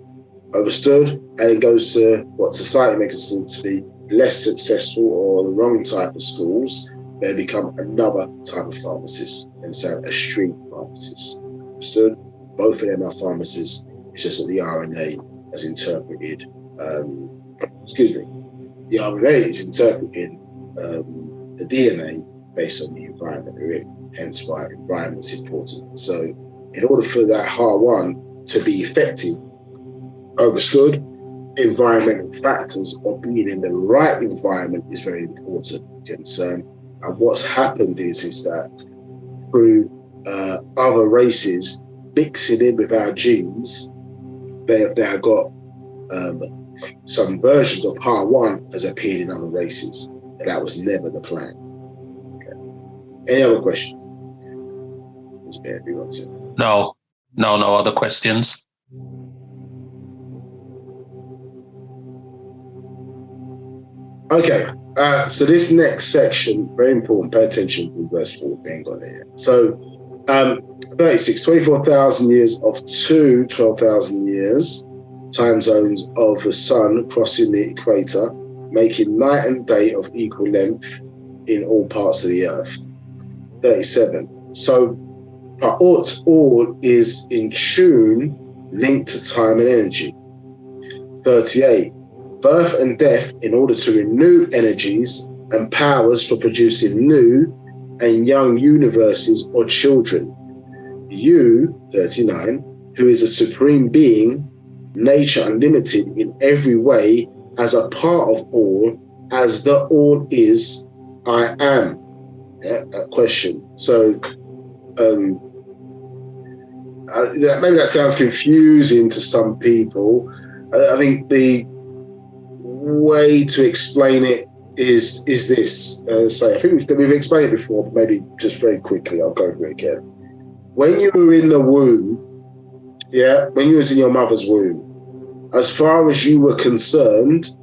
understood, and it goes to what society makes it to be less successful or the wrong type of schools, they become another type of pharmacist, understand, a street pharmacist, understood? Both of them are pharmacists, it's just that the RNA has interpreted, the RNA is interpreting the DNA based on the environment we're in. Hence why environment's important. So in order for that HAR1 to be effective, understood, environmental factors or being in the right environment is very important. Do you understand? And what's happened is that through other races mixing in with our genes, they have now got some versions of HAR1 has appeared in other races. And that was never the plan. Any other questions? No other questions. Okay, so this next section, very important, pay attention from verse 14 got here. So 24,000 years of 12,000 years, time zones of the sun crossing the equator, making night and day of equal length in all parts of the earth. 37. So all is in tune, linked to time and energy. 38. Birth and death in order to renew energies and powers for producing new and young universes or children. You, 39, who is a supreme being, nature unlimited in every way, as a part of all, as the all is, I am. Yeah, that question. So maybe that sounds confusing to some people. I think the way to explain it is this. I think we've explained it before, but maybe just very quickly, I'll go over it again. When you were in the womb, when you was in your mother's womb, as far as you were concerned,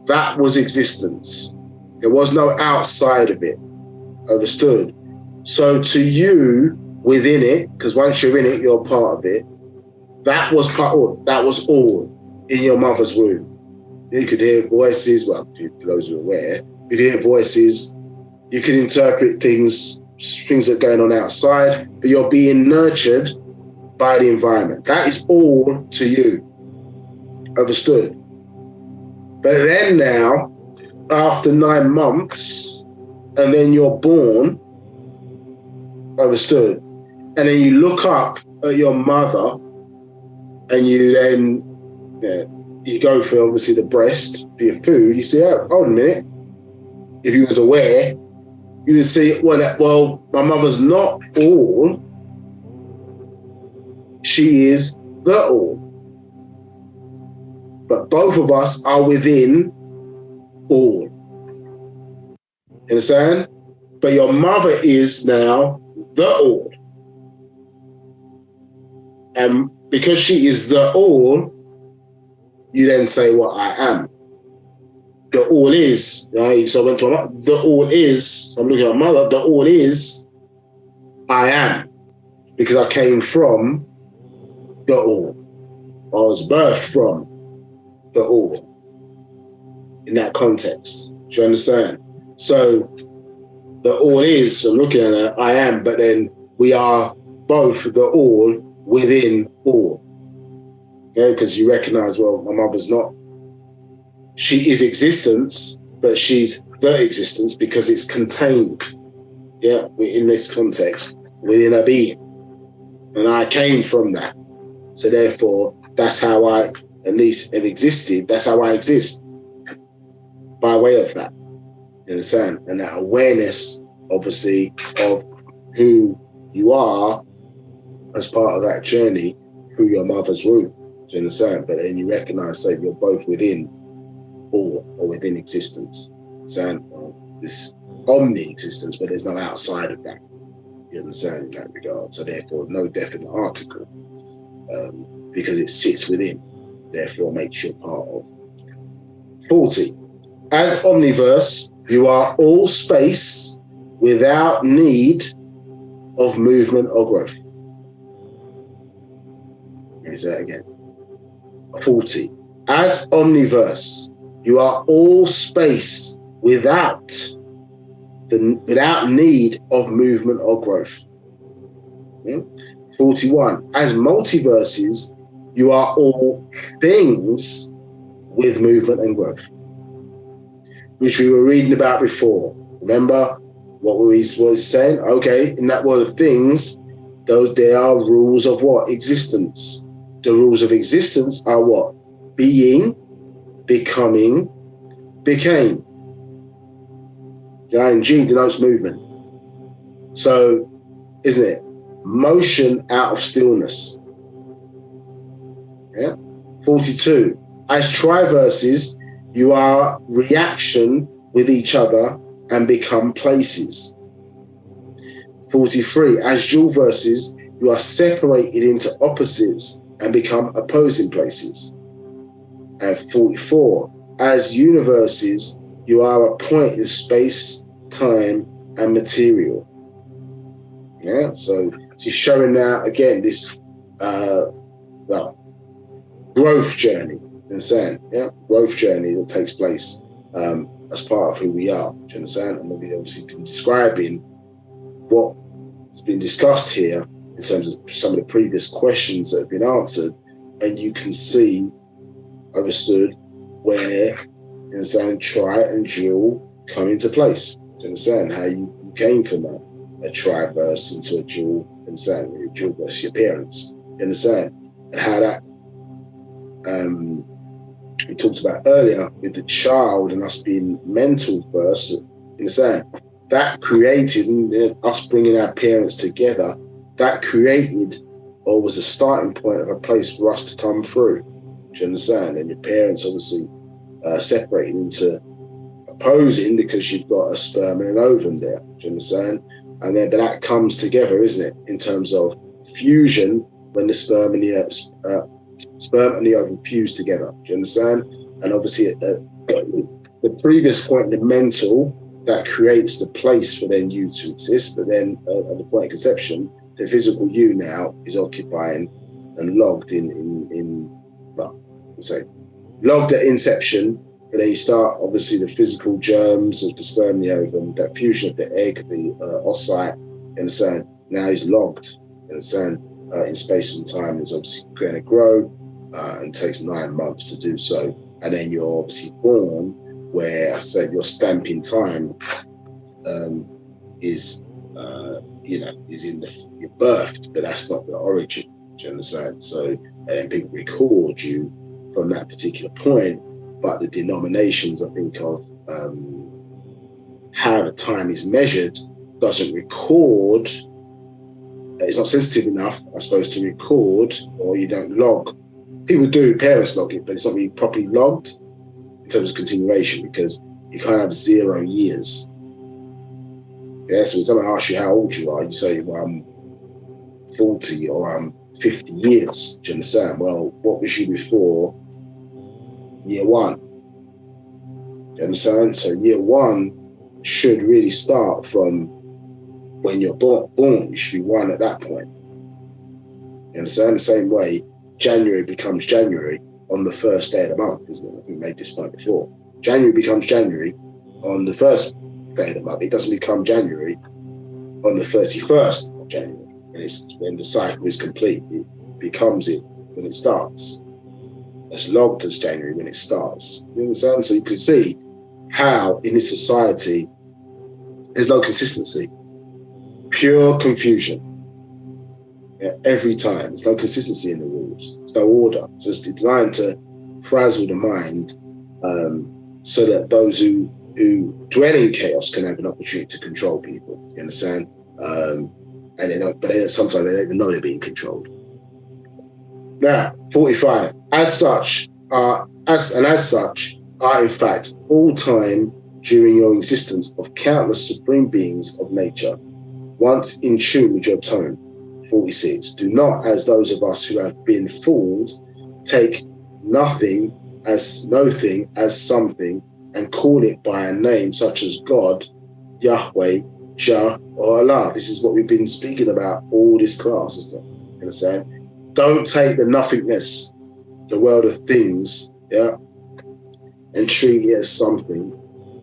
that was existence. There was no outside of it. Understood? So to you, within it, because once you're in it, you're part of it, that was all in your mother's womb. You could hear voices, well, for those who are aware, you could hear voices, you could interpret things that are going on outside, but you're being nurtured by the environment. That is all to you. Understood? But then now, after 9 months, and then you're born, understood? And then you look up at your mother, and you then, you go for obviously the breast for your food. You say, oh, hold a minute. If you was aware, you would see, well, my mother's not all. She is the all. But both of us are within all. You understand? But your mother is now the all. And because she is the all, you then say, well, I am. The all is, right? So I went to my mother, the all is, so I'm looking at my mother, the all is, I am. Because I came from the all. I was birthed from the all. In that context. Do you understand? So the all is, so I'm looking at her, I am, but then we are both the all within all. Yeah, because you recognize, well, my mother's not, she is existence, but she's the existence because it's contained, in this context, within a being. And I came from that. So therefore, that's how I at least have existed, that's how I exist, by way of that. You understand? And that awareness, obviously, of who you are as part of that journey through your mother's womb. Do you understand? But then you recognize that you're both within all, or within existence. So this omni-existence, but there's no outside of that. You understand, in that regard? So therefore, no definite article, because it sits within, therefore makes you part of. 40. As omniverse, you are all space without need of movement or growth. Let me say that again. 40. As omniverse, you are all space without need of movement or growth. 41. As multiverses, you are all things with movement and growth, which we were reading about before. Remember what we was saying? Okay, in that world of things, there are rules of what? Existence. The rules of existence are what? Being, becoming, became. The ing denotes movement. So, isn't it? Motion out of stillness. Yeah. 42. As triverses, you are reaction with each other and become places. 43. As dual verses, you are separated into opposites and become opposing places. And 44. As universes, you are a point in space, time, and material. Yeah, so she's showing now again this growth journey. Understand? Yeah, growth journey that takes place as part of who we are. Do you understand? And we've obviously been describing what's been discussed here in terms of some of the previous questions that have been answered, and you can see, understood, where, you understand, tri and dual come into place. Do you understand how you came from a triverse into a dual? Understand? Your dual versus your parents. You understand? And how that we talked about earlier with the child and us being mental first. You understand? That created, us bringing our parents together, that created or was a starting point of a place for us to come through. Do you understand? And your parents obviously separated into opposing because you've got a sperm and an ovum there. Do you understand? And then that comes together, isn't it? In terms of fusion, when the sperm and the ovum fuse together. Do you understand? And obviously at the previous point, the mental, that creates the place for then you to exist. But then at the point of conception, the physical you now is occupying and logged logged at inception. But then you start, obviously, the physical germs of the sperm and the ovum, that fusion of the egg, the oocyte, you understand, now is logged, you understand, in space and time. Is obviously going to grow and takes 9 months to do so. And then you're obviously born, where I said your stamping time is in you're birthed, but that's not the origin. Do you understand? So, and people record you from that particular point, but the denominations, I think, of how the time is measured doesn't record. It's not sensitive enough, I suppose, to record, or you don't log. People do, parents log it, but it's not really properly logged in terms of continuation, because you can't have 0 years. Yeah, so when someone asks you how old you are, you say, well, I'm 40 or I'm 50 years. Do you understand? Well, what was you before year 1? Do you understand? So year 1 should really start from when you're born. You should be 1 at that point. You understand? The same way January becomes January on the first day of the month, isn't it? We made this point before. January becomes January on the first day of the month. It doesn't become January on the 31st of January. And it's when the cycle is complete. It becomes it when it starts. It's logged as January when it starts. You understand? So you can see how in this society there's no consistency. Pure confusion. Yeah, every time. There's no consistency in the rules. There's no order. It's just designed to frazzle the mind, so that those who dwell in chaos can have an opportunity to control people. You understand? Sometimes they don't even know they're being controlled. Now, 45. As such are in fact all time during your existence of countless supreme beings of nature, once in tune with your tone. 46. Do not, as those of us who have been fooled, take nothing as something and call it by a name such as God, Yahweh, Jah, or Allah. This is what we've been speaking about all this class, isn't it? You understand? Don't take the nothingness, the world of things, and treat it as something,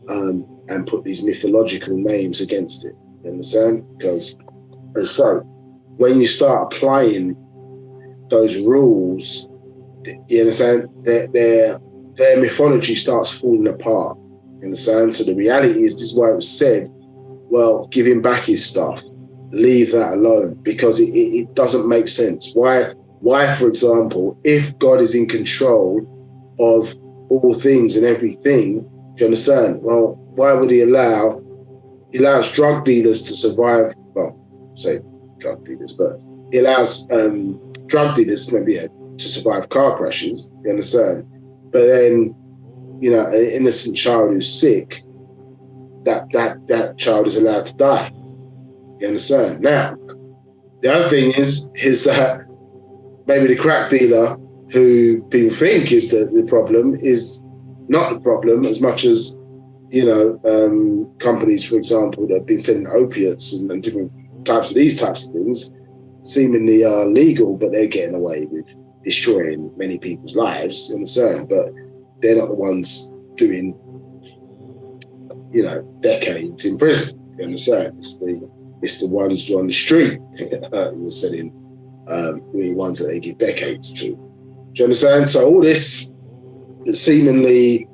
and put these mythological names against it. You understand? Because, and so, when you start applying those rules, you understand, their mythology starts falling apart. You understand? So the reality is, this is why it was said, well, give him back his stuff, leave that alone, because it doesn't make sense. Why, for example, if God is in control of all things and everything, do you understand? Well, why would he allows drug dealers to survive? Well, say drug dealers, but he allows drug dealers maybe to survive car crashes. You understand? But then, an innocent child who's sick, that child is allowed to die. You understand? Now, the other thing is that maybe the crack dealer, who people think is the problem, is not the problem as much as, companies, for example, that have been selling opiates and different types of things seemingly are legal, but they're getting away with destroying many people's lives, you understand? But they're not the ones doing, decades in prison, you understand? It's the ones on the street who are selling, the ones that they give decades to. Do you understand? So all this seemingly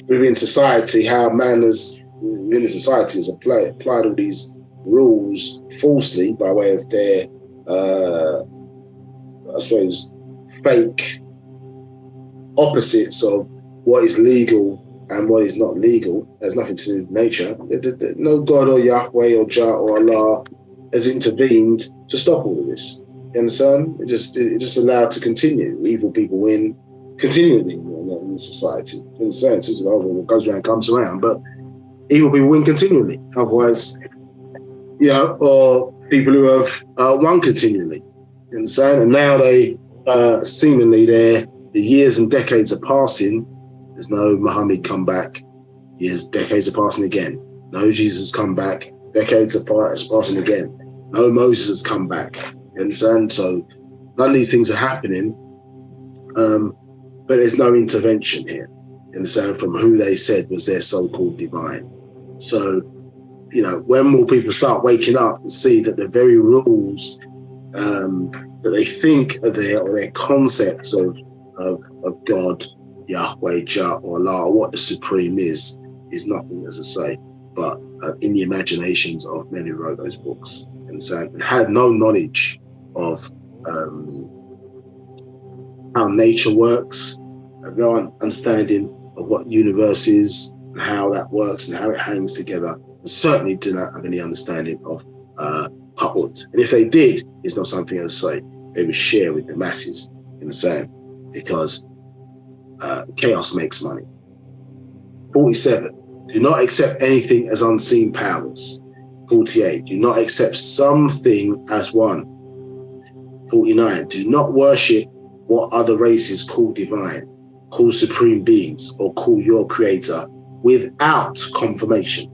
within society, how man has applied all these rules falsely by way of their, I suppose, fake opposites of what is legal and what is not legal. There's nothing to do with nature. No God or Yahweh or Jah or Allah has intervened to stop all of this. You understand? It just allowed to continue. Evil people win continually in society. You understand? It's just, what goes around comes around. But evil people win continually. Otherwise, or people who have won continually. You understand? And now they seemingly the years and decades are passing. There's no Muhammad come back. Decades are passing again. No Jesus come back. Decades are passing again. No Moses has come back. You understand? So none of these things are happening, but there's no intervention here. You understand? From who they said was their so-called divine. So, when will people start waking up and see that the very rules that they think are there, or their concepts of God, Yahweh, Jah, or Allah, or what the supreme is nothing, as I say, but in the imaginations of men who wrote those books, and had no knowledge of how nature works, no understanding of what the universe is and how that works and how it hangs together, and certainly do not have any understanding of Pa'ut. And if they did, it's not something, as I say, they would share with the masses, because chaos makes money. 47. Do not accept anything as unseen powers. 48. Do not accept something as one. 49. Do not worship what other races call divine, call supreme beings, or call your creator without confirmation.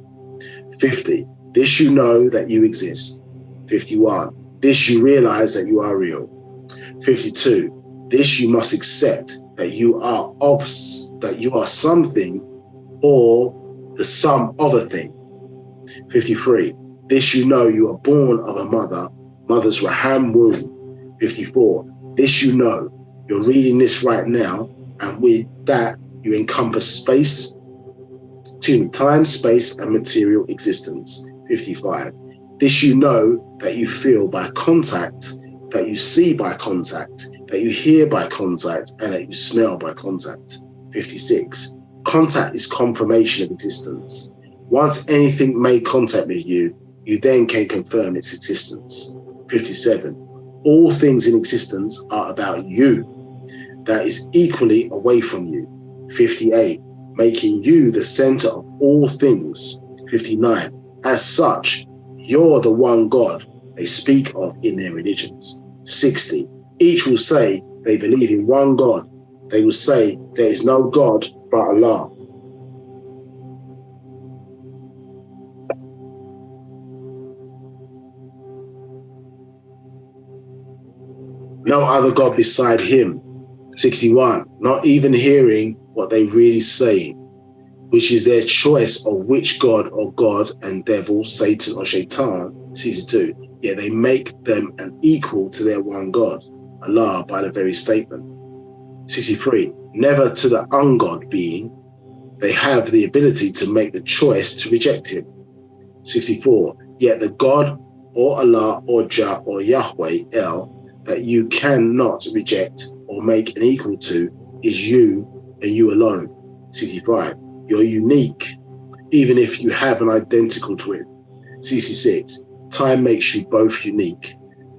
50. This you know that you exist. 51. This you realize that you are real. 52. This you must accept that you are something or the sum of a thing. 53. This you know you are born of a mother's Raham womb. 54. This you know, you're reading this right now, and with that you encompass time, space, and material existence. 55. This you know that you feel by contact, that you see by contact, that you hear by contact and that you smell by contact. 56. Contact is confirmation of existence. Once anything made contact with you, you then can confirm its existence. 57. All things in existence are about you. That is equally away from you. 58. Making you the center of all things. 59. As such, you're the one God they speak of in their religions. 60. Each will say they believe in one God. They will say there is no God but Allah. No other God beside him. 61. Not even hearing what they really say, which is their choice of which God or God and devil, Satan or Shaitan. 62. Yet they make them an equal to their one God, Allah, by the very statement. 63. Never to the ungod being. They have the ability to make the choice to reject him. 64. Yet the God or Allah or Jah or Yahweh El that you cannot reject or make an equal to is you and you alone. 65. You're unique, even if you have an identical twin. 66. Time makes you both unique.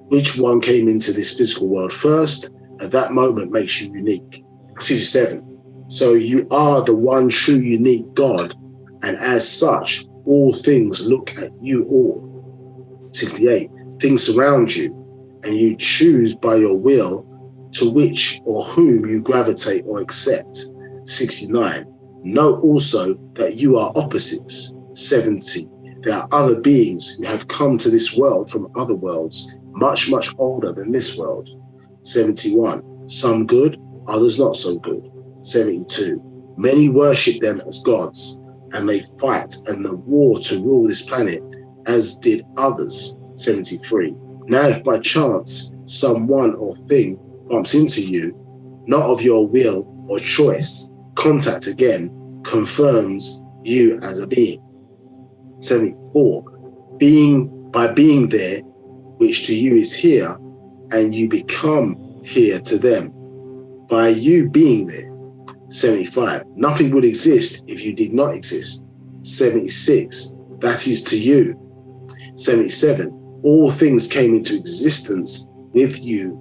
Which one came into this physical world first, at that moment makes you unique. 67. So you are the one true unique God, and as such, all things look at you all. 68. Things surround you, and you choose by your will to which or whom you gravitate or accept. 69. Know also that you are opposites. 70. There are other beings who have come to this world from other worlds, much, much older than this world. 71. Some good, others not so good. 72. Many worship them as gods, and they fight and the war to rule this planet, as did others. 73. Now, if by chance someone or thing bumps into you, not of your will or choice, contact again confirms you as a being. 74. By being there, which to you is here, and you become here to them, by you being there. 75. Nothing would exist if you did not exist. 76. That is to you. 77. All things came into existence with you,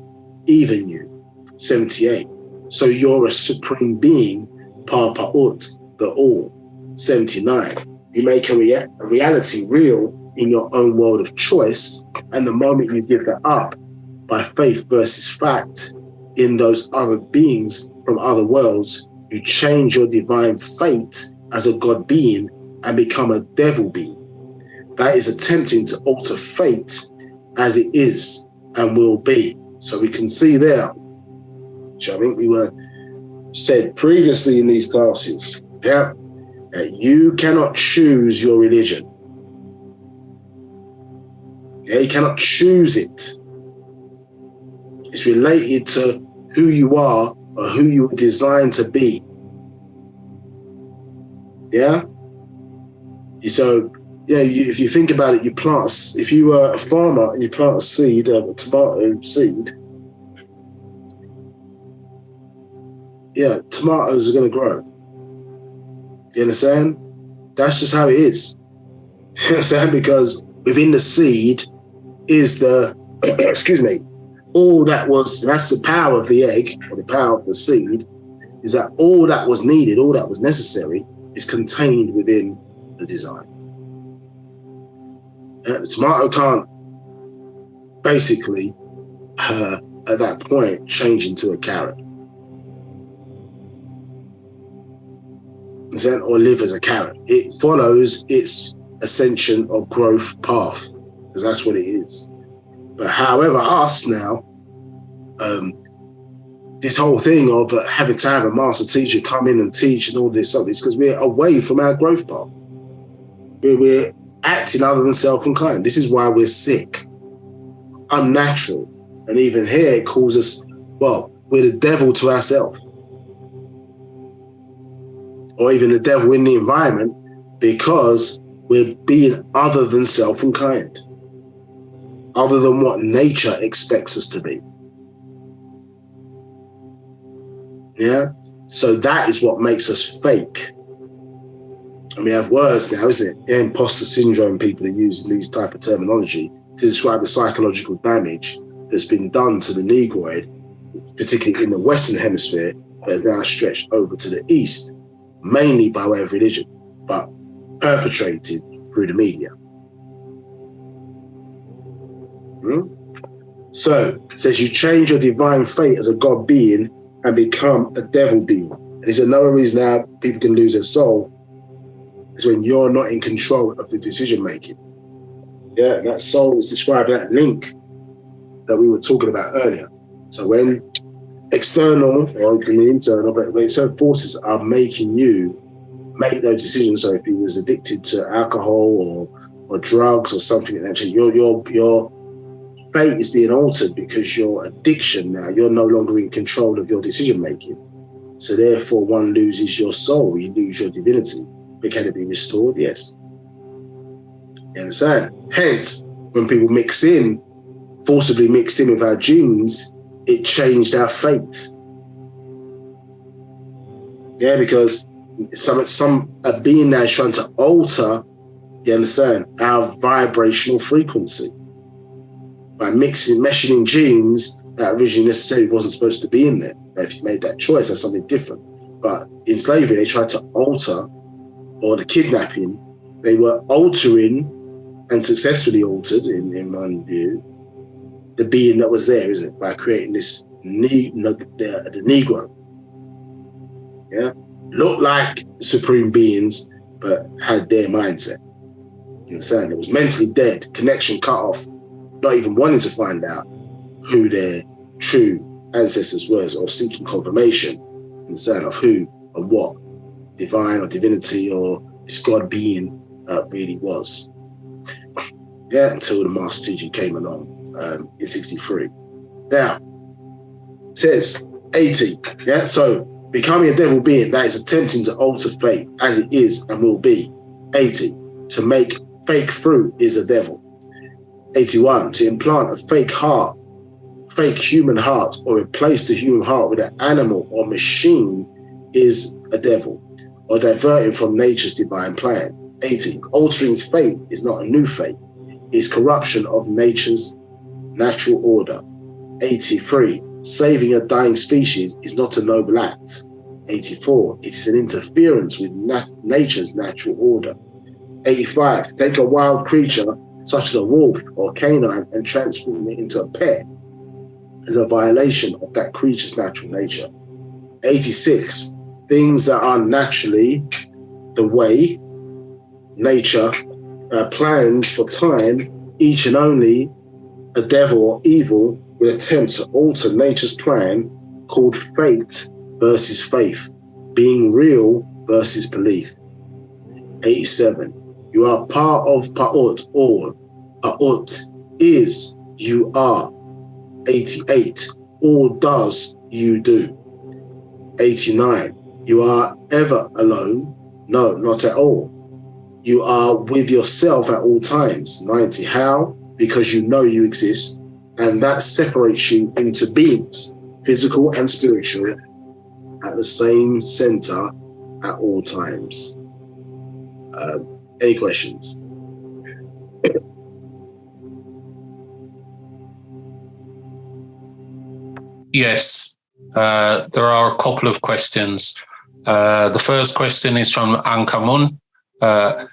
even you. 78. So you're a supreme being, Parpa'ut, the all. 79. You make a reality real in your own world of choice, and the moment you give that up by faith versus fact in those other beings from other worlds, you change your divine fate as a God being and become a devil being. That is attempting to alter fate as it is and will be. So we can see there, which I think we were said previously in these classes, that you cannot choose your religion. You cannot choose it. It's related to who you are or who you were designed to be. Yeah? So, if you think about it, if you were a farmer and you plant a seed, a tomato seed, tomatoes are going to grow. You understand? That's just how it is. You understand? Because within the seed is the, that's the power of the egg, or the power of the seed, is that all that was needed, all that was necessary, is contained within the design. The tomato can't basically, at that point, change into a carrot. Or live as a carrot. It follows its ascension or growth path, because that's what it is. But however, us now, this whole thing of having to have a master teacher come in and teach and all this stuff is because we're away from our growth path. We're acting other than self and kind. This is why we're sick, unnatural. And even here it calls us, we're the devil to ourselves. Or even the devil in the environment, because we're being other than self and kind, other than what nature expects us to be. Yeah. So that is what makes us fake. And we have words now, isn't it? Imposter syndrome, people are using these type of terminology to describe the psychological damage that's been done to the Negroid, particularly in the Western Hemisphere, that has now stretched over to the East, mainly by way of religion, but perpetrated through the media. So, it says you change your divine fate as a God being and become a devil being. And it's another reason how people can lose their soul is when you're not in control of the decision making. Yeah, and that soul is described, that link that we were talking about earlier. So when external or internal, but when certain forces are making you make those decisions. So if you was addicted to alcohol or drugs or something like that, your fate is being altered because your addiction now, you're no longer in control of your decision making. So therefore one loses your soul, you lose your divinity. But can it be restored? Yes. You understand? Hence, when people forcibly mixed in with our genes, it changed our fate. Yeah, because a being now is trying to alter, you understand, our vibrational frequency by meshing in genes that originally necessarily wasn't supposed to be in there. Now, if you made that choice, that's something different. But in slavery, they tried to alter, or the kidnapping, they were altering and successfully altered, in my view, the being that was there, isn't it? By creating this the Negro. Yeah? Looked like supreme beings, but had their mindset. You understand? It was mentally dead, connection cut off, not even wanting to find out who their true ancestors was, or seeking confirmation, you understand, of who and what divine or divinity or this God being really was. Yeah, until the master teacher came along in 63. Now, it says 80. Yeah, so becoming a devil being, that is attempting to alter fate as it is and will be. 80. To make fake fruit is a devil. 81. To implant a fake human heart, or replace the human heart with an animal or machine is a devil, or diverting from nature's divine plan. 80. Altering fate is not a new fate. It's corruption of nature's natural order. 83. Saving a dying species is not a noble act. 84. It is an interference with nature's natural order. 85. To take a wild creature such as a wolf or canine and transform it into a pet is a violation of that creature's natural nature. 86. Things that are naturally the way nature plans for time, each and only a devil or evil will attempt to alter nature's plan, called fate versus faith, being real versus belief. 87. You are part of Pa'ut, all. Pa'ut is you are. 88. All does you do. 89. You are ever alone. No, not at all. You are with yourself at all times. 90. How? Because you know you exist, and that separates you into beings, physical and spiritual, at the same center at all times. Any questions? Yes, there are a couple of questions. The first question is from Ankamun.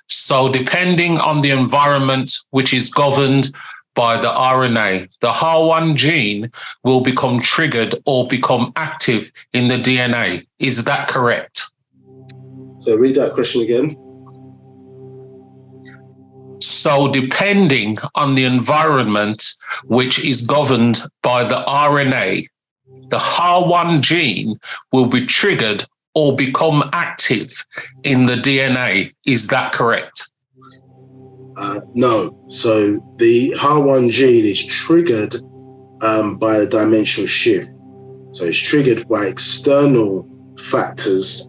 So depending on the environment which is governed by the RNA, the HAR1 gene will become triggered or become active in the DNA. Is that correct? So read that question again. So depending on the environment which is governed by the RNA, the HAR1 gene will be triggered or become active in the DNA. Is that correct? No. So the HAR1 gene is triggered by the dimensional shift. So it's triggered by external factors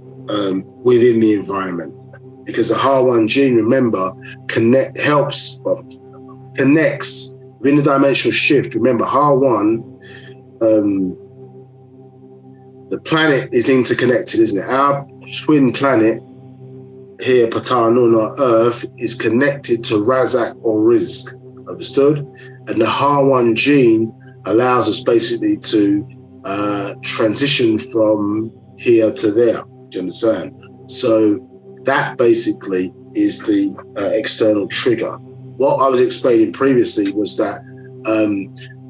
within the environment. Because the HAR1 gene, remember, connects within the dimensional shift. Remember, HAR1 the planet is interconnected, isn't it? Our twin planet here, Ptah-Nun, or Earth, is connected to Razak or Rizq, understood? And the Ha1 gene allows us basically to transition from here to there, do you understand? So that basically is the external trigger. What I was explaining previously was that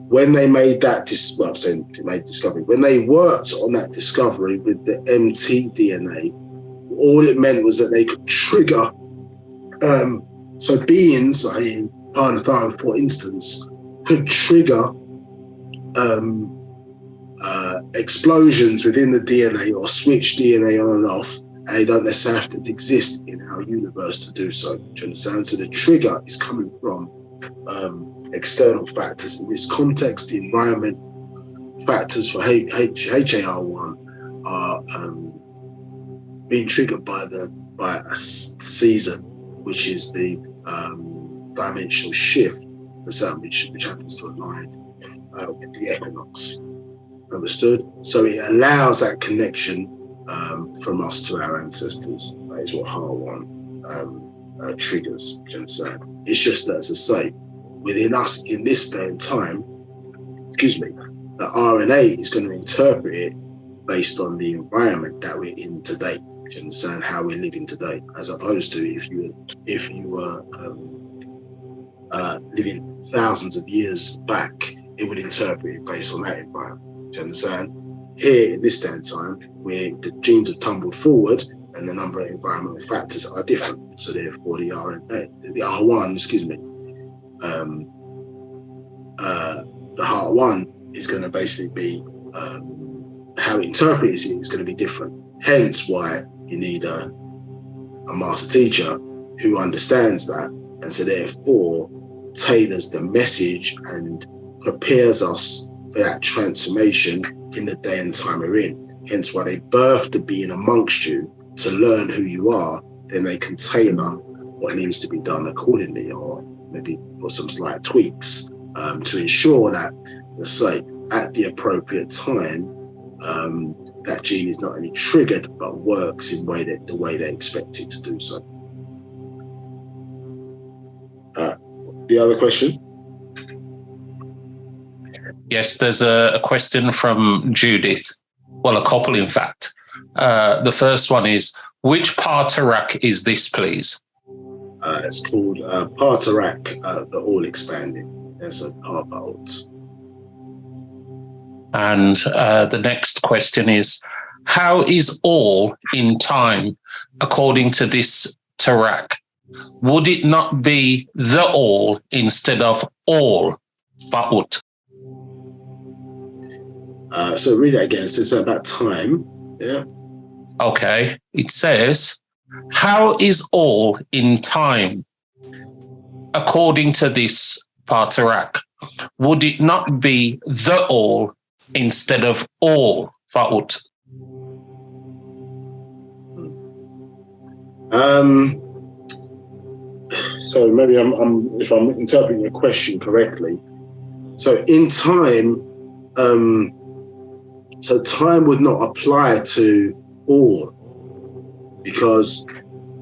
when they made that, discovery, when they worked on that discovery with the mtDNA, all it meant was that they could trigger, so beings, i.e. Parnatharan, for instance, could trigger explosions within the DNA or switch DNA on and off, and they don't necessarily have to exist in our universe to do so. Do you understand? So the trigger is coming from external factors. In this context, the environment factors for HAR1 are being triggered by a season, which is the dimensional shift, which happens to align with the equinox. Understood? So it allows that connection from us to our ancestors. That is what HAR1 triggers. Do you understand? It's just that, as I say, within us in this day and time, the RNA is going to interpret it based on the environment that we're in today. Do you understand? How we're living today, as opposed to if you were living thousands of years back, it would interpret it based on that environment. Do you understand? Here in this day and time, where the genes have tumbled forward and the number of environmental factors are different, so therefore the R1, the Heart-1 is going to basically be how it interprets it is going to be different. Hence why you need a master teacher who understands that, and so therefore tailors the message and prepares us for that transformation in the day and time we're in. Hence why they birth the being amongst you to learn who you are. Then they can tailor what needs to be done accordingly, or maybe put some slight tweaks to ensure that, let's say, at the appropriate time, that gene is not only triggered but works in the way they expect it to do so. The other question? Yes, there's a question from Judith. Well, a couple, in fact. The first one is, which Partarak is this, please? It's called Partarak, the All Expanding. There's a Parpaut. And the next question is, how is all in time according to this Tarak? Would it not be the all instead of all Fa'ut? So read it again. It says about time. Yeah. Okay. It says, how is all in time according to this Partarak? Would it not be the all instead of all Fa'ut? So maybe if I'm interpreting your question correctly. So in time, so time would not apply to all, because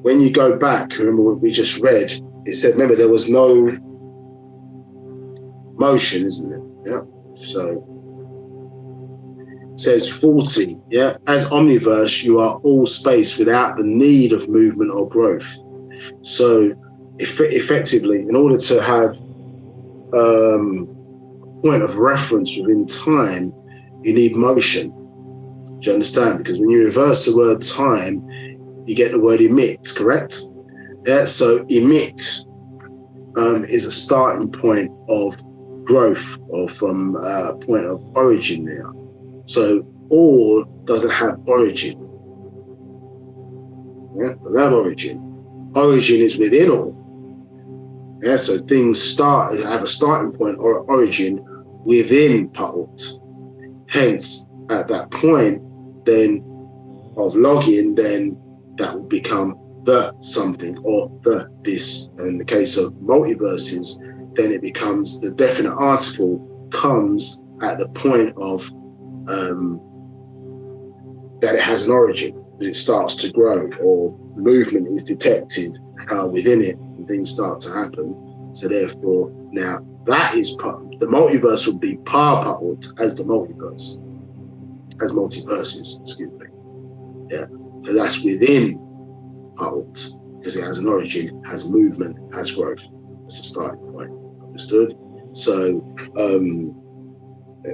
when you go back, remember what we just read, it said, remember, there was no motion, isn't it? Yeah. So it says 40, yeah, as omniverse, you are all space without the need of movement or growth. So effectively, in order to have point of reference within time, you need motion. Do you understand? Because when you reverse the word time, you get the word emit, correct? Yeah, so emit is a starting point of growth, or from a point of origin there. So all doesn't have origin. Yeah, doesn't have origin. Origin is within all. Yeah, so things have a starting point or origin within Pa'ut. Hence, at that point, then of login, then that will become the something or the this. And in the case of multiverses, then it becomes the definite article comes at the point of that it has an origin, that it starts to grow, or movement is detected within it, and things start to happen. So therefore, now that is part. The multiverse would be Pa'ut as the multiverse, as multiverses. Excuse me. Yeah, so that's within Pa'ut because it has an origin, has movement, has growth. That's a starting point. Understood? So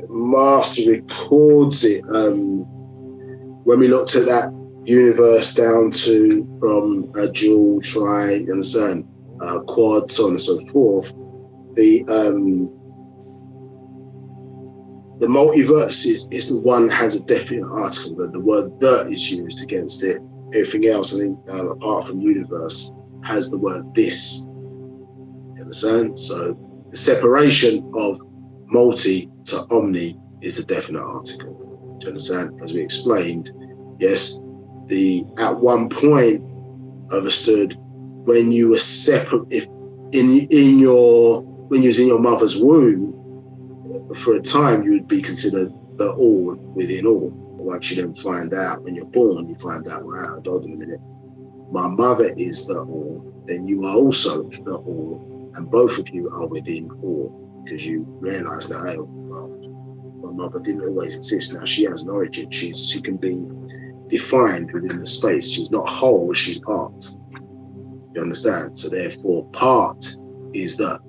Master records it. When we looked at that universe down to from a dual, tri, you understand, quad, so on and so forth, the multiverse is the one that has a definite article. That the word "the" is used against it. Everything else, I think, apart from universe, has the word "this." You understand? So the separation of multi to omni is the definite article. Do you understand? As we explained, yes, at one point understood when you were separate, if when you was in your mother's womb, for a time you would be considered the all within all. Once you then find out when you're born, you find out, wow, hold on a minute, my mother is the all, then you are also the all, and both of you are within all, because you realize that, hey, well, my mother didn't always exist. Now she has an origin. She can be defined within the space. She's not whole, she's part. You understand? So therefore, part is the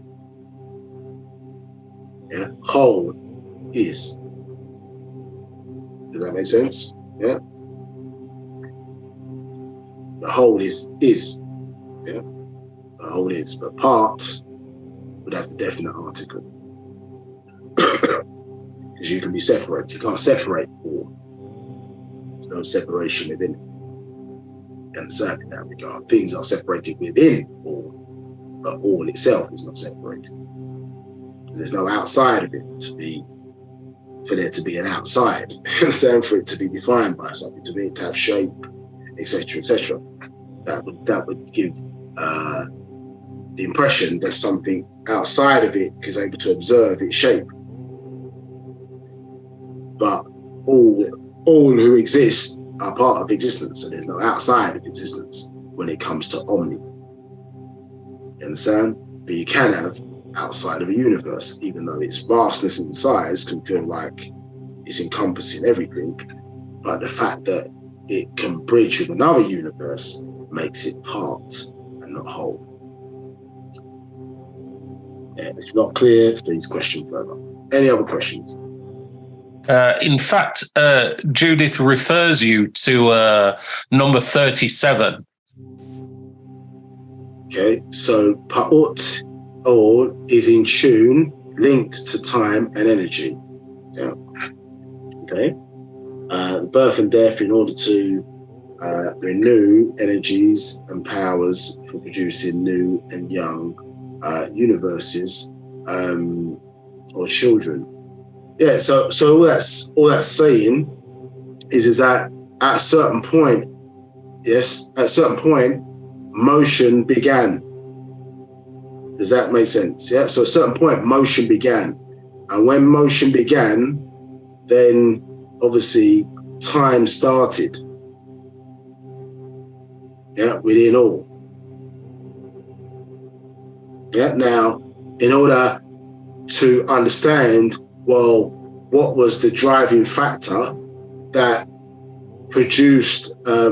whole is. Does that make sense? Yeah. The whole is. Yeah. The whole is. But part would have the definite article. Because you can be separated. You can't separate all. There's no separation within it. You understand in that regard? Things are separated within all, but all itself is not separated. There's no outside of it for there to be an outside. Understand? For it to be defined by something, to have shape, etc., etc. That would give the impression that something outside of it is able to observe its shape. But all who exist are part of existence, so there's no outside of existence when it comes to omni. You understand? But you can have outside of a universe, even though its vastness and size can feel like it's encompassing everything, but the fact that it can bridge with another universe makes it part and not whole. And if not clear, please question further. Any other questions? In fact, Judith refers you to number 37. Okay, so Pa'ut all is in tune, linked to time and energy. Yeah. Okay. Birth and death, in order to renew energies and powers for producing new and young universes or children. Yeah. So all that's saying is that at a certain point, motion began. Does that make sense? Yeah. So at a certain point, motion began. And when motion began, then obviously time started. Yeah, within all. Yeah. Now, in order to understand, well, what was the driving factor that produced a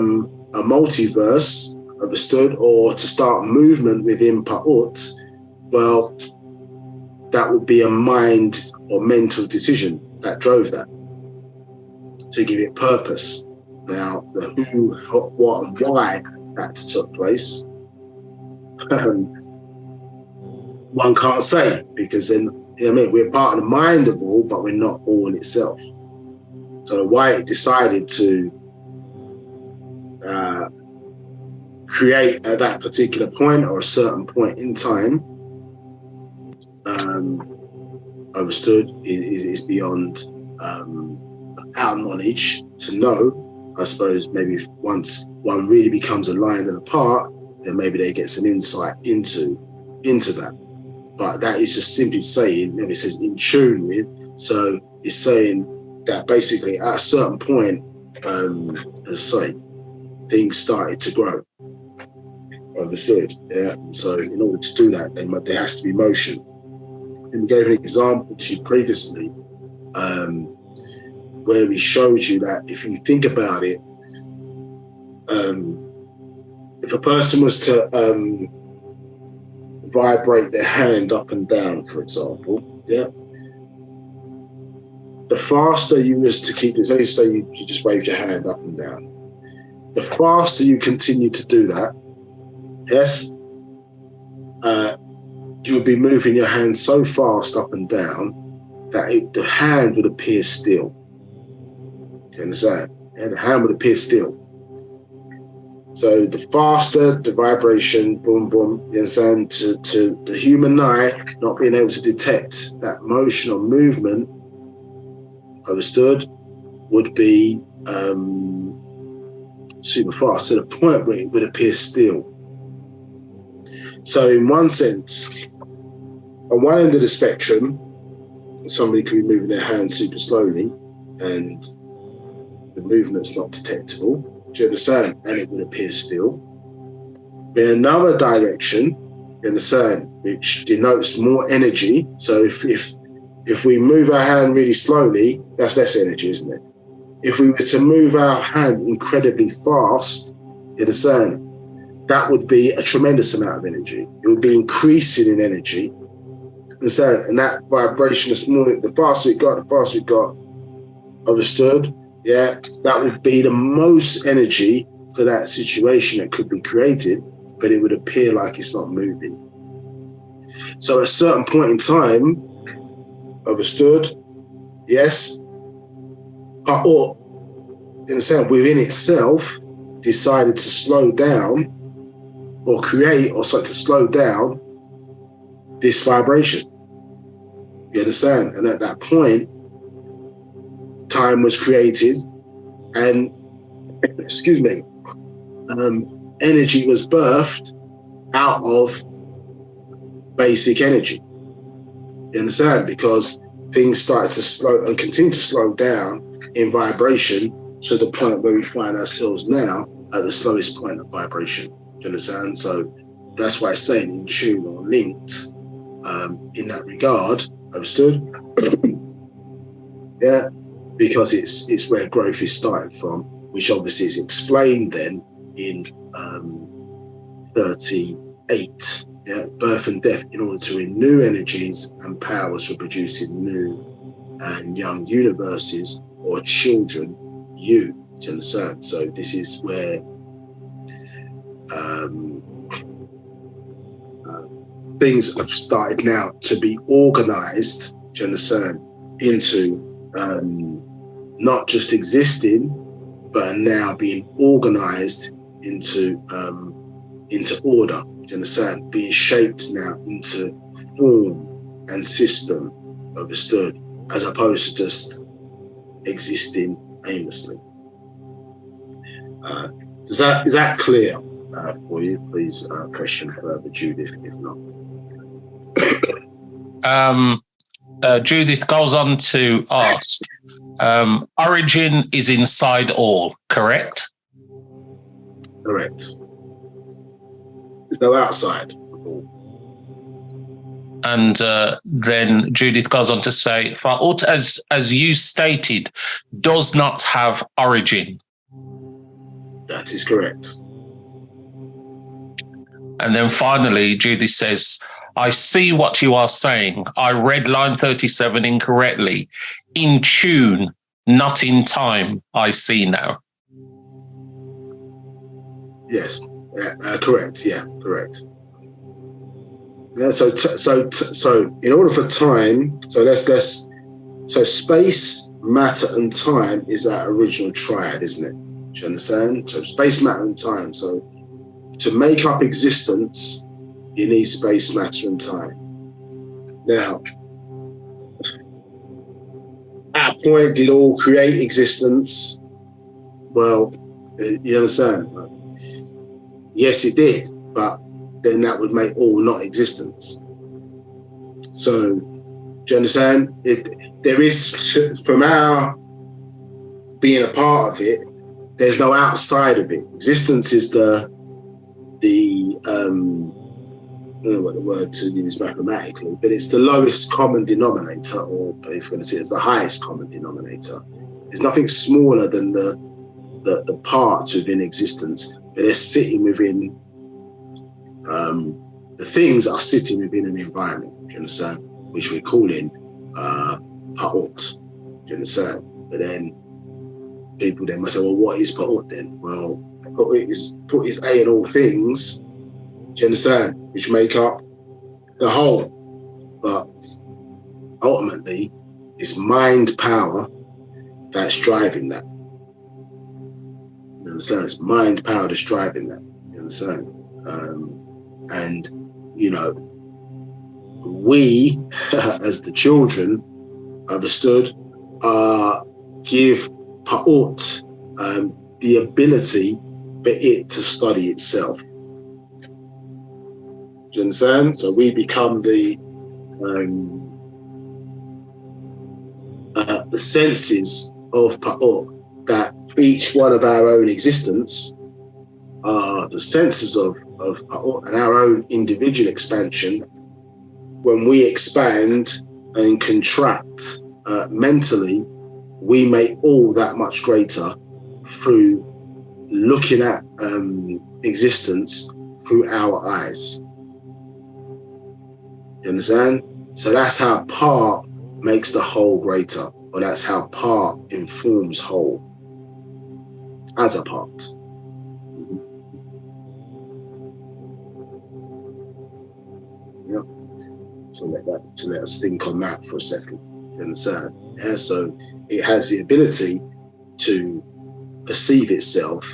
multiverse, understood, or to start movement within Pa'ut, well, that would be a mind or mental decision that drove that, to give it purpose. Now, the who, what, and why that took place, one can't say, because then, you know what I mean, we're part of the mind of all, but we're not all itself. So why it decided to create at that particular point or a certain point in time, understood, is beyond our knowledge to know. I suppose maybe once one really becomes aligned and apart, then maybe they get some insight into that. But that is just simply saying, it says in tune with, so it's saying that basically at a certain point, as I say, things started to grow. Understood? Yeah. So in order to do that, there has to be motion. And we gave an example to you previously, where we showed you that if you think about it, if a person was to vibrate their hand up and down, for example, yeah, the faster you was to keep it, let's say you just waved your hand up and down, the faster you continue to do that, yes, you would be moving your hand so fast up and down that the hand would appear still. Do you understand? And the hand would appear still. So the faster the vibration, boom, boom, you understand, to the human eye not being able to detect that motion or movement, understood, would be super fast to the point where it would appear still. So in one sense, on one end of the spectrum, somebody could be moving their hand super slowly and the movement's not detectable. Do you understand? And it would appear still. In another direction, you understand, which denotes more energy. So if we move our hand really slowly, that's less energy, isn't it? If we were to move our hand incredibly fast, you understand, that would be a tremendous amount of energy. It would be increasing in energy. And that vibration this morning, the faster it got, understood? Yeah, that would be the most energy for that situation that could be created, but it would appear like it's not moving. So at a certain point in time, understood? Yes, or in a sense, within itself, decided to slow down or create or start to slow down this vibration. You understand? And at that point, time was created and, energy was birthed out of basic energy. You understand? Because things started to slow and continue to slow down in vibration to the point where we find ourselves now at the slowest point of vibration. Do you understand? So that's why I say in tune or linked in that regard. Understood? Yeah, because it's where growth is starting from, which obviously is explained then in 38. Yeah, birth and death in order to renew energies and powers for producing new and young universes or children, you, do you understand? So this is where things have started now to be organized, do you understand, into not just existing, but are now being organized into order, do you understand, being shaped now into form and system, understood, as opposed to just existing aimlessly. Is that clear for you? Please question further, Judith, if not. Judith goes on to ask, origin is inside all, correct? Correct. There's no outside. And then Judith goes on to say, Fa'ut, as you stated, does not have origin. That is correct. And then finally, Judith says, I see what you are saying. I read line 37 incorrectly. In tune, not in time, I see now. Yes, correct. Yeah, correct. Yeah, so in order for time, so space, matter, and time is that original triad, isn't it? Do you understand? So space, matter, and time. So to make up existence, you need space, matter, and time. Now, at a point, did all create existence? Well, you understand? Yes, it did, but then that would make all not existence. So, do you understand? There is, from our being a part of it, there's no outside of it. Existence is the I don't know what the word to use mathematically, but it's the lowest common denominator, or if you're going to say it's the highest common denominator. There's nothing smaller than the parts within existence, but they're sitting within, the things are sitting within an environment, do you understand? Which we're calling pa'ut, do you understand? But then people then must say, well, what is pa'ut then? Well, pa'ut is A in all things, do you understand? Which make up the whole. But ultimately, it's mind power that's driving that. You understand? It's mind power that's driving that. You understand? And, you know, we, as the children, understood, give pa'ut the ability for it to study itself. Do you understand? So we become the senses of pa'ut, that each one of our own existence are the senses of pa'ut, and our own individual expansion. When we expand and contract mentally, we make all that much greater through looking at existence through our eyes. You understand? So that's how part makes the whole greater, or that's how part informs whole as a part. Yep. So let us think on that for a second. You understand? Yeah. So it has the ability to perceive itself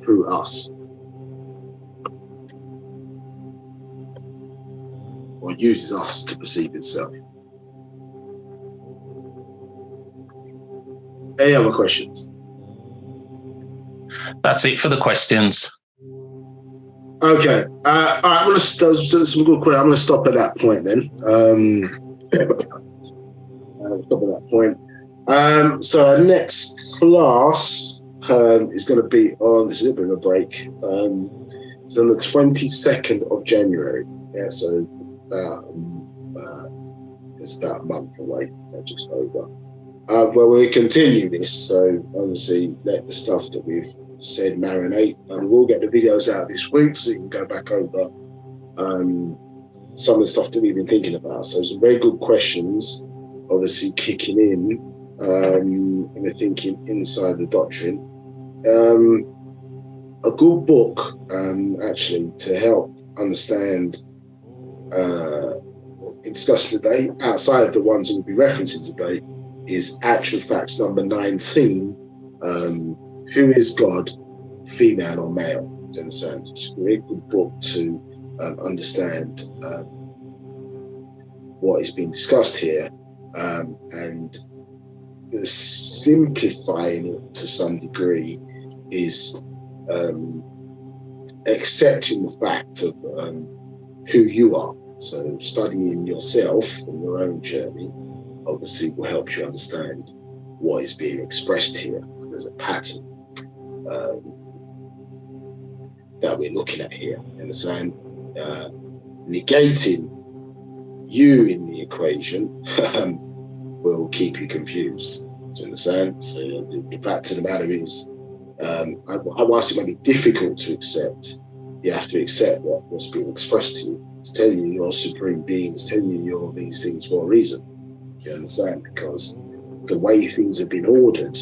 through us, or uses us to perceive itself. Any other questions? That's it for the questions. Okay. All right. I'm going to stop. Some good questions. I'm going to stop at that point then. Stop at that point. So our next class is going to be on. This is a little bit of a break. It's on the 22nd of January. Yeah. So it's about a month away. Just over. Well, we'll continue this, so obviously let the stuff that we've said marinate, and we'll get the videos out this week so you can go back over some of the stuff that we've been thinking about. So some very good questions, obviously kicking in, and we're thinking inside the doctrine. A good book, actually, to help understand what we discussed today, outside of the ones that we'll be referencing today, is Actual Facts number 19, Who is God, Female or Male? Do you understand? It's a very good book to understand what is being discussed here, and simplifying it to some degree is accepting the fact of who you are. So studying yourself and your own journey obviously will help you understand what is being expressed here. There's a pattern that we're looking at here. You understand? Negating you in the equation will keep you confused. Do you understand? So the fact of the matter is, whilst it may be difficult to accept, you have to accept what's being expressed to you. It's telling you you're supreme being. It's telling you you're these things for a reason. You understand? Because the way things have been ordered,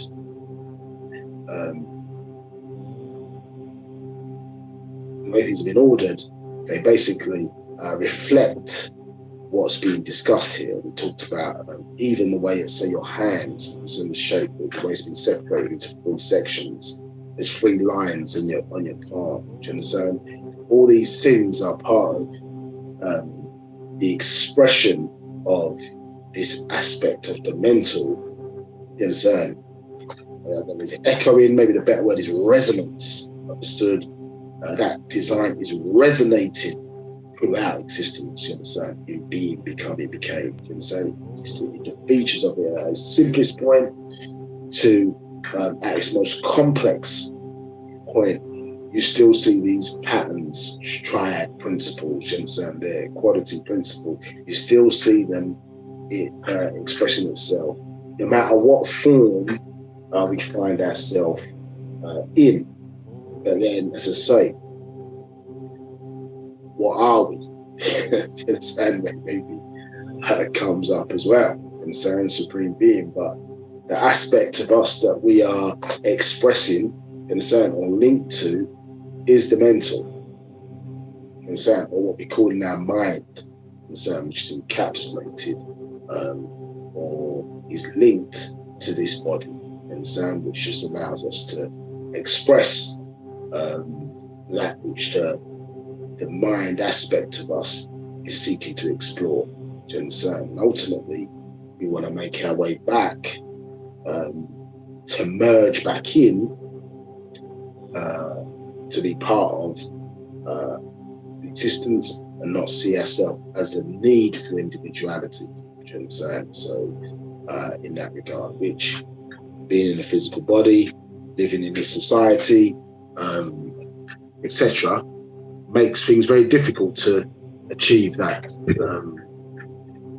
they basically reflect what's being discussed here. We talked about even the way it's, say, your hands is in the shape, the way it's been separated into 3 sections. There's 3 lines on your palm. Do you understand? All these things are part of the expression of this aspect of the mental. You understand? Echoing, maybe the better word is resonance. Understood? That design is resonating throughout existence. You understand? You being, becoming, became. You understand? It's the features of it. Simplest point to at its most complex point, you still see these patterns, triad principles, you understand, their quality principle. You still see them expressing itself, no matter what form we find ourselves in. But then, as I say, what are we? You understand? Maybe that comes up as well. You understand? Supreme being, but the aspect of us that we are expressing, you understand, or linked to, is the mental. You understand? Or what we call in our mind, you understand, which is encapsulated or is linked to this body. You understand? Which just allows us to express that which the mind aspect of us is seeking to explore. Do you understand? And ultimately, we want to make our way back to merge back in to be part of existence and not see ourselves as the need for individuality. Do you understand? So, in that regard, which being in a physical body, living in this society, etc., makes things very difficult to achieve that.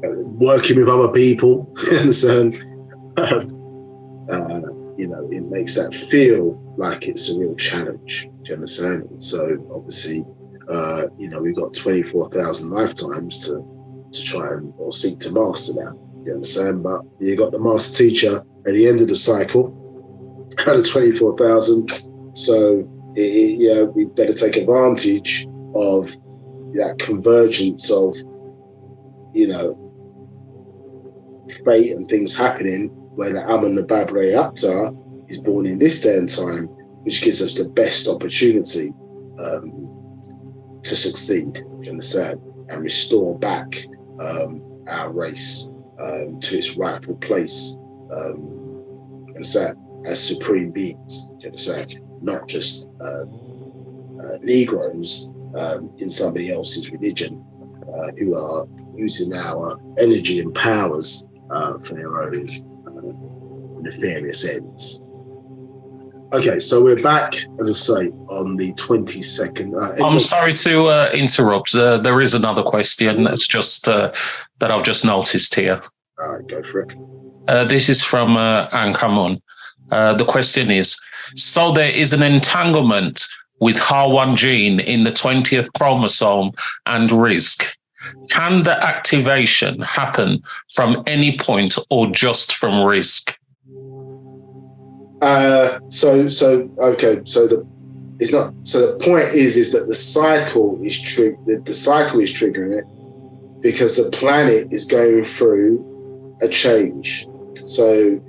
Working with other people, you understand? It makes that feel like it's a real challenge. Do you understand? So obviously, we've got 24,000 lifetimes to try and or seek to master that. You understand? But you got the master teacher at the end of the cycle, out of 24,000. So we better take advantage of that convergence of, fate and things happening where the Nabab Aptar is born in this day and time, which gives us the best opportunity to succeed, you understand, and restore back our race to its rightful place, understand, as supreme beings, you understand, not just Negroes in somebody else's religion who are using our energy and powers for their own nefarious ends. Okay, so we're back, as I say, on the 22nd. I'm sorry to interrupt. There is another question that's just that I've just noticed here. All right, go for it. This is from Ankamun. The question is, so there is an entanglement with HAR1 gene in the 20th chromosome and RISC. Can the activation happen from any point or just from RISC? The point is that the cycle is triggering it because the planet is going through a change. So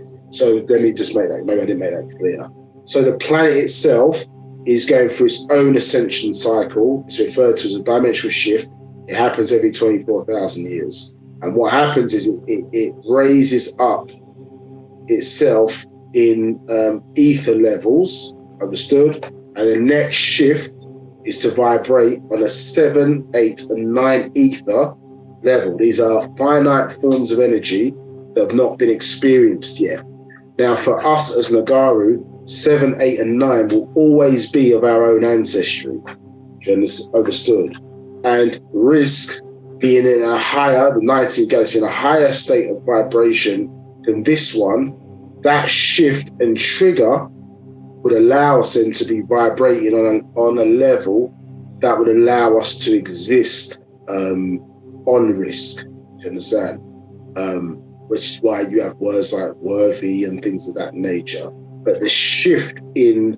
let me just make that, maybe I didn't make that clear. So the planet itself is going through its own ascension cycle. It's referred to as a dimensional shift. It happens every 24,000 years. And what happens is it raises up itself in ether levels, understood? And the next shift is to vibrate on a 7, 8, and 9 ether level. These are finite forms of energy that have not been experienced yet. Now, for us as Nagaru, 7, 8, and 9 will always be of our own ancestry. Understood? And risk being in a higher, the 19th galaxy, in a higher state of vibration than this one, that shift and trigger would allow us then to be vibrating on a level that would allow us to exist on risk. Do you understand? Which is why you have words like worthy and things of that nature. But the shift in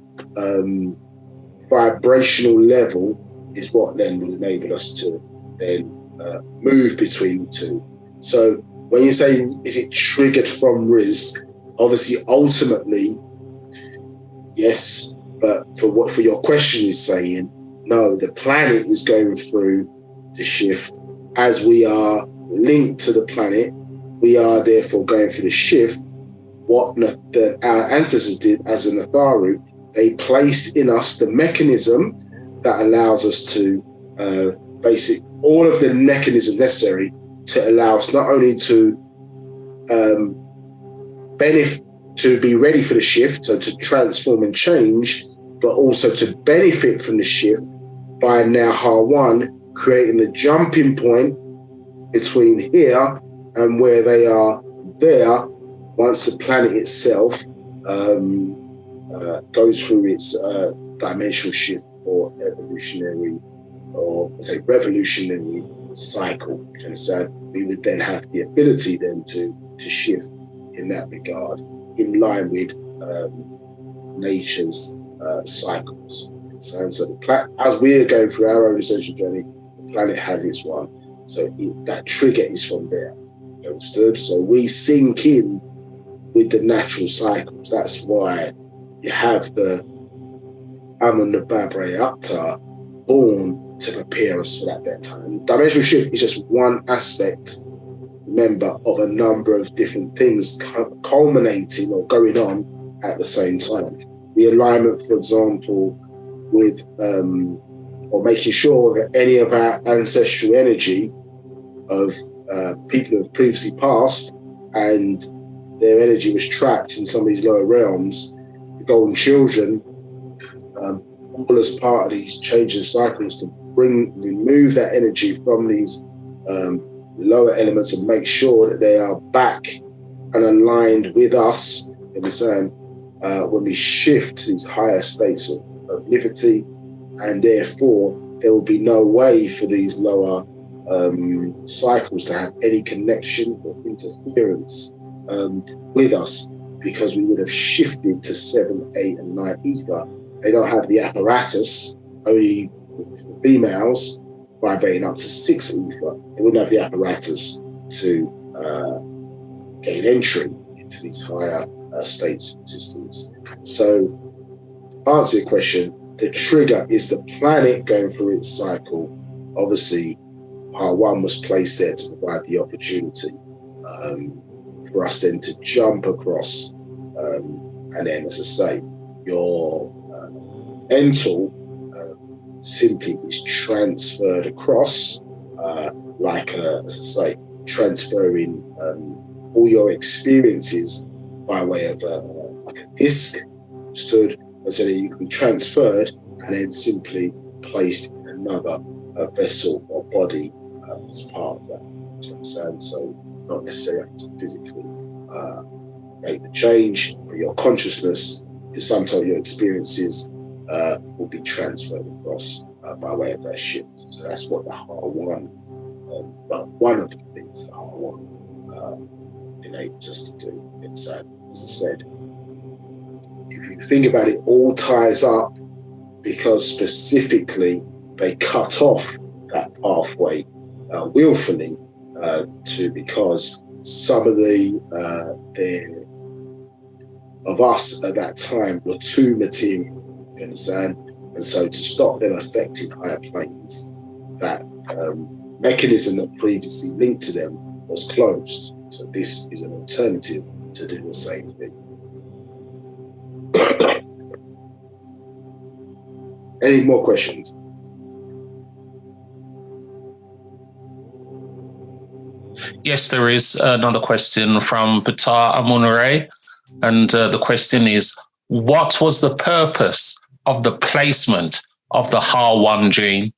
vibrational level is what then will enable us to then move between the two. So when you say, is it triggered from risk? Obviously, ultimately, yes, but for your question is saying, no, the planet is going through the shift. As we are linked to the planet, we are therefore going through the shift. What our ancestors did as a Natharu, they placed in us the mechanism that allows us to all of the mechanisms necessary to allow us not only to to be ready for the shift, so to transform and change, but also to benefit from the shift by now Ha1 creating the jumping point between here and where they are there once the planet itself goes through its dimensional shift or evolutionary, or say revolutionary cycle. You understand? We would then have the ability then to shift in that regard, in line with nature's cycles. So as we are going through our own essential journey, the planet has its one. So that trigger is from there. You understood? So we sink in with the natural cycles. That's why you have the Nabab Reactor born to prepare us for that time. Dimensional shift is just one aspect, remember, of a number of different things culminating or going on at the same time. The alignment, for example, with or making sure that any of our ancestral energy of people who have previously passed and their energy was trapped in some of these lower realms, the golden children, all as part of these changing cycles to remove that energy from these lower elements and make sure that they are back and aligned with us, you understand, when we shift to these higher states of liberty, and therefore there will be no way for these lower cycles to have any connection or interference with us, because we would have shifted to 7, 8, and 9 ether. They don't have the apparatus, only females vibrating up to 6 ether. They wouldn't have the apparatus to gain entry into these higher states of existence. So, answer your question, the trigger is the planet going through its cycle. Obviously, R1 was placed there to provide the opportunity for us then to jump across, and then, as I say, your mental simply is transferred across, like, as I say, transferring all your experiences by way of like a disc, stood, and so that you can be transferred and then simply placed in another vessel or body as part of that. Do you understand? So not necessarily have to physically make the change, but your consciousness, sometimes your experiences will be transferred across by way of that shift. So that's what the R1, but one of the things that R1 enables us to do. It's, as I said, if you think about it, all ties up, because specifically they cut off that pathway willfully because some of of us at that time were too material, you understand? And so to stop them affecting higher planes, that mechanism that previously linked to them was closed. So this is an alternative to do the same thing. Any more questions? Yes, there is another question from Batar Amunare. And the question is, what was the purpose of the placement of the HAR1 gene?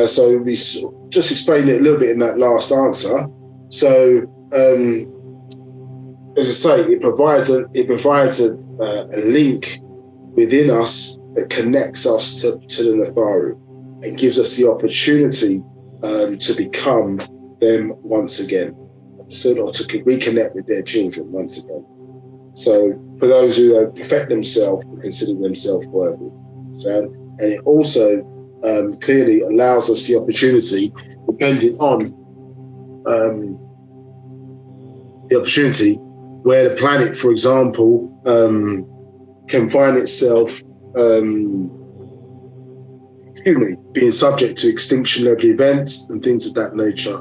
So we just explained it a little bit in that last answer. So, as I say, it provides a link within us that connects us to the Natharu and gives us the opportunity to become them once again, or to reconnect with their children once again. So for those who perfect themselves and consider themselves worthy. So, and it also clearly allows us the opportunity, depending on the opportunity, where the planet, for example, can find itself being subject to extinction level events and things of that nature.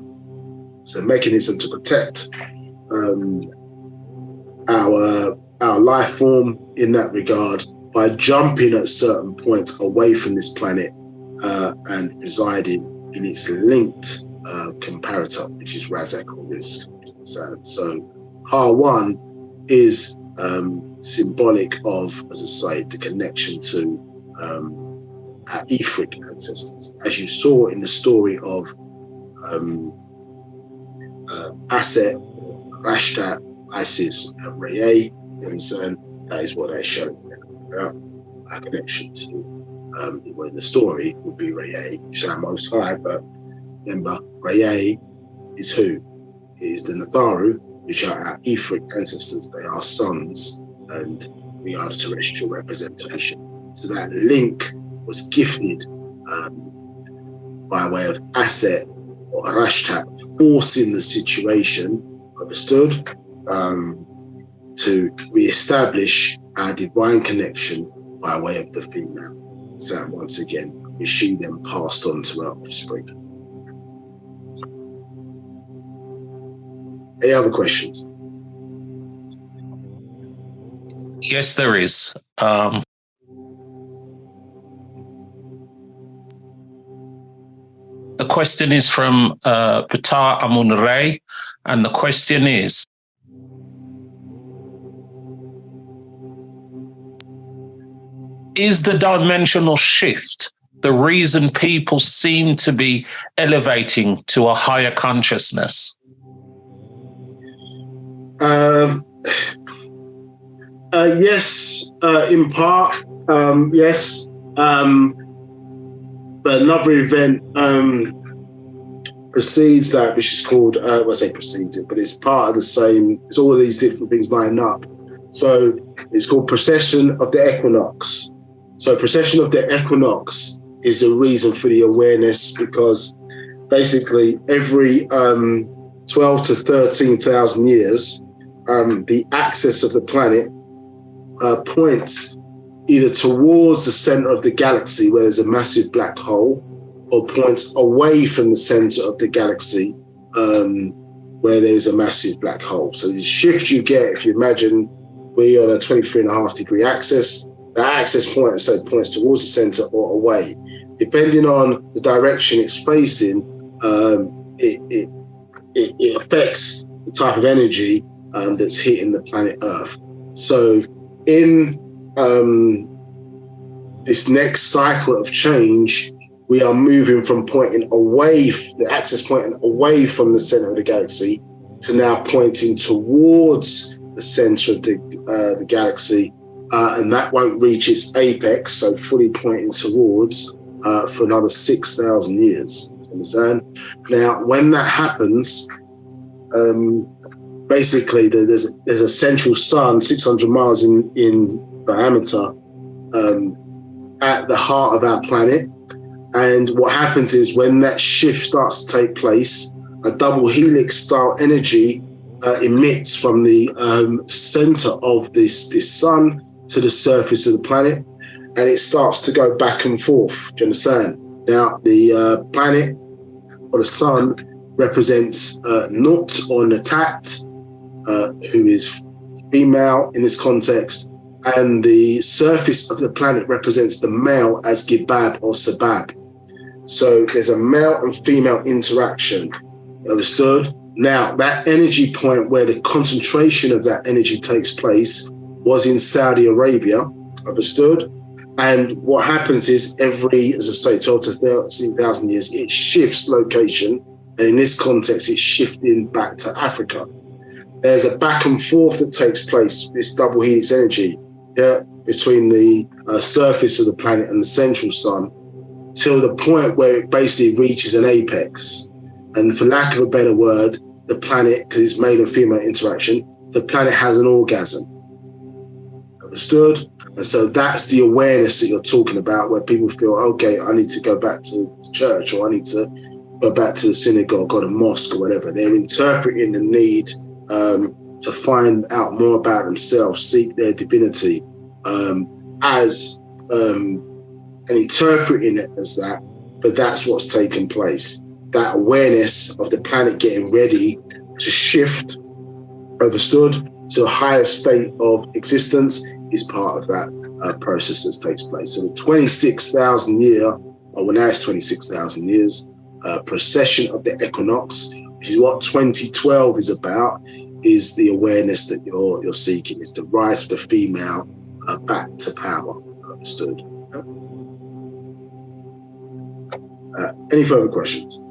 It's a mechanism to protect our life form in that regard by jumping at certain points away from this planet and residing in its linked comparator, which is Razak or Risk. So HAR1 is symbolic of, as I say, the connection to our etheric ancestors. As you saw in the story of Aset, Rashtat, Isis, and Re, you understand? That is what they're showing there. Our connection to, in the story would be Re, which is our most high, but remember, Re is who? It is the Natharu, which are our etheric ancestors. They are sons, and we are the terrestrial representation. So that link was gifted by way of Aset or Arashtat, forcing the situation, understood, to re-establish our divine connection by way of the female. So once again, is she then passed on to her offspring. Any other questions? Yes, there is. The question is from Pata Amun-Ray, and the question is, is the dimensional shift the reason people seem to be elevating to a higher consciousness? Yes, in part, yes. But another event precedes that, which is called, well, I say precedes it, but it's part of the same, it's all of these different things lined up. So it's called Procession of the Equinox. So Procession of the Equinox is the reason for the awareness, because basically every 12 to 13,000 years, the axis of the planet points either towards the center of the galaxy where there's a massive black hole, or points away from the center of the galaxy where there is a massive black hole. So the shift you get, if you imagine we're on a 23.5 degree axis, the axis points towards the center or away. Depending on the direction it's facing, it affects the type of energy that's hitting the planet Earth. So in this next cycle of change, we are moving from pointing away, the axis pointing away from the center of the galaxy, to now pointing towards the center of the galaxy, and that won't reach its apex, so fully pointing towards for another 6,000 years. Understand? Now, when that happens, basically there's a central sun 600 miles in diameter at the heart of our planet. And what happens is when that shift starts to take place, a double helix style energy emits from the center of this sun to the surface of the planet, and it starts to go back and forth. Do you understand? Now, the planet or the sun represents Nut or Natat, who is female in this context, and the surface of the planet represents the male as Gibab or Sabab. So there's a male and female interaction. Understood? Now, that energy point where the concentration of that energy takes place was in Saudi Arabia. Understood? And what happens is every, as I say, 12 to 13,000 years, it shifts location. And in this context, it's shifting back to Africa. There's a back and forth that takes place, this double helix energy, between the surface of the planet and the central sun, till the point where it basically reaches an apex. And for lack of a better word, the planet, because it's male and female interaction, the planet has an orgasm. Understood? And so that's the awareness that you're talking about, where people feel, okay, I need to go back to church, or I need to go back to the synagogue or the mosque or whatever. They're interpreting the need to find out more about themselves, seek their divinity as and interpreting it as that, but that's what's taken place. That awareness of the planet getting ready to shift, understood, to a higher state of existence is part of that process that takes place. So the 26,000 year, or well, now it's 26,000 years, procession of the equinox, which is what 2012 is about, is the awareness that you're seeking. It's the rise of the female back to power. Understood? Any further questions?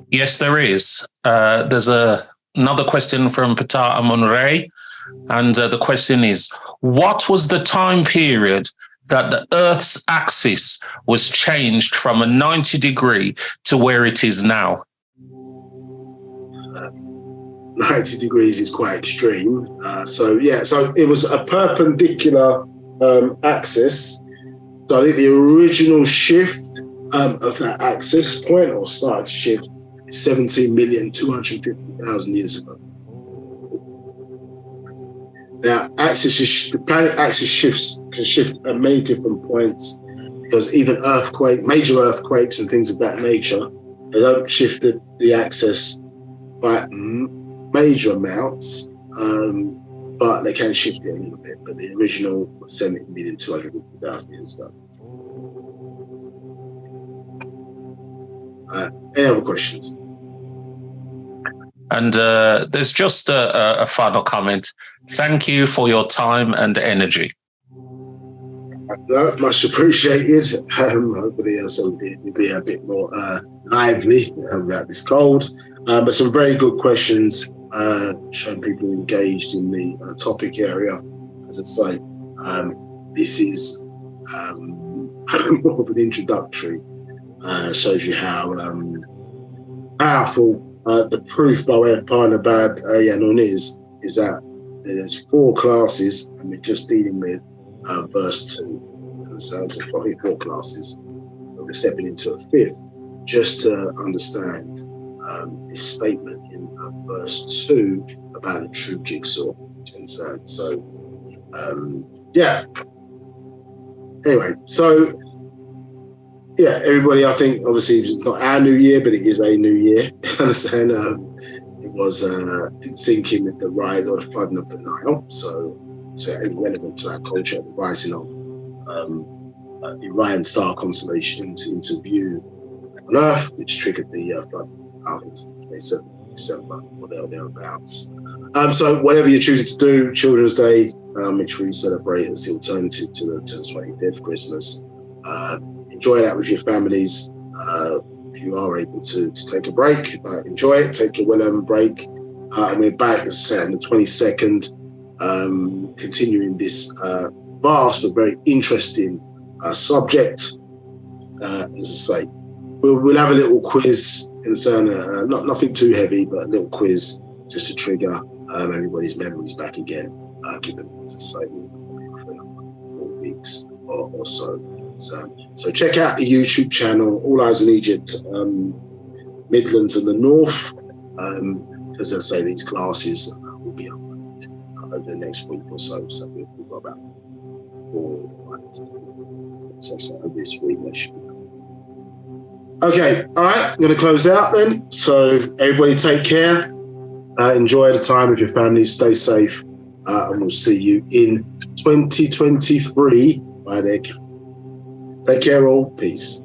Yes, there is. There's another question from Patata Munray, and the question is, what was the time period that the Earth's axis was changed from a 90-degree to where it is now? 90 degrees is quite extreme. So it was a perpendicular axis. So I think the original shift of that axis point, or started to shift, is 17,250,000 years ago. Now, the planet axis can shift at many different points, because even major earthquakes and things of that nature, they don't shift the axis by major amounts, but they can shift it a little bit. But the original was 17,250,000 years ago. Any other questions? And there's just a final comment. Thank you for your time and energy. No, much appreciated. Hopefully we'll be a bit more lively about this cold. But some very good questions, showing people engaged in the topic area. As I say, this is more of an introductory. Shows you how powerful the proof by way of Nabab Yaanuwn is that there's 4 classes, and we're just dealing with verse 2. So it's probably 4 classes. We're stepping into a 5th, just to understand this statement in verse 2 about the true jigsaw. So, Anyway, so everybody, I think obviously it's not our new year, but it is a new year. Understand? It was did sink in with the rise or the flooding of the Nile, so relevant to our culture, the rising of the Orion star constellation into view on Earth, which triggered the flood out in 27th December or thereabouts. So whatever you're choosing to do, Children's Day, which we celebrate as the alternative to the 25th Christmas. Enjoy that with your families. If you are able to take a break, enjoy it. Take a well-earned break. And we're back, as I say, on the 22nd, continuing this vast but very interesting subject. As I say, we'll have a little quiz concern, nothing too heavy, but a little quiz just to trigger everybody's memories back again, given, as I say, for 4 weeks or so. So check out the YouTube channel, All Eyes on Egypt, Midlands and the North. As I say, these classes will be uploaded over the next week or so. So we've got about 4 so this week. Okay, all right, I'm going to close out then. So everybody take care. Enjoy the time with your families. Stay safe. And we'll see you in 2023 by their camp. Take care all. Peace.